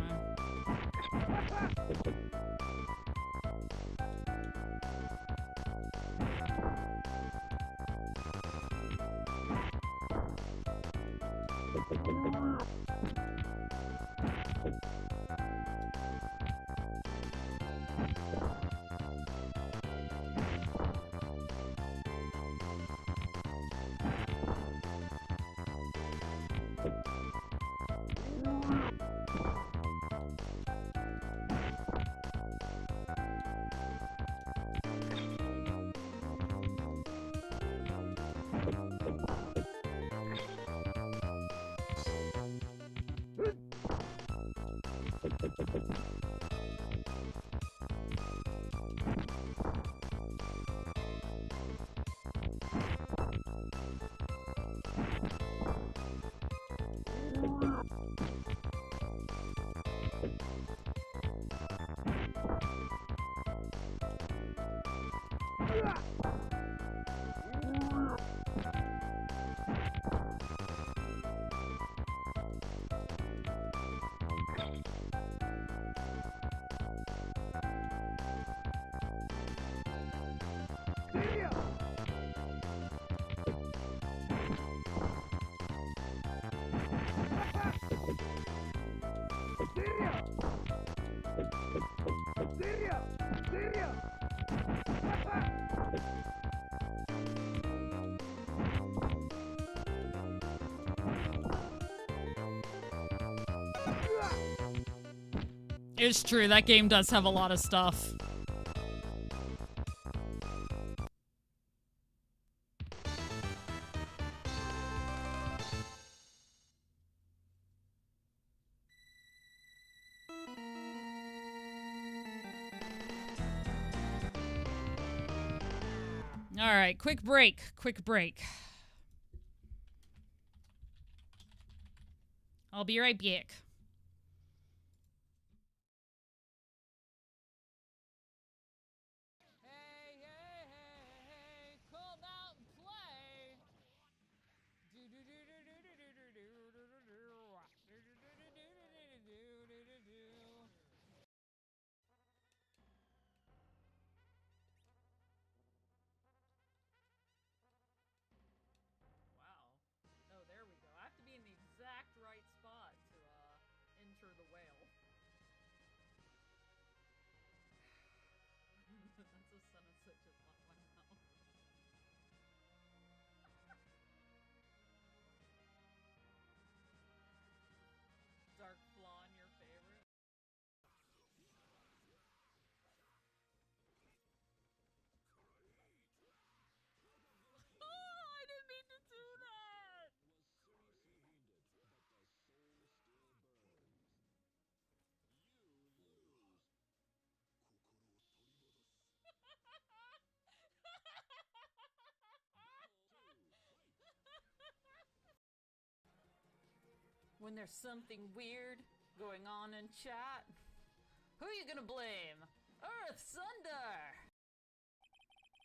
It's true, that game does have a lot of stuff. Alright, quick break, quick break. I'll be right back. Wow. Oh, there we go. I have to be in the exact right spot to enter the whale. That's a sentence that just left my mouth. Dark blonde, your favorite? Oh, I didn't mean to do that! When there's something weird going on in chat, who are you gonna blame? Earth Sunder!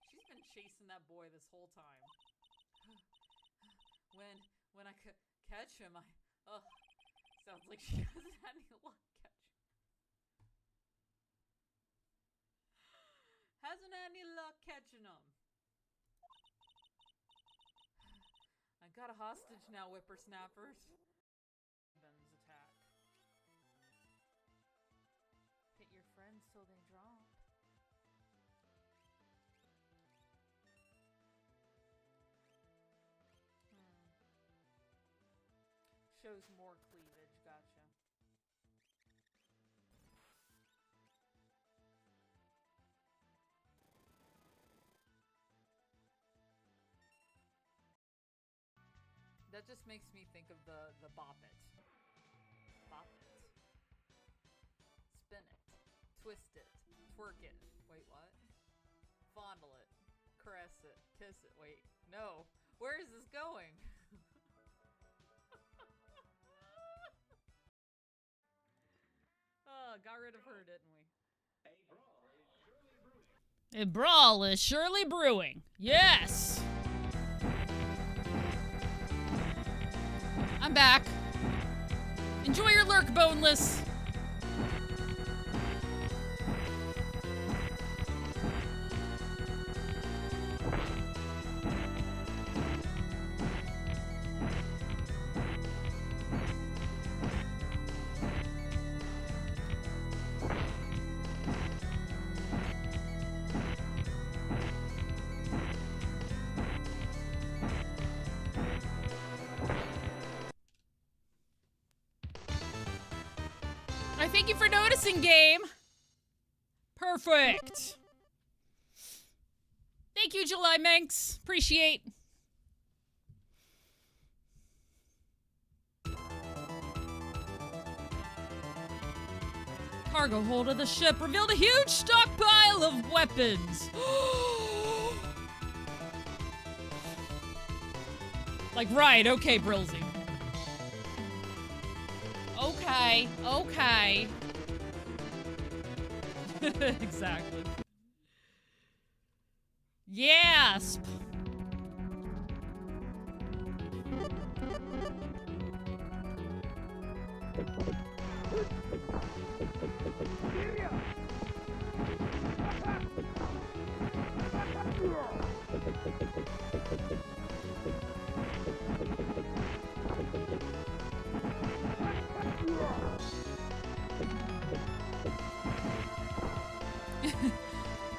She's been chasing that boy this whole time. When I could catch him, sounds like she hasn't had any luck catching. Hasn't had any luck catching him. I got a hostage now, whippersnappers. Ben's attack. Hit your friends till they drop. Shows more cleavage, gotcha. that just makes me think of the bop it. Bop it. Spin it. Twist it. Twerk it. Wait, what? Fondle it. Caress it. Kiss it. Wait. No. Where is this going? Oh, got rid of her, didn't we? A brawl is surely brewing. Yes! I'm back. Enjoy your lurk, Boneless. Thank you for noticing, game. Perfect. Thank you, July Manx. Appreciate. Cargo hold of the ship revealed a huge stockpile of weapons. Like, right, okay, Brilsy. Okay, okay. Exactly. Yes.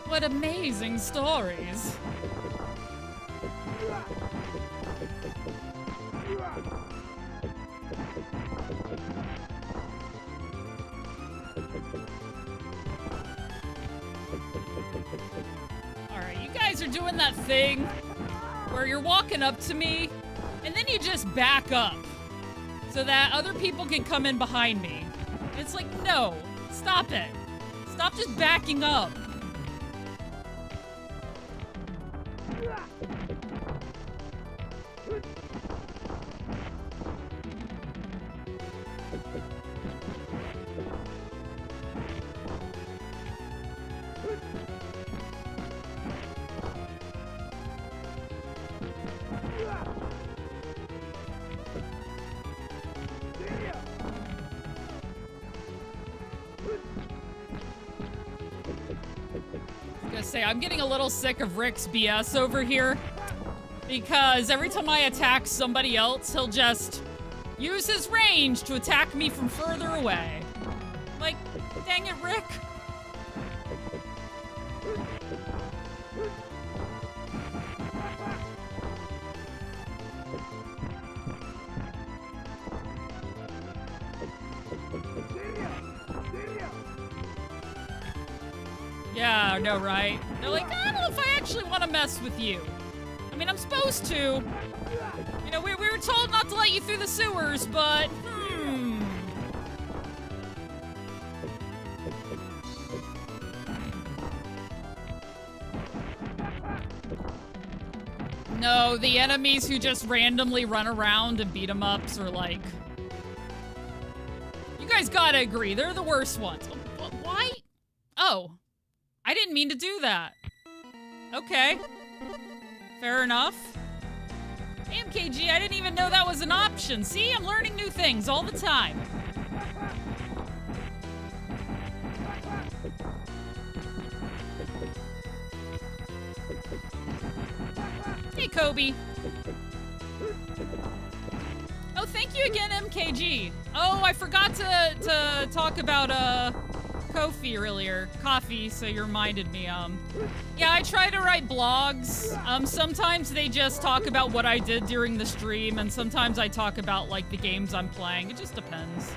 What amazing stories. Alright, you guys are doing that thing where you're walking up to me and then you just back up so that other people can come in behind me. It's like, no, stop it. Stop just backing up. I'm getting a little sick of Rick's BS over here because every time I attack somebody else, he'll just use his range to attack me from further away. Like, dang it, Rick. Yeah, I know, right? They're like, I don't know if I actually want to mess with you. I mean, I'm supposed to. You know, we were told not to let you through the sewers, but, No, the enemies who just randomly run around and beat 'em ups are like... You guys gotta agree, they're the worst ones. Why? Oh. I didn't mean to do that. Okay. Fair enough. AMKG, I didn't even know that was an option. See, I'm learning new things all the time. Hey, Kobe. Oh, thank you again, MKG. Oh, I forgot to talk about, Kofi earlier. Coffee, so you reminded me. Yeah, I try to write blogs. Sometimes they just talk about what I did during the stream, and sometimes I talk about, like, the games I'm playing. It just depends.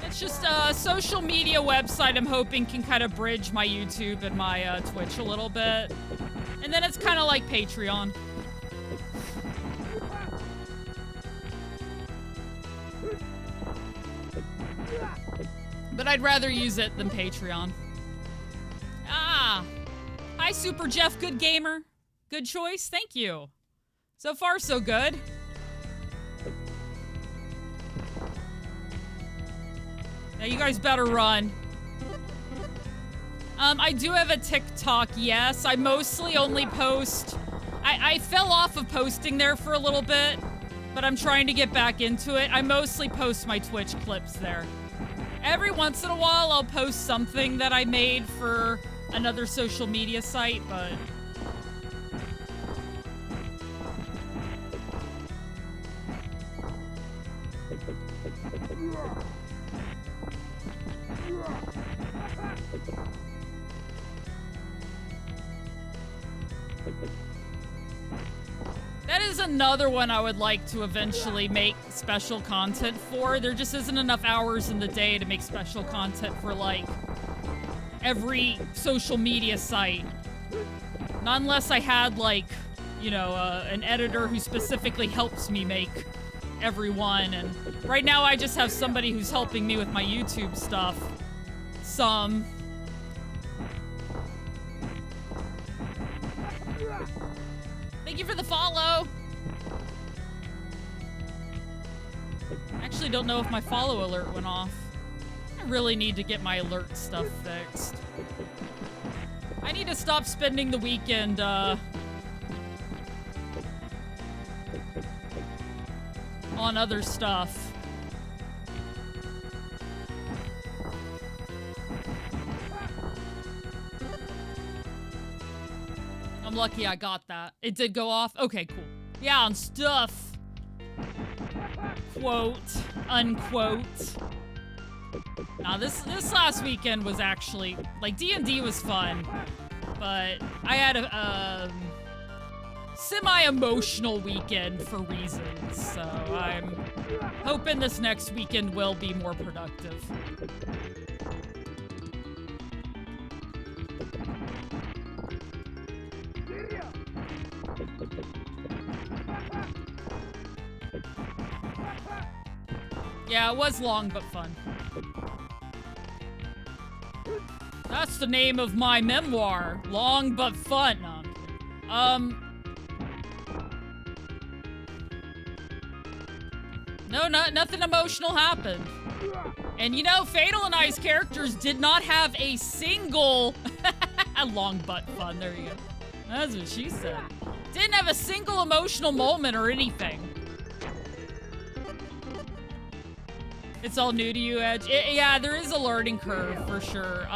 It's just a social media website I'm hoping can kind of bridge my YouTube and my Twitch a little bit. And then it's kind of like Patreon. But I'd rather use it than Patreon. Ah! Hi, Super Jeff, good gamer. Good choice, thank you. So far, so good. Now you guys better run. I do have a TikTok, yes. I mostly only post... I fell off of posting there for a little bit, but I'm trying to get back into it. I mostly post my Twitch clips there. Every once in a while, I'll post something that I made for another social media site, but... That is another one I would like to eventually make special content for. There just isn't enough hours in the day to make special content for, like, every social media site. Not unless I had, like, you know, an editor who specifically helps me make every one. And right now I just have somebody who's helping me with my YouTube stuff. Some. Thank you for the follow. I actually don't know if my follow alert went off. I really need to get my alert stuff fixed. I need to stop spending the weekend, on other stuff. I'm lucky I got that. It did go off? Okay, cool. Yeah, on stuff. Quote, unquote. Now, this last weekend was actually, like, D&D was fun, but I had a semi-emotional weekend for reasons, so I'm hoping this next weekend will be more productive. Yeah, it was long but fun. That's the name of my memoir. Long but fun. No, I'm kidding. No, nothing emotional happened. And you know, Fatal and I's characters did not have a single long but fun. There you go. That's what she said. Didn't have a single emotional moment or anything. It's all new to you, Edge. Yeah, there is a learning curve for sure.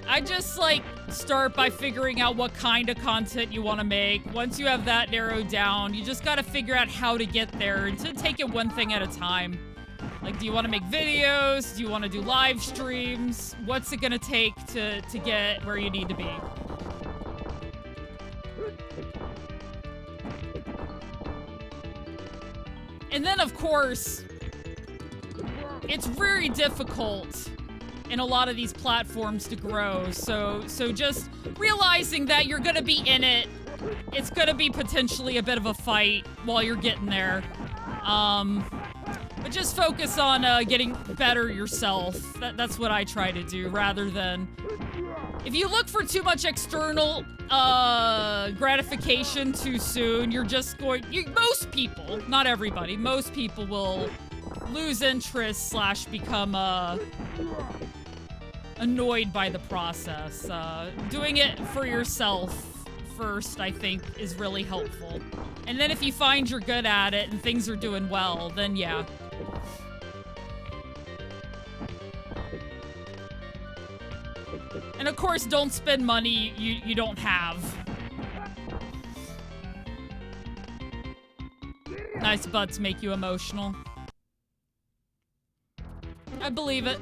I just like start by figuring out what kind of content you want to make. Once you have that narrowed down, you just got to figure out how to get there and to take it one thing at a time. Like, do you want to make videos? Do you want to do live streams? What's it gonna take to get where you need to be? And then, of course, it's very difficult in a lot of these platforms to grow. So just realizing that you're gonna be in it, it's gonna be potentially a bit of a fight while you're getting there. But just focus on getting better yourself. That's what I try to do, rather than... If you look for too much external gratification too soon, you're just going... most people, not everybody, most people will lose interest / become annoyed by the process. Doing it for yourself first, I think, is really helpful. And then if you find you're good at it and things are doing well, then yeah. And of course, don't spend money you don't have. Nice butts make you emotional. I believe it.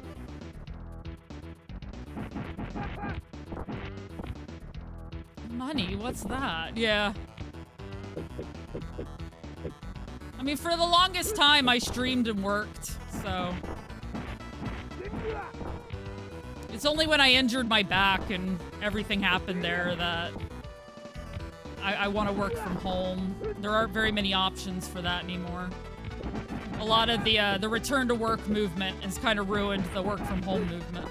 Money? What's that? Yeah. I mean, for the longest time, I streamed and worked, so... It's only when I injured my back and everything happened there that I want to work from home. There aren't very many options for that anymore. A lot of the return to work movement has kind of ruined the work from home movement.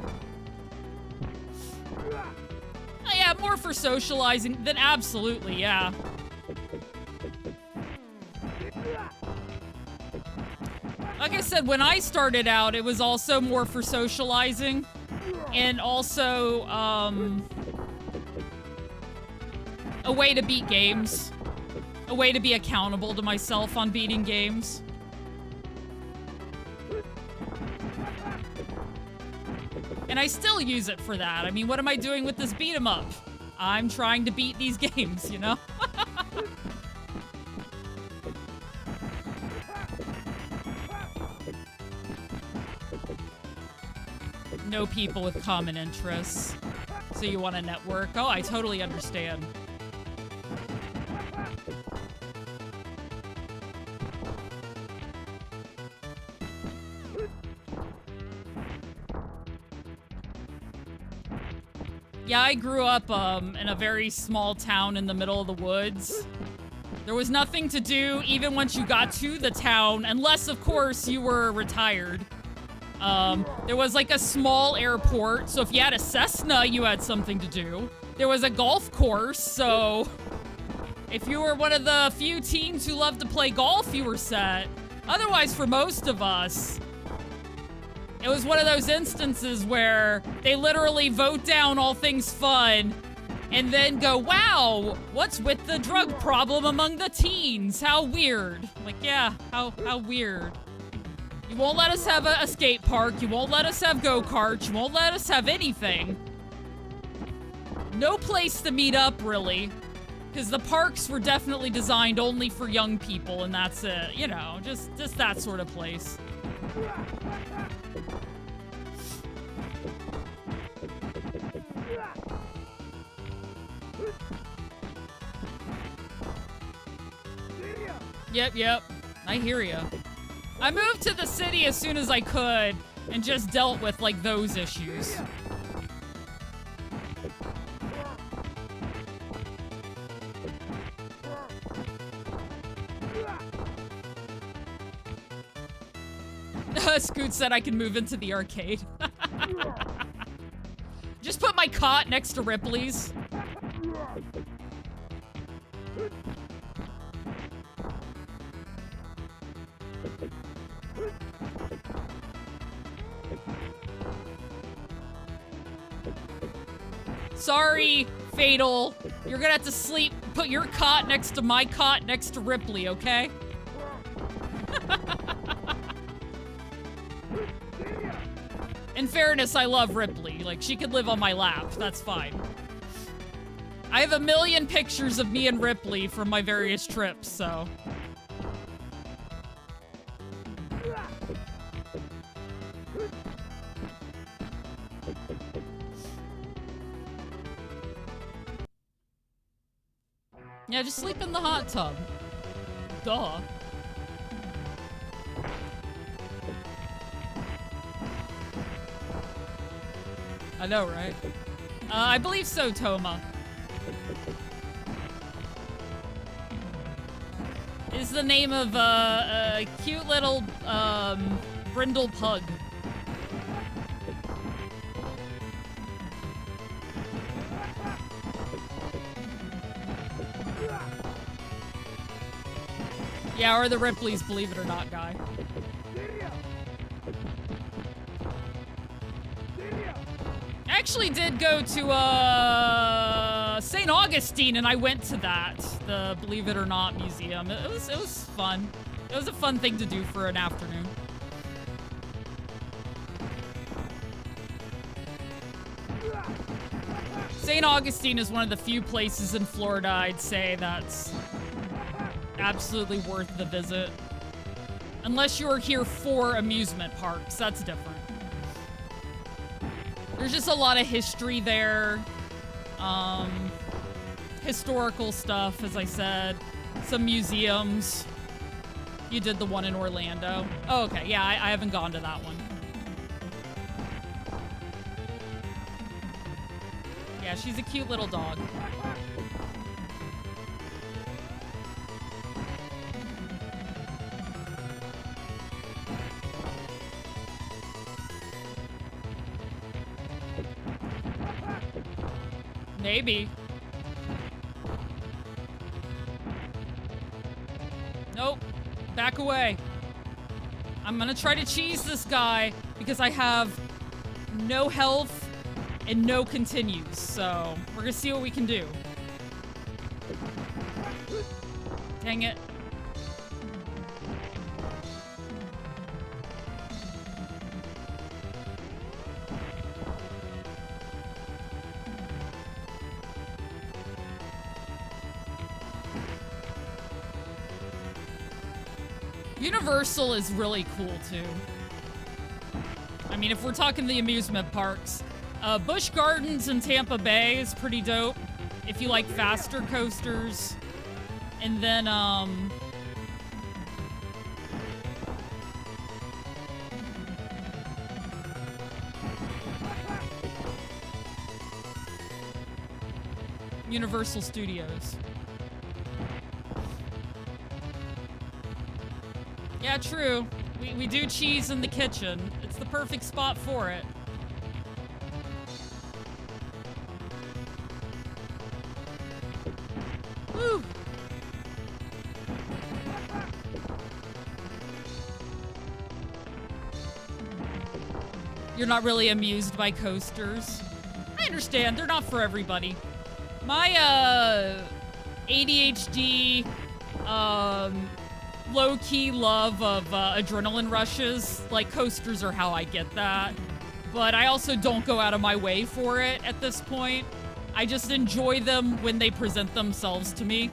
Yeah, more for socializing than absolutely, yeah. Like I said, when I started out, it was also more for socializing and also a way to beat games. A way to be accountable to myself on beating games. And I still use it for that. I mean, what am I doing with this beat 'em up? I'm trying to beat these games, you know? No people with common interests. So you want to network? Oh, I totally understand. Yeah, I grew up in a very small town in the middle of the woods. There was nothing to do even once you got to the town, unless, of course, you were retired. There was like a small airport, so if you had a Cessna, you had something to do. There was a golf course, so if you were one of the few teens who loved to play golf, you were set. Otherwise, for most of us, it was one of those instances where they literally vote down all things fun and then go, wow, what's with the drug problem among the teens? How weird. Like, yeah, how weird. You won't let us have a skate park. You won't let us have go-karts. You won't let us have anything. No place to meet up, really. Because the parks were definitely designed only for young people, and that's it. You know, just that sort of place. Yep. I hear ya. I moved to the city as soon as I could and just dealt with, like, those issues. Scoot said I can move into the arcade. Just put my cot next to Ripley's. Sorry, Fatal. You're gonna have to sleep. Put your cot next to my cot next to Ripley, okay? In fairness, I love Ripley. Like, she could live on my lap. That's fine. I have a million pictures of me and Ripley from my various trips, so... Yeah, just sleep in the hot tub. Duh. I know, right? I believe so, Toma. Is the name of a cute little brindle pug. Yeah, or the Ripley's Believe It or Not guy. I actually did go to St. Augustine, and I went to that, the Believe It or Not museum. It was fun. It was a fun thing to do for an afternoon. St. Augustine is one of the few places in Florida I'd say that's absolutely worth the visit. Unless you're here for amusement parks, that's different. There's just a lot of history there. Historical stuff, as I said. Some museums. You did the one in Orlando. Oh, okay. Yeah, I haven't gone to that one. Yeah, she's a cute little dog. Maybe. Nope. Back away. I'm gonna try to cheese this guy because I have no health and no continues. So we're gonna see what we can do. Dang it. Universal is really cool too. I mean, if we're talking the amusement parks, Busch Gardens in Tampa Bay is pretty dope if you like faster coasters. And then, Universal Studios. Yeah, true. We do cheese in the kitchen. It's the perfect spot for it. Woo! You're not really amused by coasters. I understand, they're not for everybody. My, ADHD, low-key love of adrenaline rushes. Like, coasters are how I get that. But I also don't go out of my way for it at this point. I just enjoy them when they present themselves to me.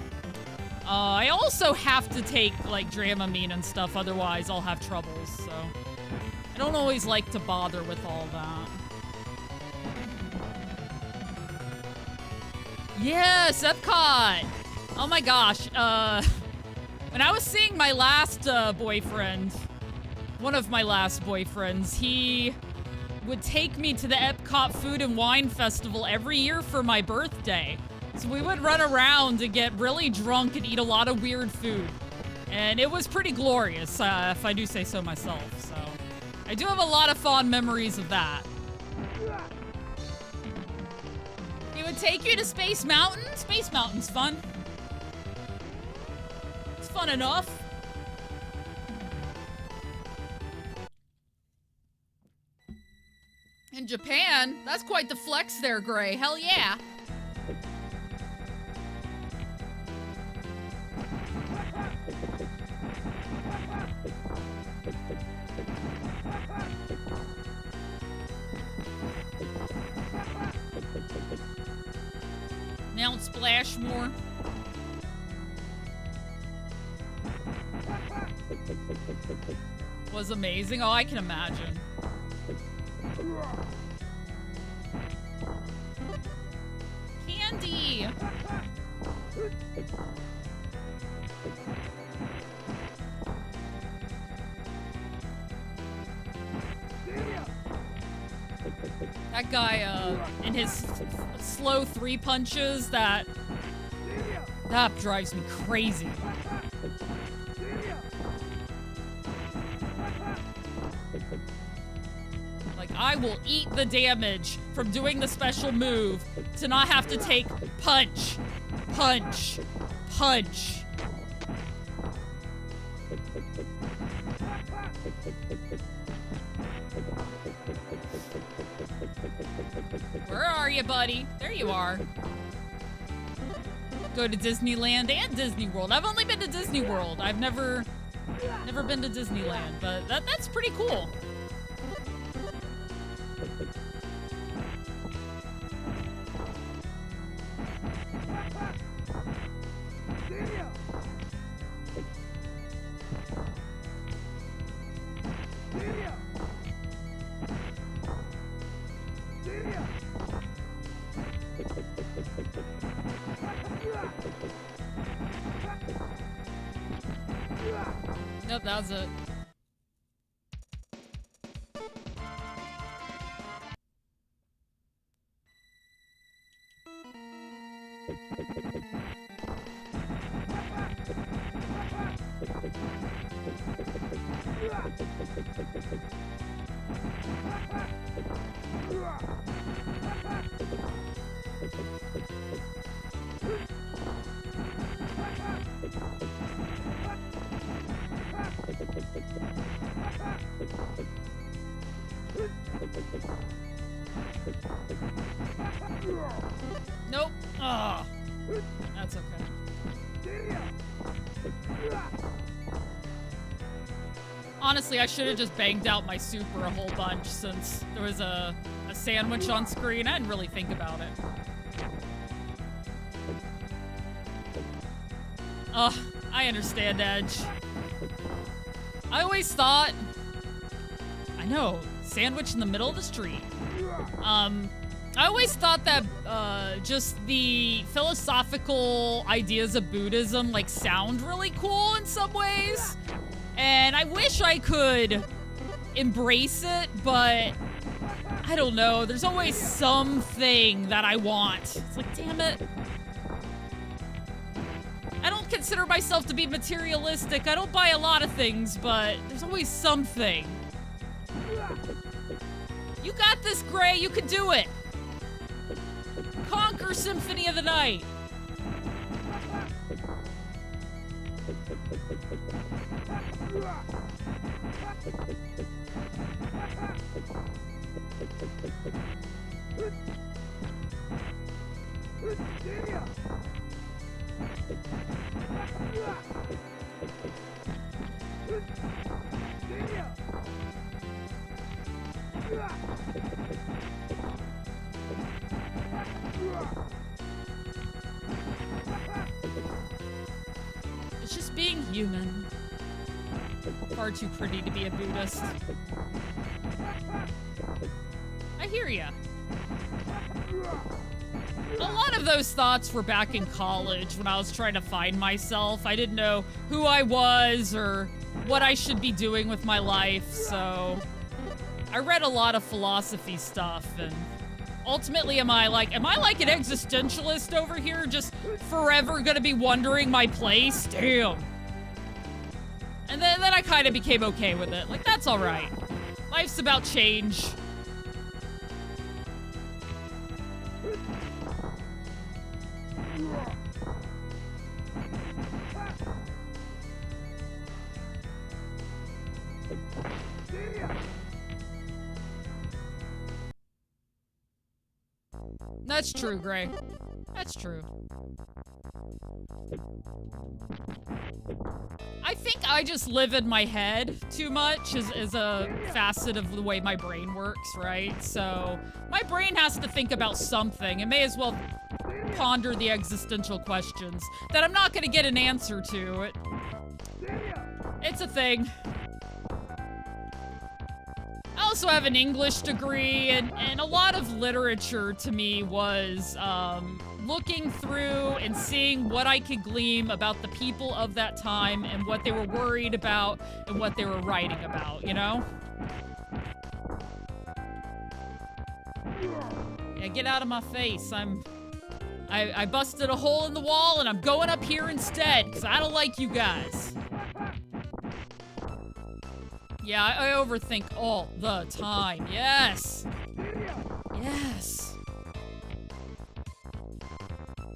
I also have to take, like, Dramamine and stuff, otherwise I'll have troubles, so... I don't always like to bother with all that. Yes, Epcot! Oh my gosh, when I was seeing my last boyfriend, one of my last boyfriends, he would take me to the Epcot Food and Wine Festival every year for my birthday. So we would run around and get really drunk and eat a lot of weird food. And it was pretty glorious, if I do say so myself, so. I do have a lot of fond memories of that. He would take you to Space Mountain? Space Mountain's fun. It's fun enough. In Japan? That's quite the flex there, Gray. Hell yeah. Mount Splashmore. Was amazing. Oh, I can imagine. Candy! That guy, in his slow 3 punches, that drives me crazy. Like, I will eat the damage from doing the special move to not have to take punch, punch, punch. Where are you, buddy? There you are. Go to Disneyland and Disney World. I've only been to Disney World. I've never been to Disneyland, but that's pretty cool. Nope, that was it. Honestly, I should have just banged out my super a whole bunch since there was a sandwich on screen. I didn't really think about it. Ugh, I understand, Edge. I always thought... I know, sandwich in the middle of the street. I always thought that just the philosophical ideas of Buddhism like sound really cool in some ways. And I wish I could embrace it, but I don't know. There's always something that I want. It's like, damn it. I don't consider myself to be materialistic. I don't buy a lot of things, but there's always something. You got this, Gray. You can do it. Conquer Symphony of the Night. It's just being human. Far too pretty to be a Buddhist. I hear ya. A lot of those thoughts were back in college when I was trying to find myself. I didn't know who I was or what I should be doing with my life, so I read a lot of philosophy stuff, and ultimately am I like an existentialist over here, just forever gonna be wondering my place? Damn. And then I kind of became okay with it. Like, that's all right. Life's about change. That's true, Gray. That's true. I think I just live in my head too much is a facet of the way my brain works, right? So my brain has to think about something. It may as well ponder the existential questions that I'm not going to get an answer to. It's a thing. I also have an English degree, and a lot of literature to me was looking through and seeing what I could glean about the people of that time and what they were worried about and what they were writing about, you know? Yeah, get out of my face. I busted a hole in the wall and I'm going up here instead because I don't like you guys. Yeah, I overthink all the time. Yes. Yes.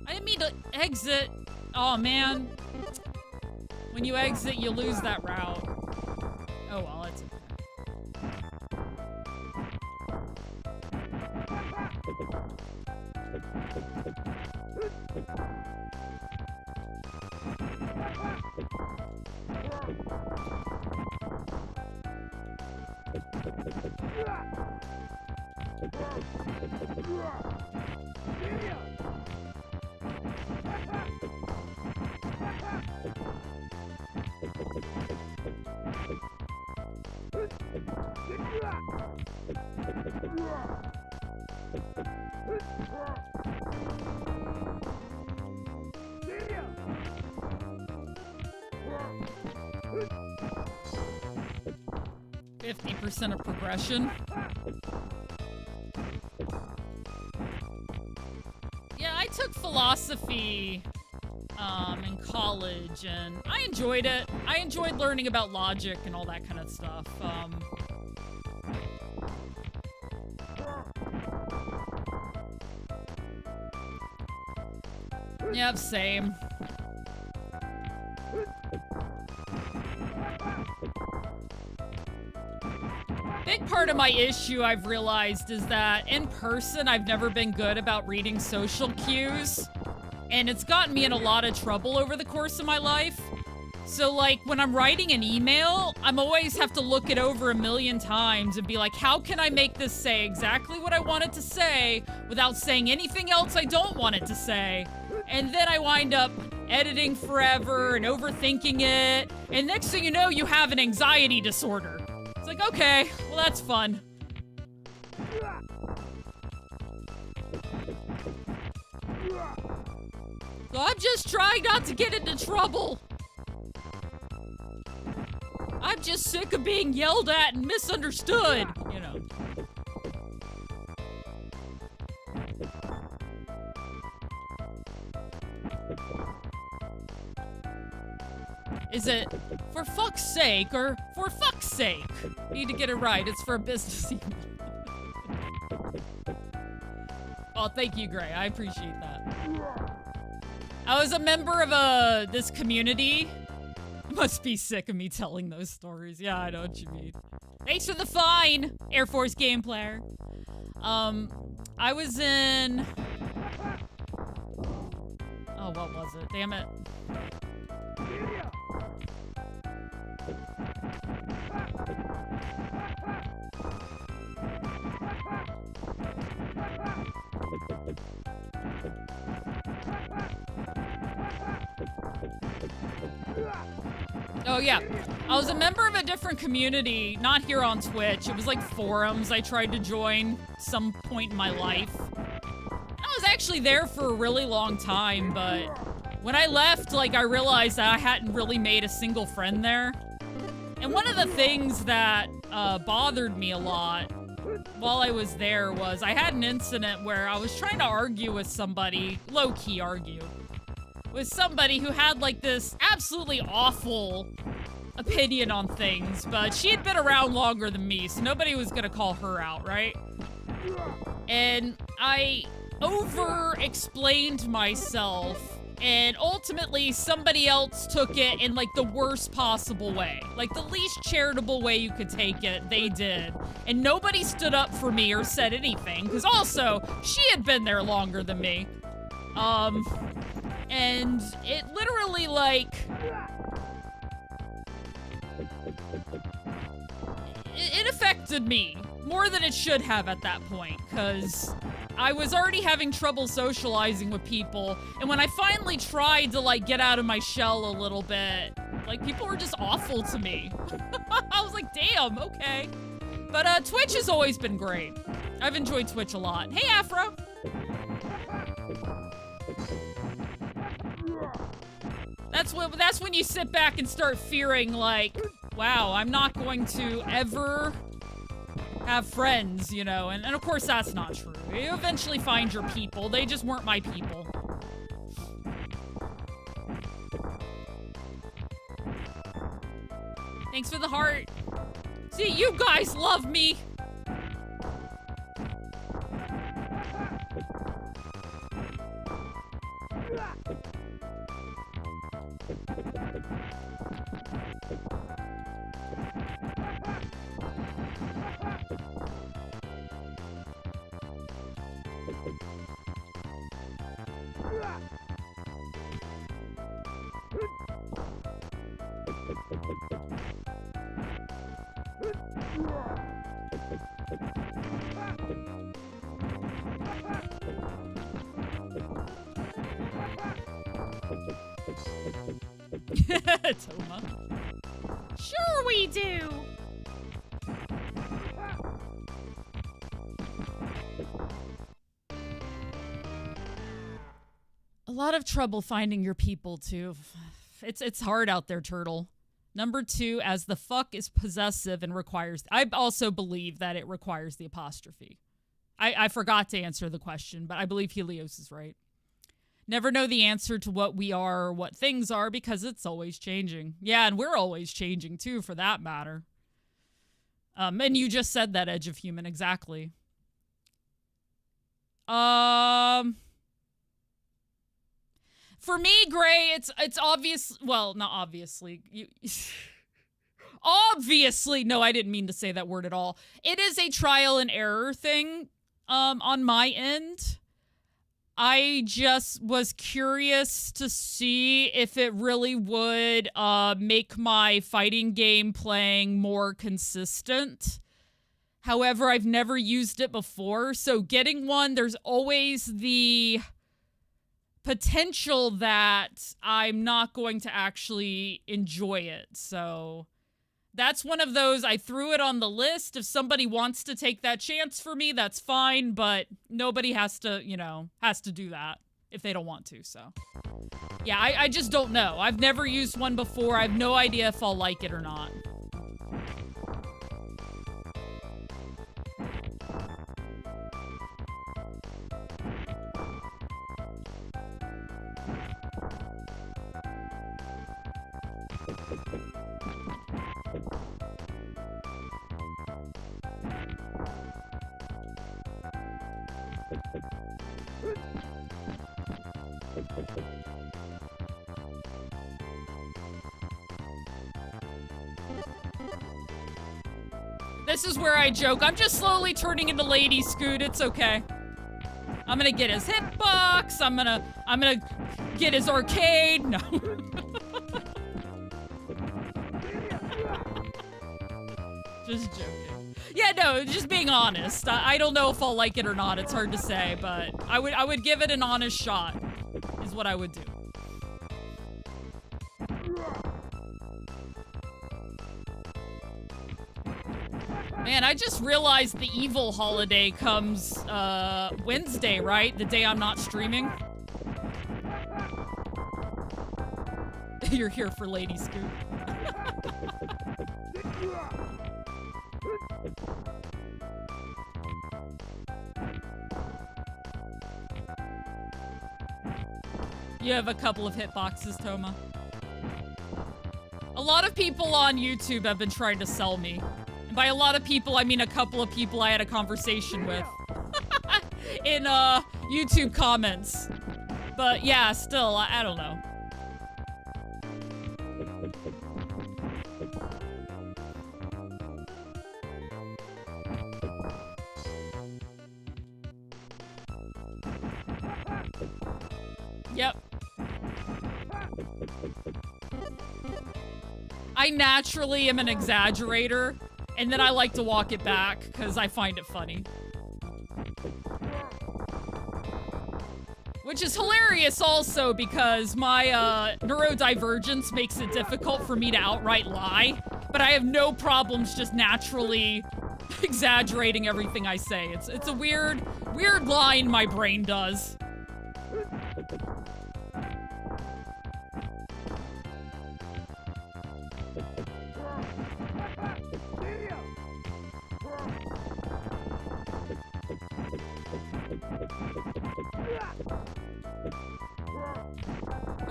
I didn't mean to exit. Oh, man. When you exit, you lose that route. Oh, well, it's of progression. Yeah, I took philosophy in college, and I enjoyed it. I enjoyed learning about logic and all that kind of stuff. Yep, same. Big part of my issue, I've realized, is that in person, I've never been good about reading social cues, and it's gotten me in a lot of trouble over the course of my life. So, like, when I'm writing an email, I'm always have to look it over a million times and be like, how can I make this say exactly what I want it to say without saying anything else I don't want it to say? And then I wind up editing forever and overthinking it. And next thing you know, you have an anxiety disorder. It's like, okay, well, that's fun. So I'm just trying not to get into trouble. I'm just sick of being yelled at and misunderstood, you know. Is it for fuck's sake or for fuck's sake? Need to get it right. It's for a business email. Oh, thank you, Gray. I appreciate that. I was a member of this community. You must be sick of me telling those stories. Yeah, I know what you mean. Thanks for the fine, Air Force game player. I was in... Oh, what was it? Damn it. Oh, yeah. I was a member of a different community, not here on Twitch. It was like forums I tried to join some point in my life. I was actually there for a really long time, but when I left, like, I realized that I hadn't really made a single friend there. And one of the things that bothered me a lot while I was there was I had an incident where I was trying to argue with somebody, low-key argue, with somebody who had, like, this absolutely awful opinion on things, but she had been around longer than me, so nobody was gonna call her out, right? And I over-explained myself, and ultimately somebody else took it in, like, the worst possible way. Like, the least charitable way you could take it, they did. And nobody stood up for me or said anything, because also, she had been there longer than me. And it literally, like... It affected me more than it should have at that point, because I was already having trouble socializing with people, and when I finally tried to, like, get out of my shell a little bit, like, people were just awful to me. I was like, damn, okay. But, Twitch has always been great. I've enjoyed Twitch a lot. Hey, Afro! That's when you sit back and start fearing, like, wow, I'm not going to ever have friends, you know, and of course that's not true. You eventually find your people. They just weren't my people. Thanks for the heart. See, you guys love me. Toma. Sure we do. A lot of trouble finding your people too. It's hard out there, Turtle. Number 2, as the fuck is possessive and requires... I also believe that it requires the apostrophe. I forgot to answer the question, but I believe Helios is right. Never know the answer to what we are or what things are because it's always changing. Yeah, and we're always changing too, for that matter. And you just said that, Edge of Human, exactly. For me, Gray, it's obvious. Well, not obviously. Obviously, no, I didn't mean to say that word at all. It is a trial and error thing on my end. I just was curious to see if it really would make my fighting game playing more consistent. However, I've never used it before, so getting one, there's always the potential that I'm not going to actually enjoy it. So that's one of those, I threw it on the list. If somebody wants to take that chance for me, that's fine, but nobody has to, you know, has to do that if they don't want to, so. Yeah, I just don't know. I've never used one before. I have no idea if I'll like it or not. This is where I joke. I'm just slowly turning into Lady Scoot. It's okay. I'm gonna get his hitbox. I'm gonna get his arcade. No. Just joking. Yeah, no, just being honest. I don't know if I'll like it or not. It's hard to say, but I would give it an honest shot. Is what I would do. Man, I just realized the Evil holiday comes Wednesday, right? The day I'm not streaming. You're here for Lady Scoot. You have a couple of hitboxes, Toma. A lot of people on YouTube have been trying to sell me. And by a lot of people, I mean a couple of people I had a conversation with. In, YouTube comments. But yeah, still, I don't know. Yep. I naturally am an exaggerator, and then I like to walk it back because I find it funny. Which is hilarious also because my neurodivergence makes it difficult for me to outright lie, but I have no problems just naturally exaggerating everything I say. It's a weird line my brain does.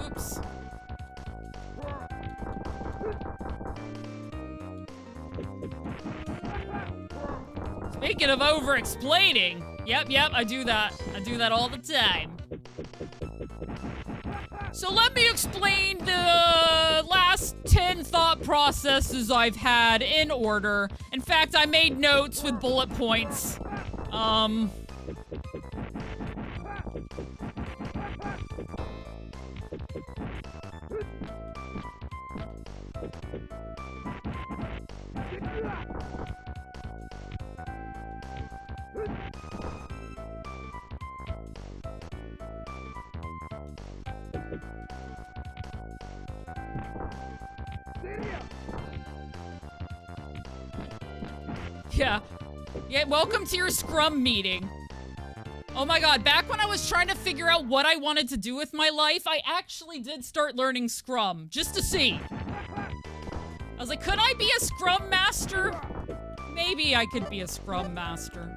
Oops. Speaking of over-explaining, yep, I do that. I do that all the time. So let me explain the last 10 thought processes I've had in order. In fact, I made notes with bullet points. Yeah, welcome to your Scrum meeting. Oh my god, back when I was trying to figure out what I wanted to do with my life, I actually did start learning Scrum, just to see. I was like, could I be a Scrum Master? Maybe I could be a Scrum Master.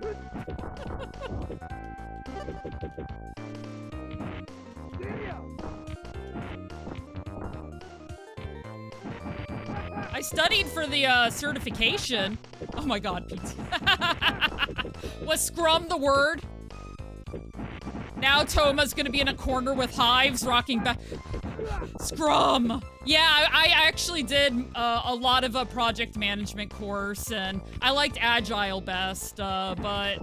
I studied for the certification. Oh my god, Pete. Was Scrum the word? Now Toma's gonna be in a corner with hives rocking back. Scrum! Yeah, I actually did a lot of a project management course, and I liked Agile best, but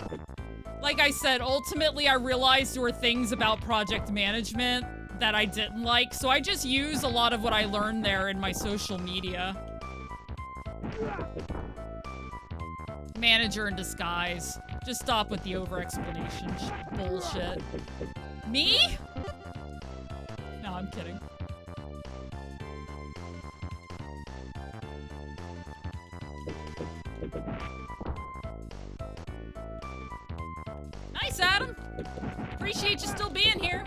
like I said, ultimately I realized there were things about project management that I didn't like, so I just use a lot of what I learned there in my social media. Manager in disguise. Just stop with the over-explanation bullshit. Me? No, I'm kidding. Nice, Adam. Appreciate you still being here.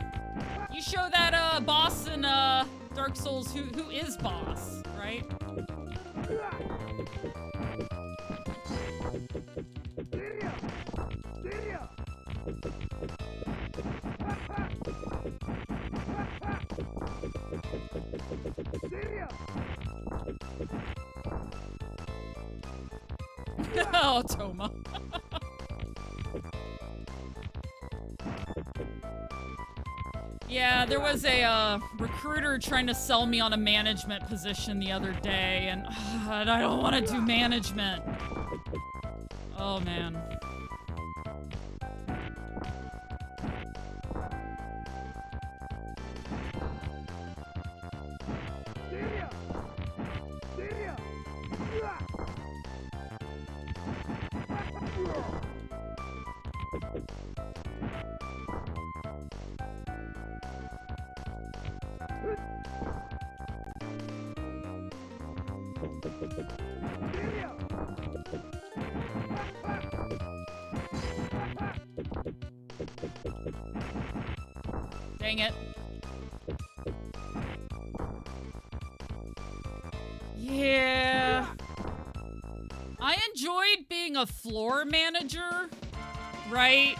You show that boss in Dark Souls who is boss, right? Oh, Toma. Yeah, there was a recruiter trying to sell me on a management position the other day, and I don't want to do management. Oh, man. Dang it. Yeah. I enjoyed being a floor manager, right?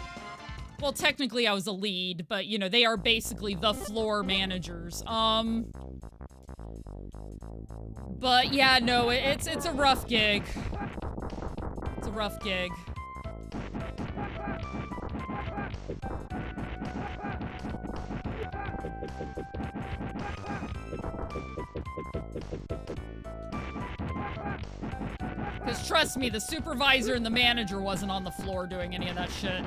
Well, technically I was a lead, but you know, they are basically the floor managers. But yeah, no, it's a rough gig. It's a rough gig. Because trust me, the supervisor and the manager wasn't on the floor doing any of that shit.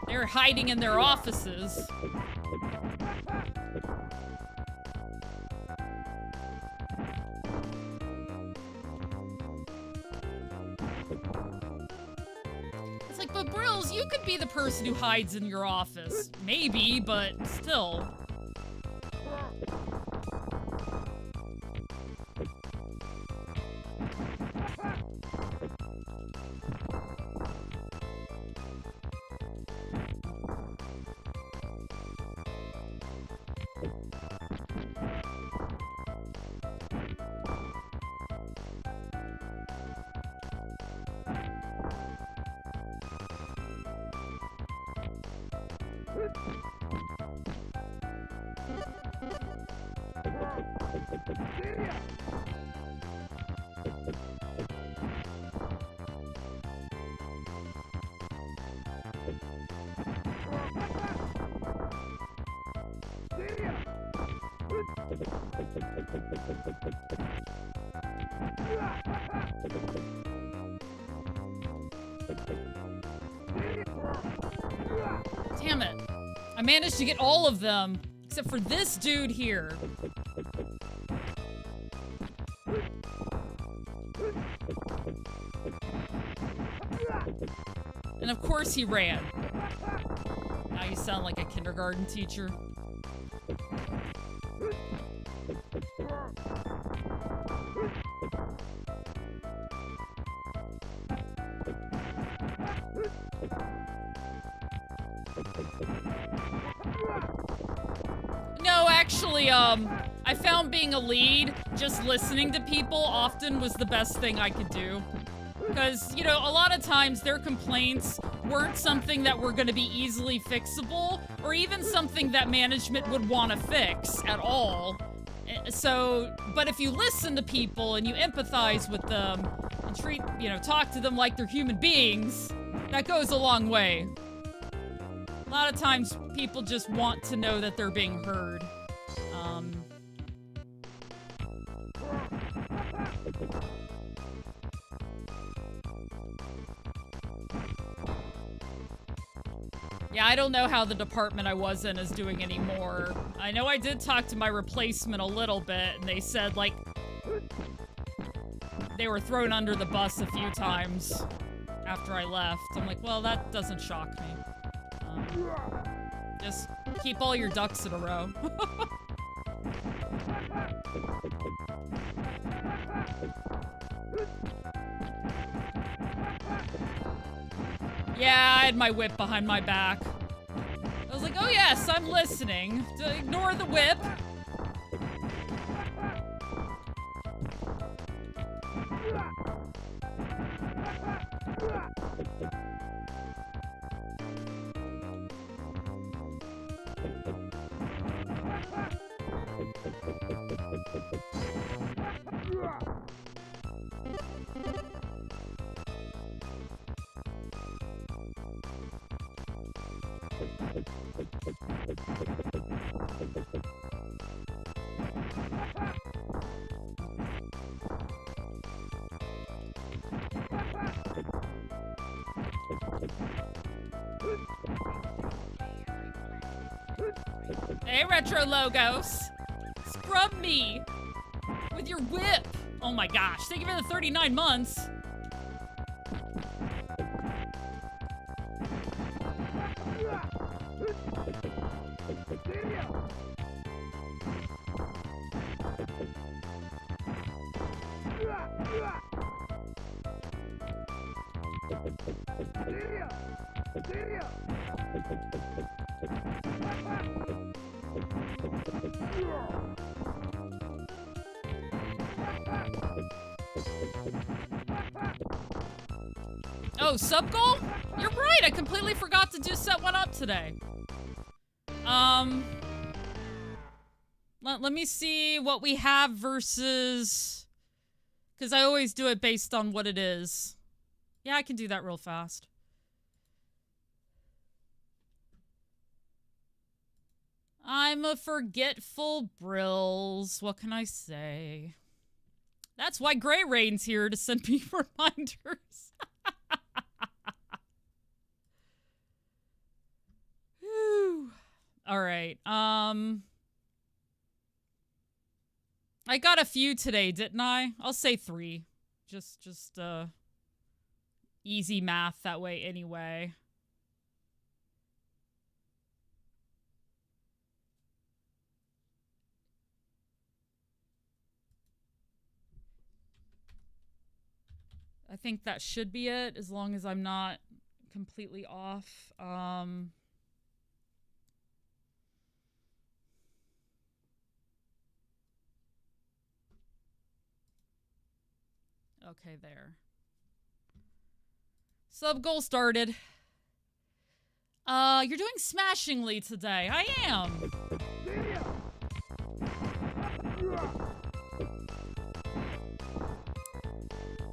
They're hiding in their offices. It's like, but Brills, you could be the person who hides in your office. Maybe, but still. Damn it. I managed to get all of them, except for this dude here. And of course he ran. Now you sound like a kindergarten teacher. No, actually, I found being a lead, just listening to people often was the best thing I could do. Because, you know, a lot of times their complaints weren't something that were going to be easily fixable, or even something that management would want to fix at all. So, but if you listen to people and you empathize with them, and treat, you know, talk to them like they're human beings, that goes a long way. A lot of times people just want to know that they're being heard. Yeah, I don't know how the department I was in is doing anymore. I know I did talk to my replacement a little bit, and they said, like, they were thrown under the bus a few times after I left. I'm like, well, that doesn't shock me. Just keep all your ducks in a row. Yeah, I had my whip behind my back. I was like, oh yes, I'm listening. Ignore the whip. Hey, Retro Logos. Scrub me with your whip. Oh my gosh. Thank you for the 39 months. Oh, sub goal? You're right. I completely forgot to do set one up today. Let me see what we have versus, because I always do it based on what it is. Yeah, I can do that real fast. I'm a forgetful Brills. What can I say? That's why Gray Rain's here to send me reminders. Whew. All right. I got a few today, didn't I? I'll say 3. Just easy math that way anyway. I think that should be it, as long as I'm not completely off. Okay, there. Sub goal started. You're doing smashingly today. I am.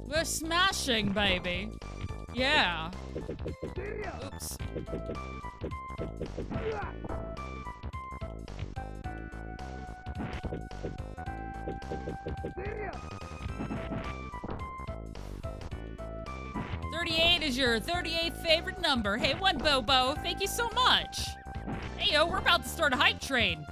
We're smashing, baby. Yeah. Oops. $38 is your 38th favorite number. Hey, one Bobo, thank you so much. Hey, yo, we're about to start a hype train.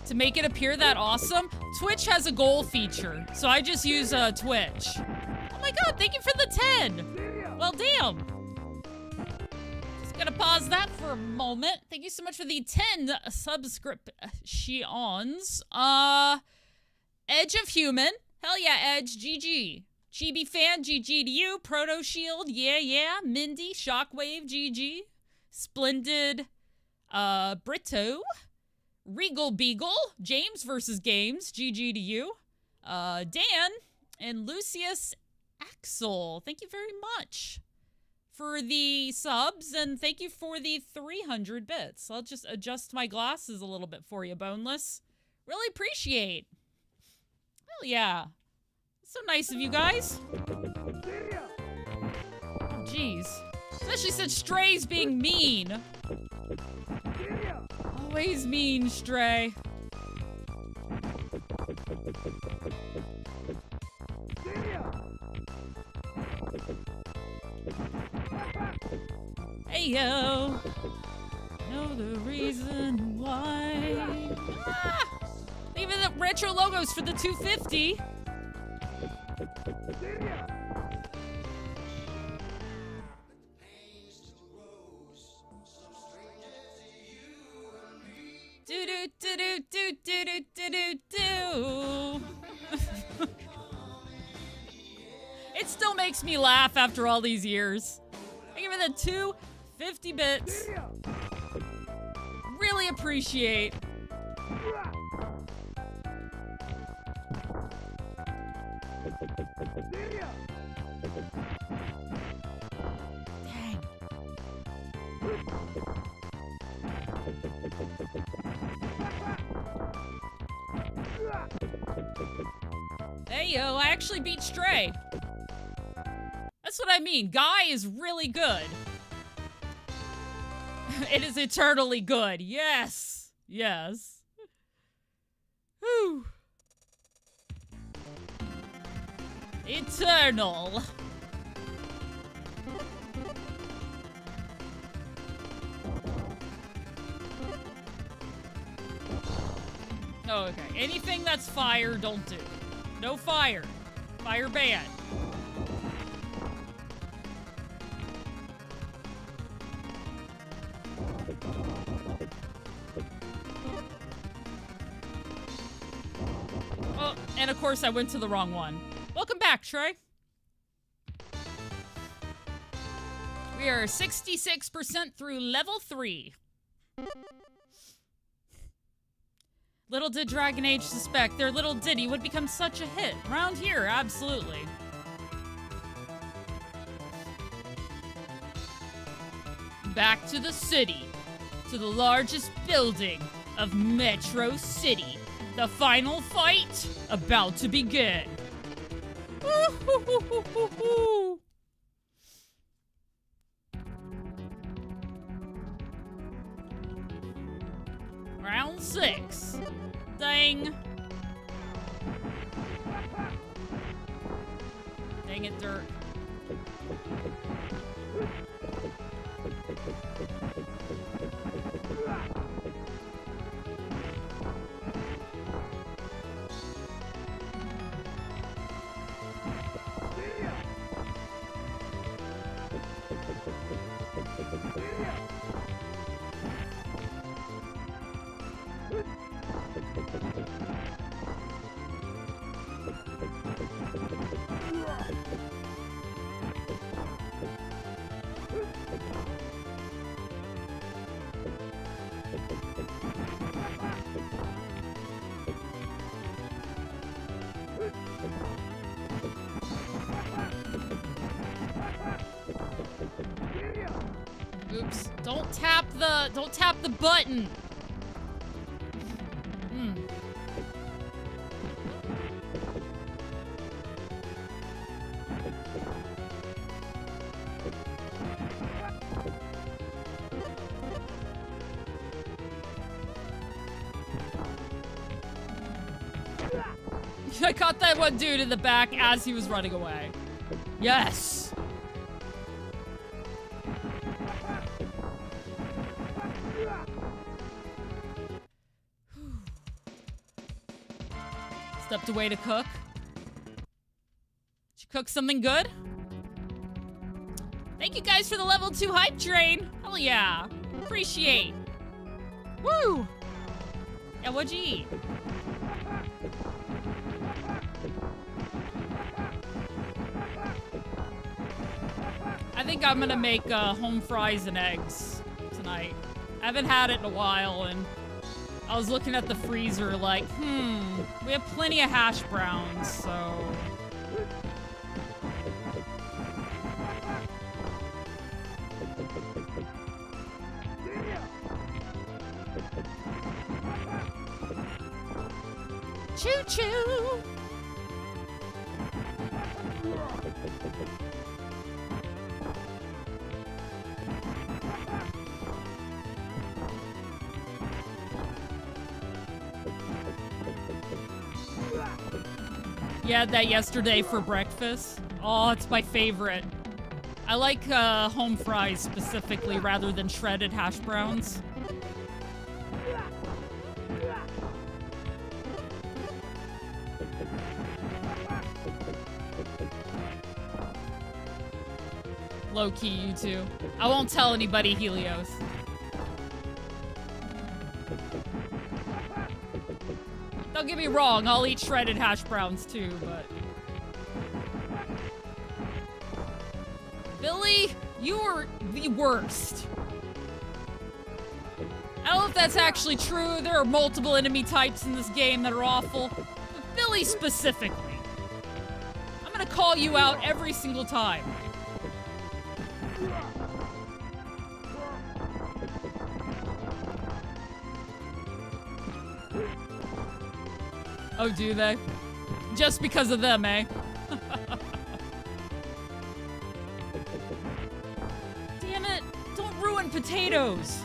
To make it appear that awesome, Twitch has a goal feature, so I just use Twitch. Oh my god, thank you for the 10. Well, damn. Just gonna pause that for a moment. Thank you so much for the 10 subscriptions. Edge of Human. Hell yeah, Edge. GG. Chibi Fan, GG to you. Proto Shield, yeah. Mindy, Shockwave, GG. Splendid, Brito. Regal Beagle, James versus Games, GG to you. Dan, and Lucius Axel, thank you very much for the subs, and thank you for the 300 bits. I'll just adjust my glasses a little bit for you, Boneless. Really appreciate. Hell yeah. So nice of you guys. Oh, jeez. Especially since Stray's being mean. Always mean, Stray. Hey yo, know the reason why. Ah! Even the retro logos for the 250. Do do do do do do do do do do. It still makes me laugh after all these years. I give it the 250 bits. Really appreciate. Dang. Hey yo, I actually beat Stray. That's what I mean. Guy is really good. It is eternally good. Yes. Yes. Whew. Eternal. Oh, okay. Anything that's fire, don't do. No fire. Fire banned. Oh, and of course I went to the wrong one. Welcome back, Trey. We are 66% through level 3. Little did Dragon Age suspect their little ditty would become such a hit. Around here, absolutely. Back to the city. To the largest building of Metro City. The final fight about to begin. Woo-hoo-hoo-hoo-hoo-hoo. Round 6. Dang. Dang it, Dirt. Oops. Don't tap the button. I caught that one dude in the back as he was running away. Yes. Stepped away to cook. Did you cook something good? Thank you guys for the level 2 hype train. Hell yeah. Appreciate. Woo. Yeah, what'd you eat? I think I'm gonna make home fries and eggs tonight. I haven't had it in a while, and I was looking at the freezer like, we have plenty of hash browns, so... Choo-choo! You had that yesterday for breakfast? Oh, it's my favorite. I like home fries specifically rather than shredded hash browns. Low-key, you two. I won't tell anybody, Helios. Don't get me wrong, I'll eat shredded hash browns too, but... Billy, you are the worst. I don't know if that's actually true. There are multiple enemy types in this game that are awful. But Billy specifically. I'm gonna call you out every single time. Oh, do they? Just because of them, eh? Damn it! Don't ruin potatoes!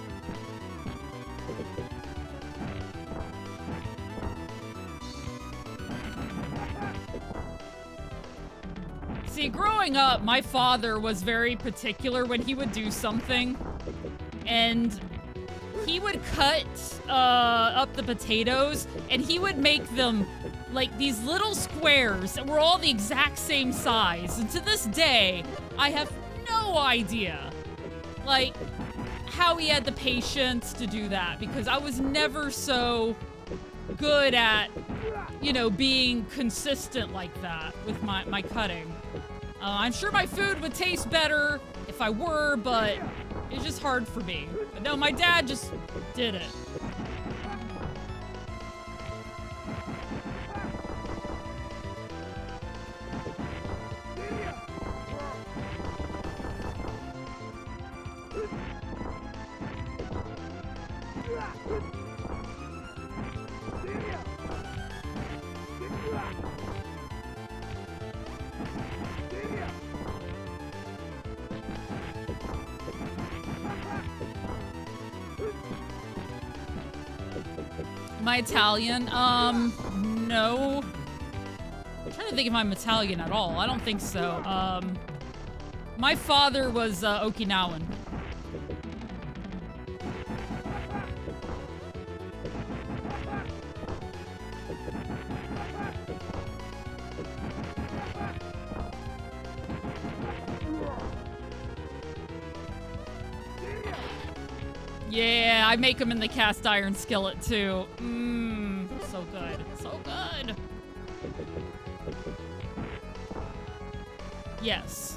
See, growing up, my father was very particular when he would do something. And he would cut up the potatoes, and he would make them like these little squares that were all the exact same size. And to this day, I have no idea, like, how he had the patience to do that, because I was never so good at, you know, being consistent like that with my cutting. I'm sure my food would taste better if I were, but it's just hard for me. But no, my dad just did it. Am I Italian? No. I'm trying to think if I'm Italian at all. I don't think so. My father was Okinawan. Yeah, I make them in the cast iron skillet too. Mmm, so good. So good. Yes.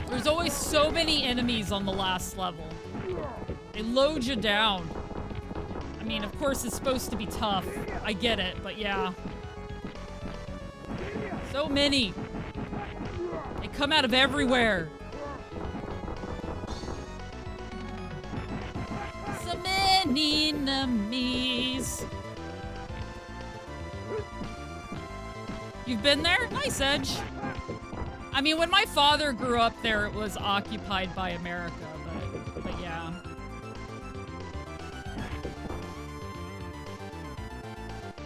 There's always so many enemies on the last level. They load you down. I mean, of course it's supposed to be tough. I get it, but yeah. So many. They come out of everywhere. So many enemies. You've been there? Nice, Edge. I mean, when my father grew up there, it was occupied by America, but yeah.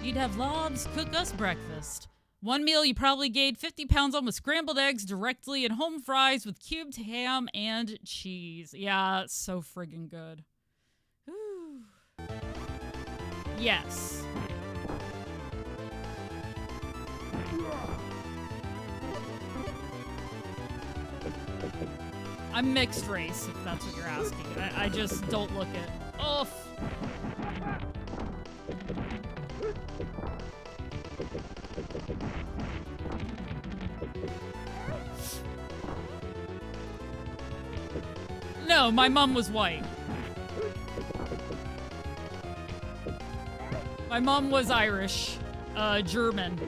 You'd have lobs cook us breakfast. One meal you probably gained 50 pounds on with scrambled eggs directly and home fries with cubed ham and cheese. Yeah, it's so friggin' good. Whew. Yes. I'm mixed race, if that's what you're asking. I just don't look it. Oh. No, my mom was white. My mom was Irish, German.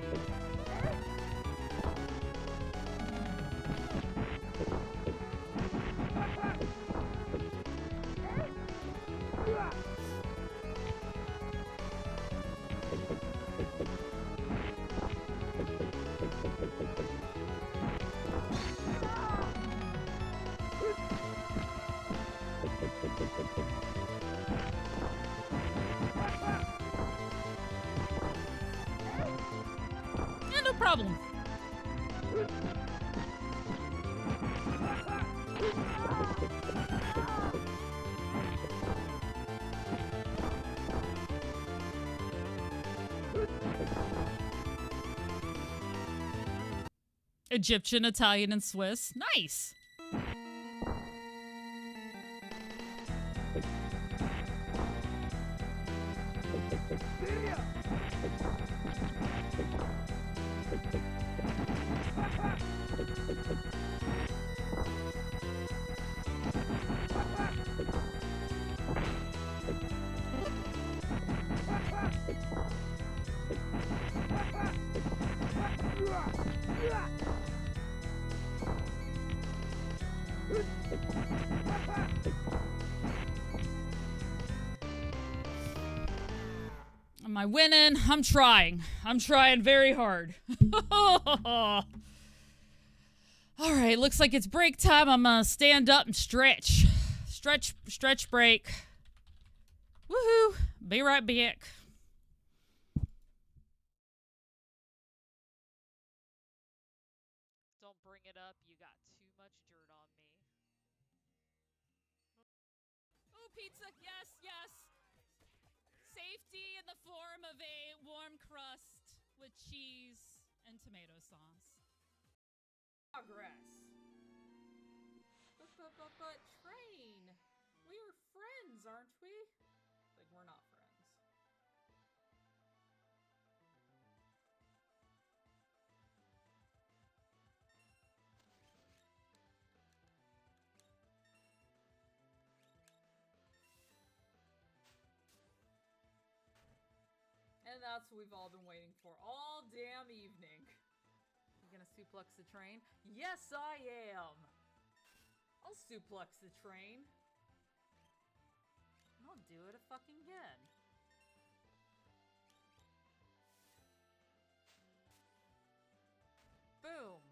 Yeah, no problem. Egyptian, Italian, and Swiss. Nice. Am I winning? I'm trying. I'm trying very hard. All right, looks like it's break time. I'm gonna stand up and stretch. Stretch break. Woohoo! Be right back. Don't bring it up. You got too much dirt on me. Ooh, pizza. Yes, yes. Safety in the form of a warm crust with cheese and tomato sauce. Progress. But train. We're friends, aren't we? Like, we're not friends. And that's what we've all been waiting for all damn evening. You gonna suplex the train? Yes, I am! I'll suplex the train. And I'll do it again. Boom!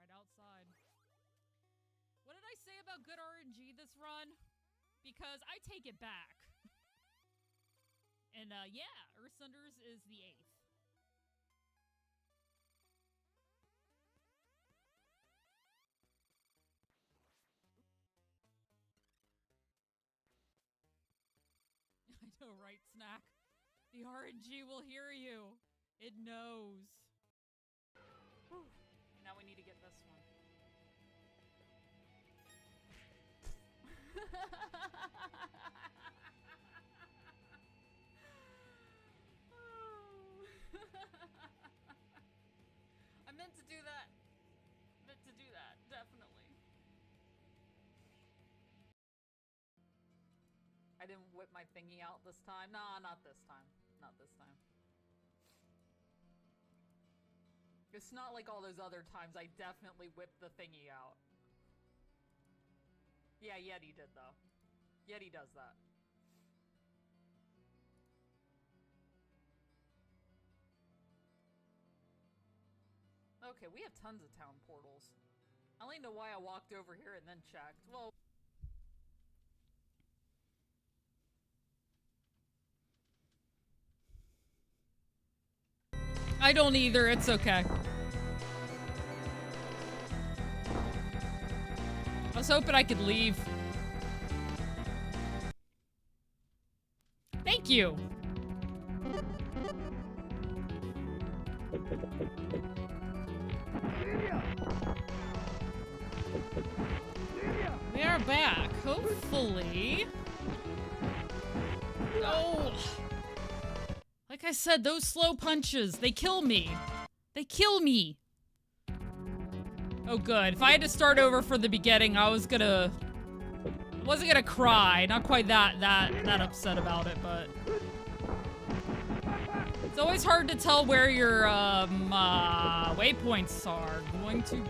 Right outside. What did I say about good RNG this run? Because I take it back. And yeah, Earthsunders is the 8th. I know, right, Snack? The RNG will hear you. It knows. Whew. Now we need to get this one. I meant to do that. Definitely. I didn't whip my thingy out this time. Nah, not this time. Not this time. It's not like all those other times I definitely whipped the thingy out. Yeah, Yeti did though. Yeti does that. Okay, we have tons of town portals. I only know why I walked over here and then checked. Well... I don't either, it's okay. I was hoping I could leave. Thank you. We are back, hopefully. Oh! Like I said, those slow punches, they kill me. They kill me. Oh, good. If I had to start over from the beginning, I wasn't gonna cry. Not quite that upset about it, but it's always hard to tell where your waypoints are going to be.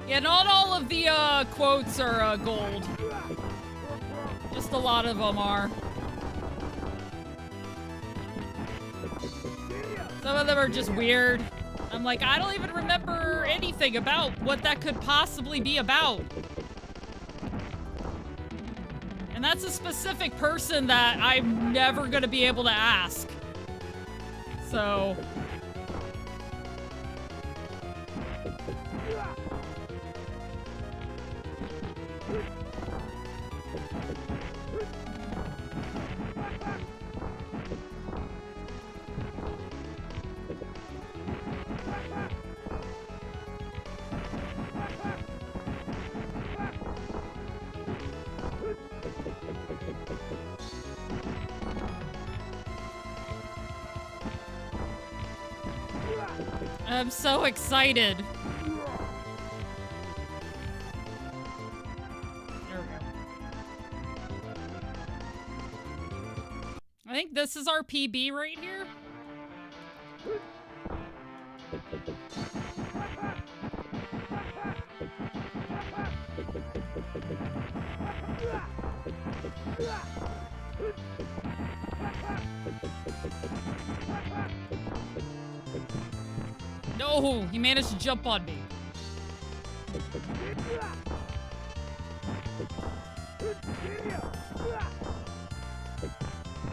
Yeah, not all of the quotes are gold. Just a lot of them are. Some of them are just weird. I'm like, I don't even remember anything about what that could possibly be about. And that's a specific person that I'm never gonna be able to ask. So... I'm so excited. There we go. I think this is our PB right here. No, he managed to jump on me.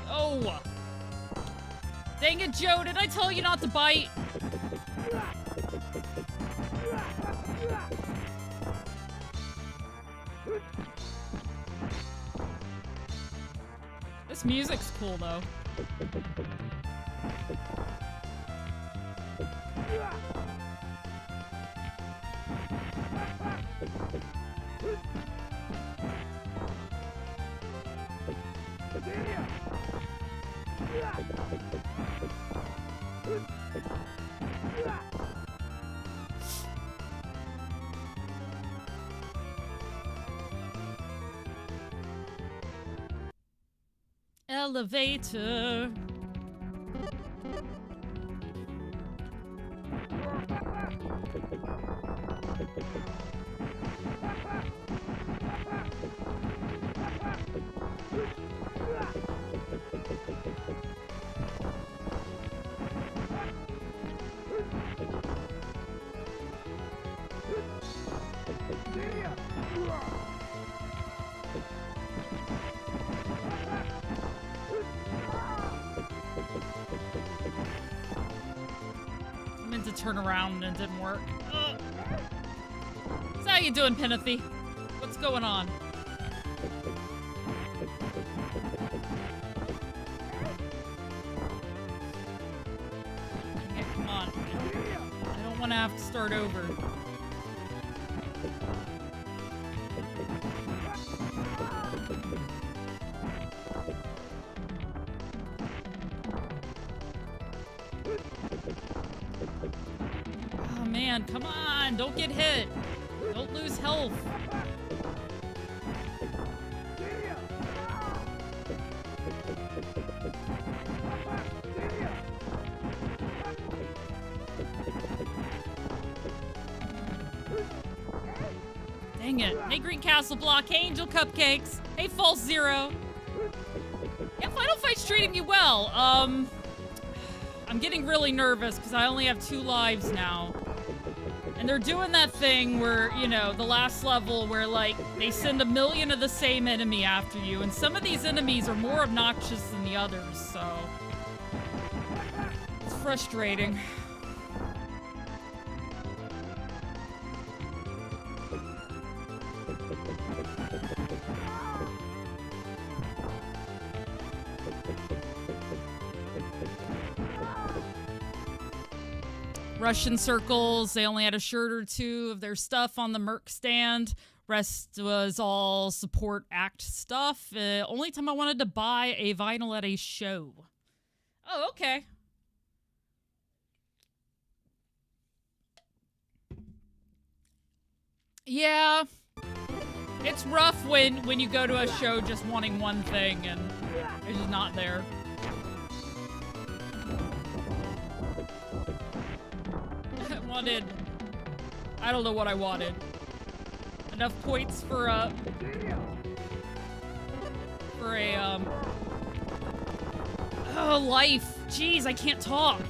Oh. Dang it, Joe, did I tell you not to bite? This music's cool, though. Elevator. I meant to turn around and it didn't work. Ugh. So how you doing, Penathy? What's going on? Okay, come on. I don't want to have to start over. Oh man, come on, don't get hit. Don't lose health. Dang it. Hey, Green Castle Block. Hey, Angel Cupcakes. Hey, False Zero. Yeah, Final Fight's treating you well. I'm getting really nervous because I only have 2 lives now. And they're doing that thing where, you know, the last level where, like, they send 1,000,000 of the same enemy after you. And some of these enemies are more obnoxious than the others, so... It's frustrating. Russian circles, they only had a shirt or 2 of their stuff on the merc stand. Rest was all support act stuff. Only time I wanted to buy a vinyl at a show. Oh, okay. Yeah. It's rough when you go to a show just wanting one thing and it's just not there. Wanted, I don't know what I wanted. Enough points for a oh, life. Jeez, I can't talk.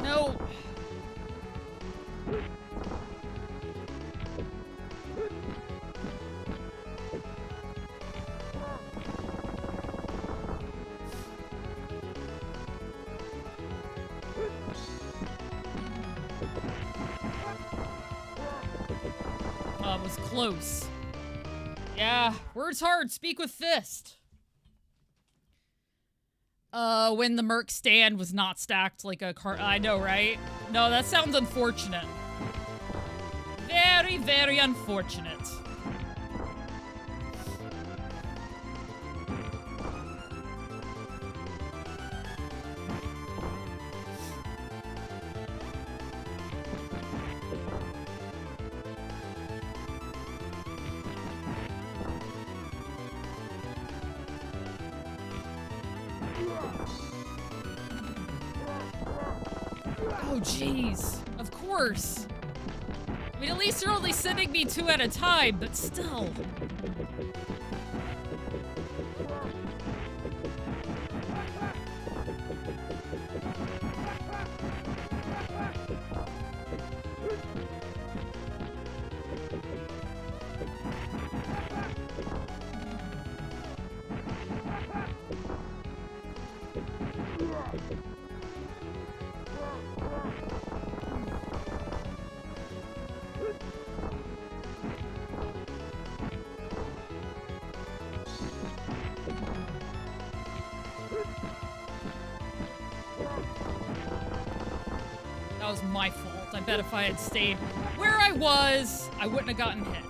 No. It was close. Yeah, words hard, speak with fist. When the merc stand was not stacked like a car. I know, right? No, that sounds unfortunate. Very, very unfortunate. Oh, jeez. Of course. I mean, at least they're only sending me 2 at a time, but still. That was my fault. I bet if I had stayed where I was, I wouldn't have gotten hit.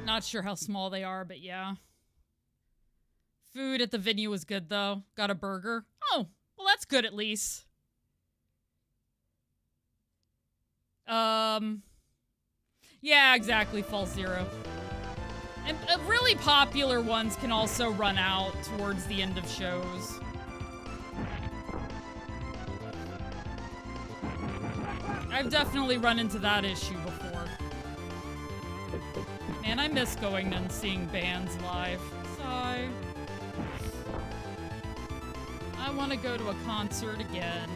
Not sure how small they are, but yeah. Food at the venue was good, though. Got a burger. Oh, well, that's good at least. Yeah, exactly. False Zero. And really popular ones can also run out towards the end of shows. I've definitely run into that issue before. Man, I miss going and seeing bands live. Sigh. I want to go to a concert again.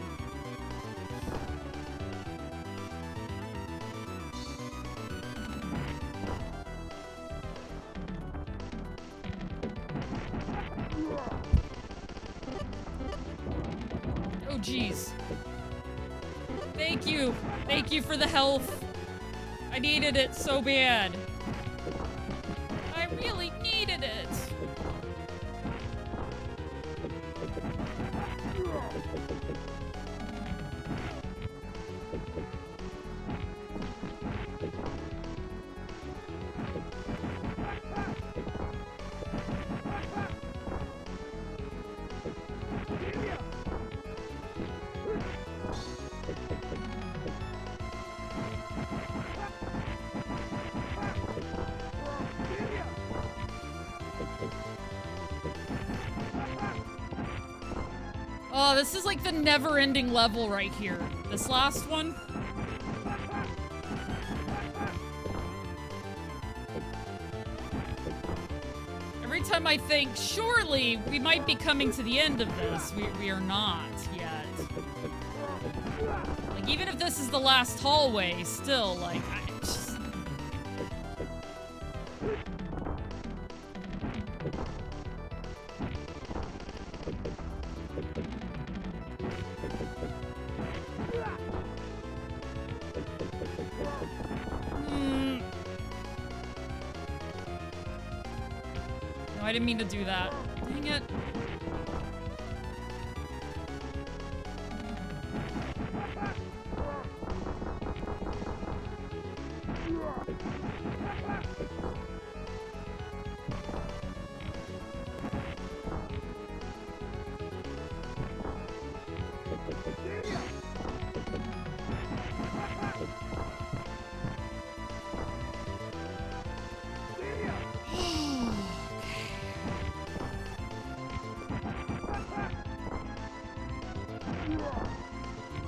Oh, jeez. Thank you. Thank you for the health. I needed it so bad. I really needed it. Oh, this is like the never-ending level right here. This last one. Every time I think, surely we might be coming to the end of this, we are not yet. Like, even if this is the last hallway, still, like, I just... No, I didn't mean to do that. Dang it.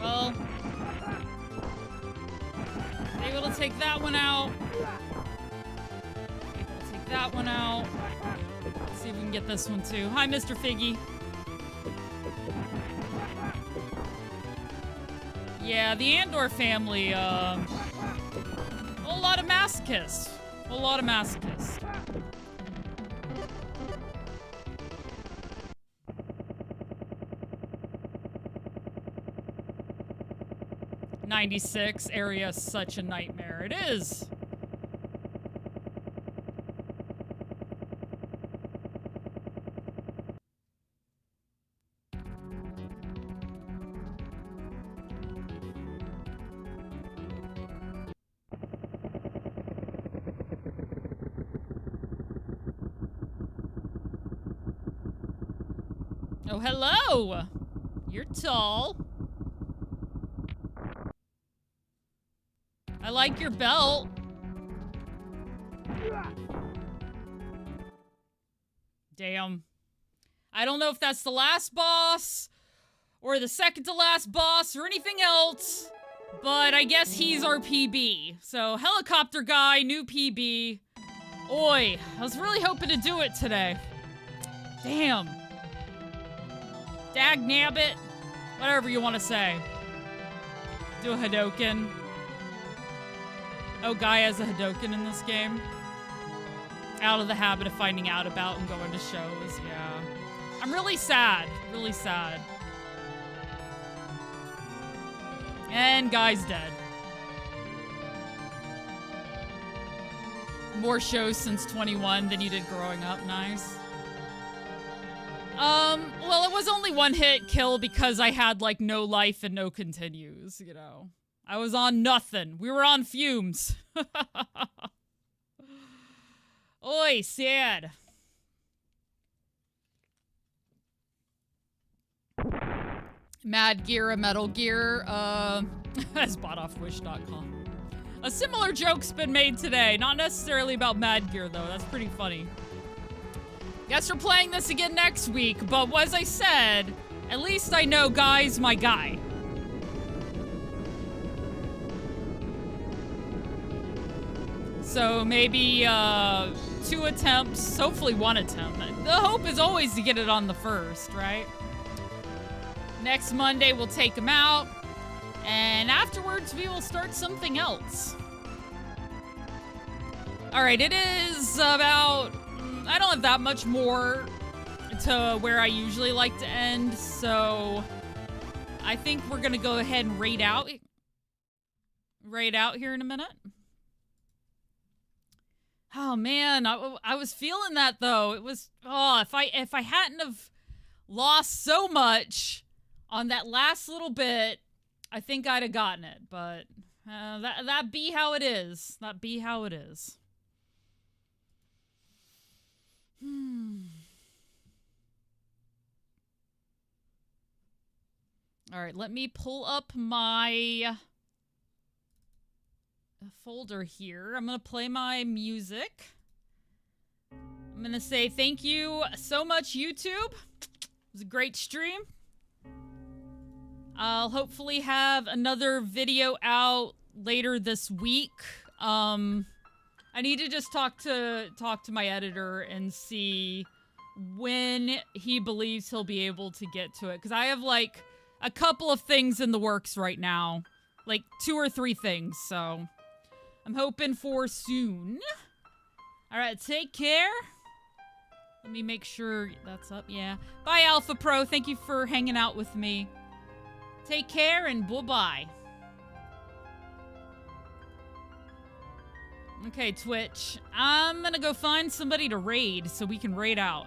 Well, able to take that one out. Able to take that one out. Let's see if we can get this one too. Hi, Mr. Figgy. Yeah, the Andor family, a whole lot of masochists. A whole lot of masochists. '96 area is such a nightmare. It is. Oh, hello! You're tall. I like your belt. Damn. I don't know if that's the last boss, or the second to last boss, or anything else, but I guess he's our PB. So, helicopter guy, new PB. Oi, I was really hoping to do it today. Damn. Dag nabbit. Whatever you want to say. Do a Hadoken. Oh, Guy has a Hadoken in this game. Out of the habit of finding out about and going to shows, yeah. I'm really sad. Really sad. And Guy's dead. More shows since 21 than you did growing up. Nice. Well, it was only one hit kill because I had, like, no life and no continues, you know. I was on nothing. We were on fumes. Oi, sad. Mad Gear, a Metal Gear, as bought off Wish.com. A similar joke's been made today. Not necessarily about Mad Gear, though. That's pretty funny. Guess we're playing this again next week, but as I said, at least I know Guy's my guy. So maybe 2 attempts, hopefully 1 attempt. The hope is always to get it on the first, right? Next Monday, we'll take them out. And afterwards, we will start something else. All right, it is about... I don't have that much more to where I usually like to end, so I think we're going to go ahead and raid out. Raid out here in a minute. Oh, man, I was feeling that, though. It was... Oh, if I hadn't have lost so much on that last little bit, I think I'd have gotten it, but that be how it is. That be how it is. All right, let me pull up my folder here. I'm going to play my music. I'm going to say thank you so much, YouTube. It was a great stream. I'll hopefully have another video out later this week. I need to just talk to my editor and see when he believes he'll be able to get to it. Because I have, like, a couple of things in the works right now. Like, 2 or 3 things, so I'm hoping for soon. Alright, take care. Let me make sure that's up, yeah. Bye, Alpha Pro. Thank you for hanging out with me. Take care and bye-bye. Okay, Twitch. I'm gonna go find somebody to raid so we can raid out.